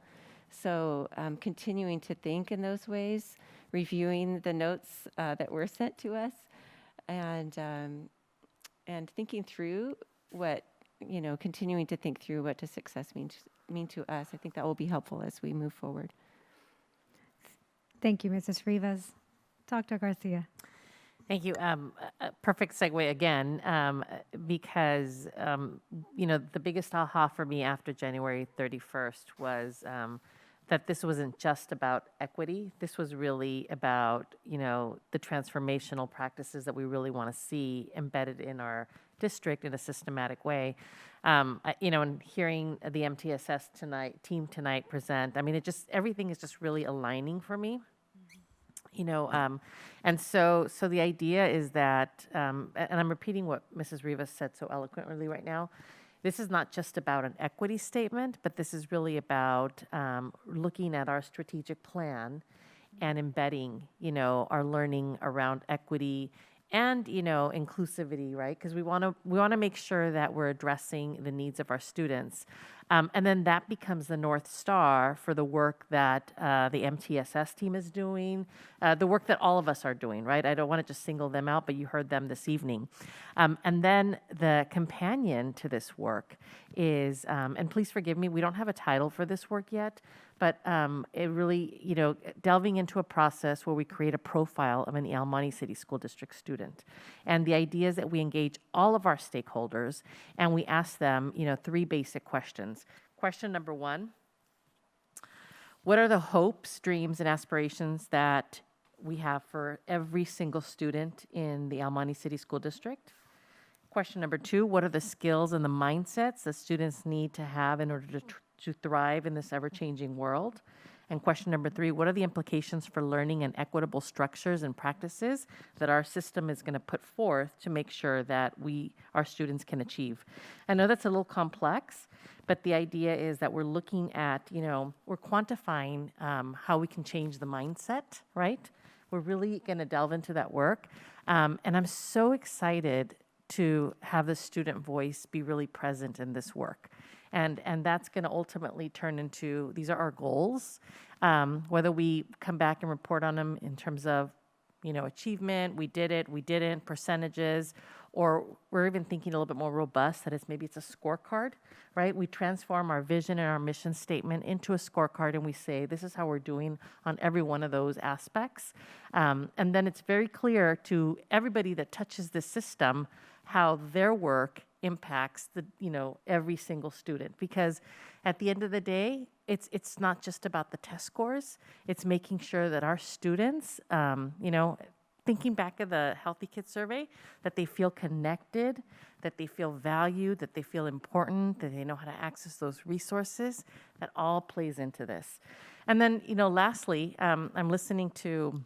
So continuing to think in those ways, reviewing the notes that were sent to us, and thinking through what, you know, continuing to think through what does success mean to us. I think that will be helpful as we move forward. Thank you, Mrs. Rivas. Dr. Garcia. Thank you. A perfect segue again, because, you know, the biggest aha for me after January 31st was that this wasn't just about equity. This was really about, you know, the transformational practices that we really want to see embedded in our district in a systematic way. You know, and hearing the MTSS team tonight present, I mean, everything is just really aligning for me. You know, and so the idea is that, and I'm repeating what Mrs. Rivas said so eloquently right now, this is not just about an equity statement, but this is really about looking at our strategic plan and embedding, you know, our learning around equity and, you know, inclusivity, right? Because we want to make sure that we're addressing the needs of our students. And then that becomes the North Star for the work that the MTSS team is doing, the work that all of us are doing, right? I don't want to just single them out, but you heard them this evening. And then the companion to this work is, and please forgive me, we don't have a title for this work yet, but it really, you know, delving into a process where we create a profile of an El Monte City School District student. And the idea is that we engage all of our stakeholders and we ask them, you know, 3 basic questions. Question number 1, what are the hopes, dreams, and aspirations that we have for every single student in the El Monte City School District? Question number 2, what are the skills and the mindsets that students need to have in order to thrive in this ever-changing world? And question number 3, what are the implications for learning and equitable structures and practices that our system is going to put forth to make sure that our students can achieve? I know that's a little complex, but the idea is that we're looking at, you know, we're quantifying how we can change the mindset, right? We're really going to delve into that work. And I'm so excited to have the student voice be really present in this work. And that's going to ultimately turn into, these are our goals, whether we come back and report on them in terms of, you know, achievement, we did it, we didn't, percentages, or we're even thinking a little bit more robust, that maybe it's a scorecard, right? We transform our vision and our mission statement into a scorecard and we say, this is how we're doing on every one of those aspects. And then it's very clear to everybody that touches this system how their work impacts every single student, because at the end of the day, it's not just about the test scores. It's making sure that our students, thinking back of the Healthy Kids survey, that they feel connected, that they feel valued, that they feel important, that they know how to access those resources. That all plays into this. And then, lastly, I'm listening to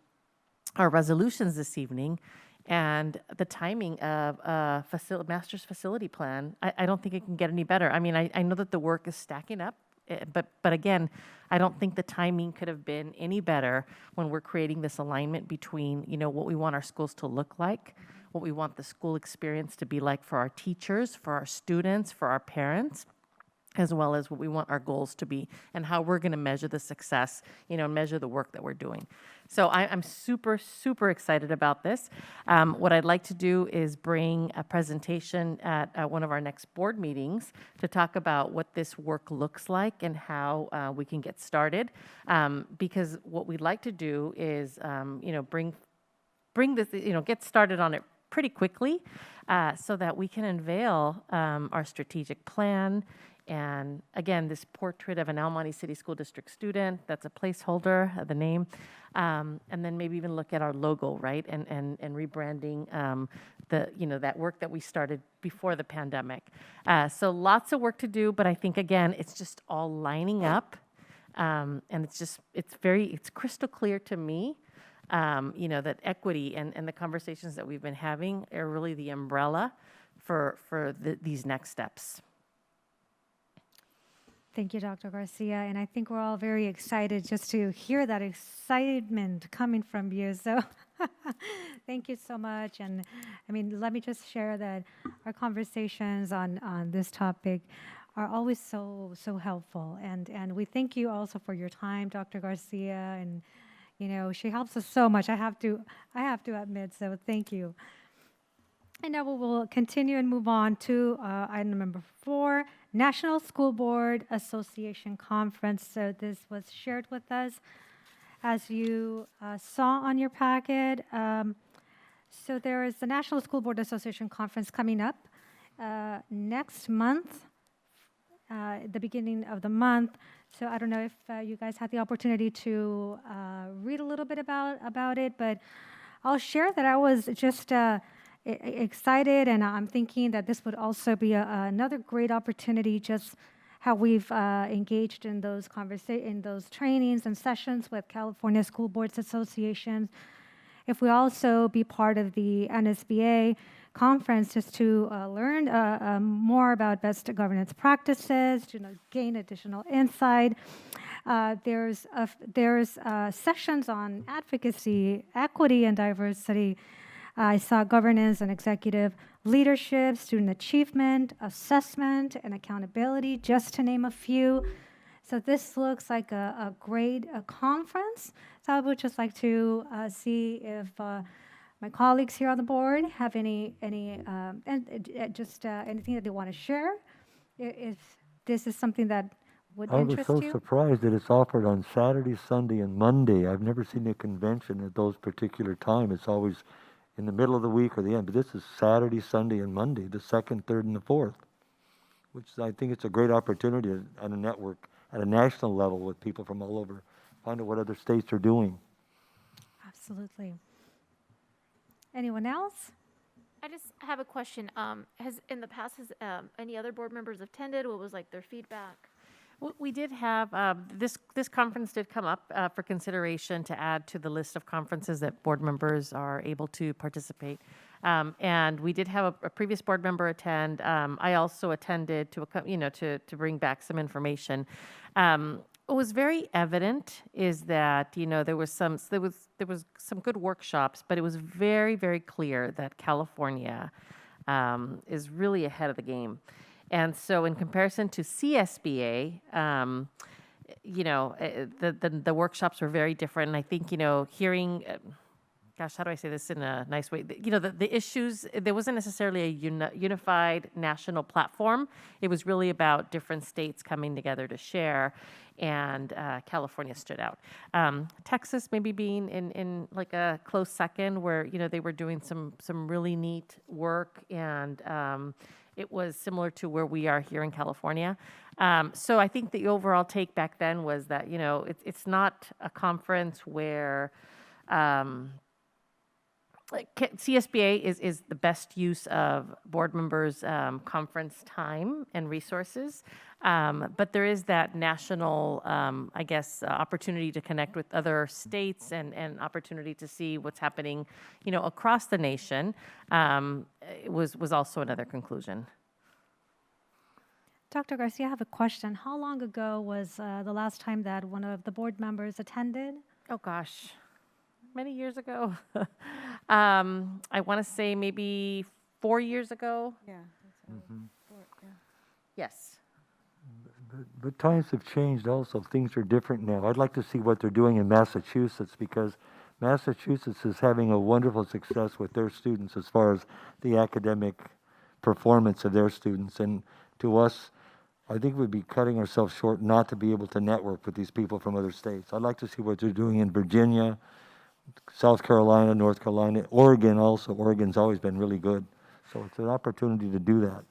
our resolutions this evening. And the timing of a master's facility plan, I don't think it can get any better. I mean, I know that the work is stacking up, but again, I don't think the timing could have been any better when we're creating this alignment between, what we want our schools to look like, what we want the school experience to be like for our teachers, for our students, for our parents, as well as what we want our goals to be and how we're going to measure the success, measure the work that we're doing. So I'm super, super excited about this. What I'd like to do is bring a presentation at one of our next board meetings to talk about what this work looks like and how we can get started. Because what we'd like to do is, bring this, get started on it pretty quickly so that we can unveil our strategic plan. And again, this portrait of an El Monte City School District student, that's a placeholder of the name. And then maybe even look at our logo, right? And rebranding that work that we started before the pandemic. So lots of work to do, but I think, again, it's just all lining up. And it's crystal clear to me, that equity and the conversations that we've been having are really the umbrella for these next steps. Thank you, Dr. Garcia. And I think we're all very excited just to hear that excitement coming from you. So thank you so much. And I mean, let me just share that our conversations on this topic are always so helpful. And we thank you also for your time, Dr. Garcia. And, she helps us so much. I have to admit, so thank you. And now we will continue and move on to item number 4, National School Board Association Conference. So this was shared with us, as you saw on your packet. So there is the National School Board Association Conference coming up next month, the beginning of the month. So I don't know if you guys had the opportunity to read a little bit about it, but I'll share that I was just excited, and I'm thinking that this would also be another great opportunity, just how we've engaged in those in those trainings and sessions with California School Boards Association. If we also be part of the NSBA conference, just to learn more about best governance practices, to gain additional insight. There's sessions on advocacy, equity, and diversity. I saw governance and executive leadership, student achievement, assessment, and accountability, just to name a few. So this looks like a great conference. So I would just like to see if my colleagues here on the board have anything that they want to share. If this is something that would interest you. I was so surprised that it's offered on Saturday, Sunday, and Monday. I've never seen a convention at those particular times. It's always in the middle of the week or the end, but this is Saturday, Sunday, and Monday, the 2nd, 3rd, and the 4th, which I think it's a great opportunity at a network, at a national level with people from all over, find out what other states are doing. Absolutely. Anyone else? I just have a question. Has any other board members attended? What was their feedback? We did have, this conference did come up for consideration to add to the list of conferences that board members are able to participate. And we did have a previous board member attend. I also attended to bring back some information. What was very evident is that, there was some good workshops, but it was very, very clear that California is really ahead of the game. And so in comparison to CSBA, the workshops were very different. And I think, hearing, how do I say this in a nice way? The issues, there wasn't necessarily a unified national platform. It was really about different states coming together to share, and California stood out. Texas maybe being in a close second, where, they were doing some really neat work, and it was similar to where we are here in California. So I think the overall take back then was that, it's not a conference where CSBA is the best use of board members' conference time and resources. But there is that national, opportunity to connect with other states and opportunity to see what's happening, across the nation. It was also another conclusion. Dr. Garcia, I have a question. How long ago was the last time that one of the board members attended? Oh, gosh. Many years ago. I want to say maybe 4 years ago. Yeah. Yes. But times have changed also. Things are different now. I'd like to see what they're doing in Massachusetts, because Massachusetts is having a wonderful success with their students as far as the academic performance of their students. And to us, I think we'd be cutting ourselves short not to be able to network with these people from other states. I'd like to see what they're doing in Virginia, South Carolina, North Carolina, Oregon also. Oregon's always been really good. So it's an opportunity to do that.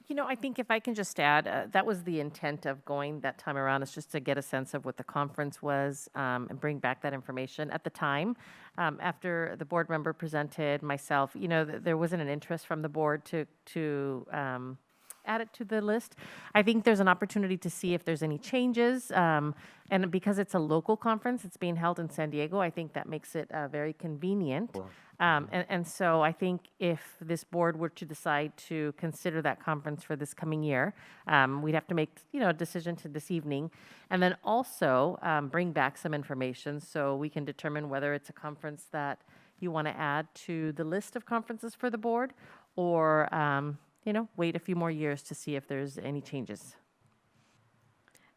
You know, I think if I can just add, that was the intent of going that time around, is just to get a sense of what the conference was and bring back that information. At the time, after the board member presented, myself, you know, there wasn't an interest from the board to add it to the list. I think there's an opportunity to see if there's any changes. And because it's a local conference, it's being held in San Diego, I think that makes it very convenient. And so I think if this board were to decide to consider that conference for this coming year, we'd have to make, you know, a decision to this evening, and then also bring back some information so we can determine whether it's a conference that you want to add to the list of conferences for the board, or you know, wait a few more years to see if there's any changes.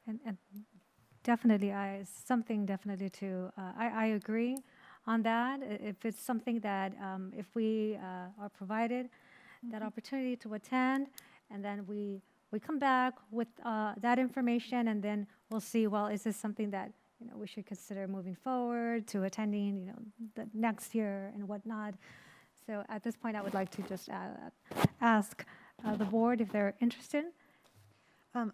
And definitely, I agree on that. If it's something that, if we are provided that opportunity to attend, and then we come back with that information, and then we'll see, well, is this something that, you know, we should consider moving forward to attending, you know, the next year and whatnot. So at this point, I would like to just ask the board if they're interested.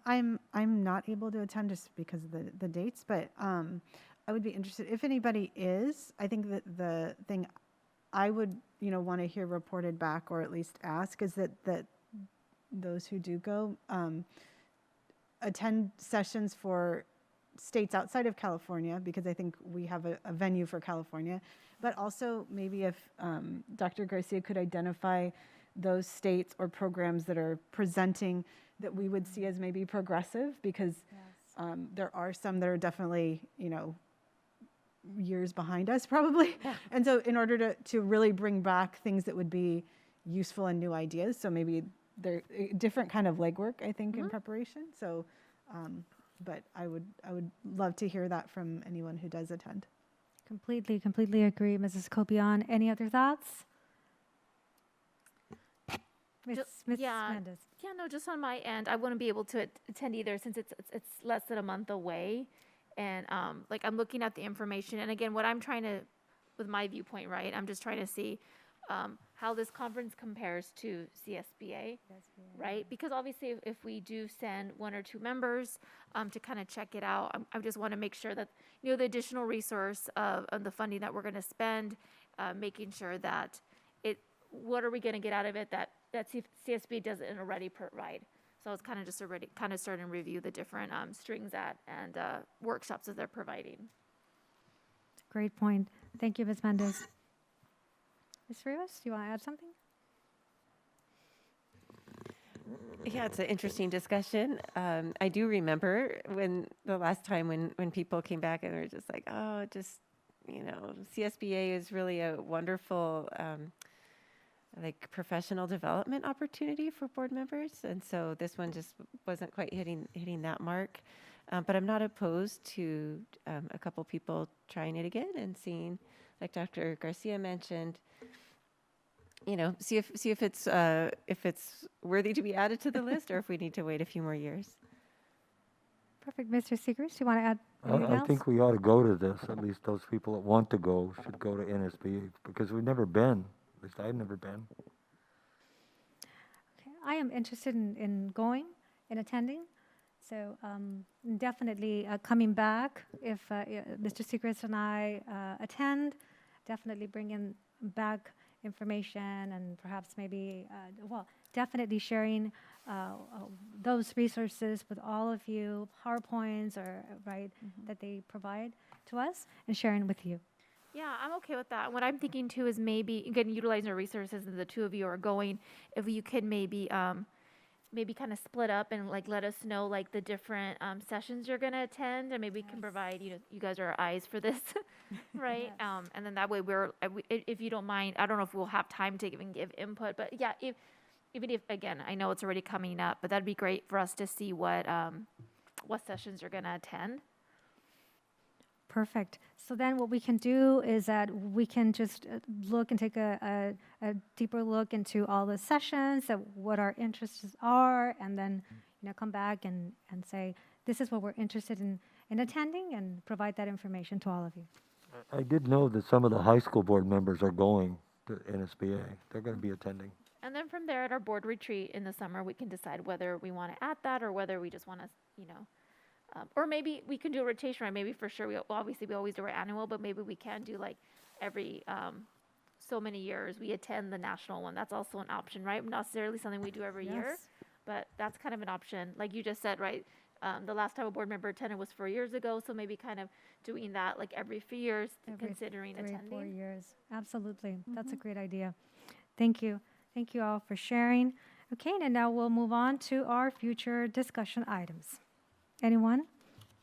I'm not able to attend just because of the dates, but I would be interested, if anybody is. I think that the thing I would, you know, want to hear reported back, or at least ask, is that those who do go attend sessions for states outside of California, because I think we have a venue for California, but also maybe if Dr. Garcia could identify those states or programs that are presenting that we would see as maybe progressive, because there are some that are definitely, you know, years behind us probably. Yeah. And so in order to really bring back things that would be useful and new ideas, so maybe they're different kind of legwork, I think, in preparation. So, but I would love to hear that from anyone who does attend. Completely agree, Mrs. Copion. Any other thoughts? Ms. Mendez. Yeah, no, just on my end, I wouldn't be able to attend either, since it's less than a month away. And like, I'm looking at the information, and again, what I'm trying to, with my viewpoint, right, I'm just trying to see how this conference compares to CSBA, right? Because obviously, if we do send one or two members to kind of check it out, I just want to make sure that, you know, the additional resource of the funding that we're going to spend, making sure that what are we going to get out of it that CSB doesn't already provide. So it's kind of just already kind of starting to review the different strings and workshops that they're providing. Great point. Thank you, Ms. Mendez. Ms. Rivas, do you want to add something? Yeah, it's an interesting discussion. I do remember when the last time when people came back and were just like, oh, just, you know, CSBA is really a wonderful like professional development opportunity for board members, and so this one just wasn't quite hitting that mark. But I'm not opposed to a couple people trying it again and seeing, like Dr. Garcia mentioned, you know, see if it's worthy to be added to the list, or if we need to wait a few more years. Perfect. Mr. Siegrist, do you want to add anything else? I think we ought to go to this. At least those people that want to go should go to NSB, because we've never been. At least I've never been. Okay. I am interested in going and attending. So definitely coming back if Mr. Siegrist and I attend, definitely bringing back information, and perhaps maybe, definitely sharing those resources with all of you, PowerPoints or that they provide to us, and sharing with you. Yeah, I'm okay with that. What I'm thinking too is maybe, again, utilizing our resources, and the two of you are going, if you could maybe kind of split up and like let us know like the different sessions you're going to attend, and maybe we can provide, you guys are our eyes for this, right? Yes. And then that way if you don't mind, I don't know if we'll have time to even give input, but yeah, even if, again, I know it's already coming up, but that'd be great for us to see what what sessions you're going to attend. Perfect. So then what we can do is that we can just look and take a deeper look into all the sessions, what our interests are, and then come back and say, this is what we're interested in attending, and provide that information to all of you. I did know that some of the high school board members are going to NSBA. They're going to be attending. And then from there at our board retreat in the summer, we can decide whether we want to add that or whether we just want to, or maybe we can do a rotation, right? Maybe for sure, we always do our annual, but maybe we can do like every so many years we attend the national one. That's also an option, right? Not necessarily something we do every year, but that's kind of an option. Like you just said, right? The last time a board member attended was 4 years ago, so maybe kind of doing that like every few years, considering 3, attending. 4 years. Absolutely. That's a great idea. Thank you. Thank you all for sharing. Okay, and now we'll move on to our future discussion items. Anyone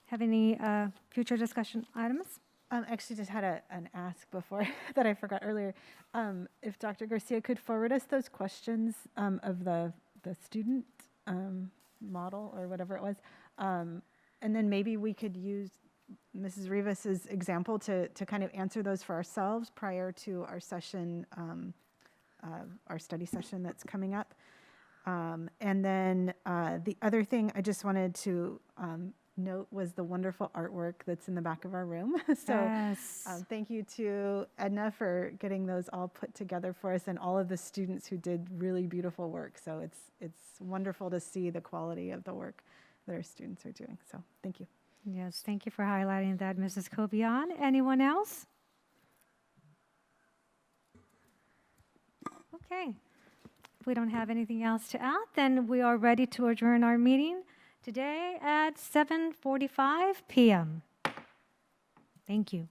have any future discussion items? Actually, just had an ask before that I forgot earlier. If Dr. Garcia could forward us those questions of the student model or whatever it was, and then maybe we could use Mrs. Rivas's example to kind of answer those for ourselves prior to our session, our study session that's coming up. And then the other thing I just wanted to note was the wonderful artwork that's in the back of our room. So thank you to Edna for getting those all put together for us, and all of the students who did really beautiful work. So it's wonderful to see the quality of the work that our students are doing. So thank you. Yes, thank you for highlighting that, Mrs. Cobian. Anyone else? Okay. If we don't have anything else to add, then we are ready to adjourn our meeting today at 7:45 p.m. Thank you.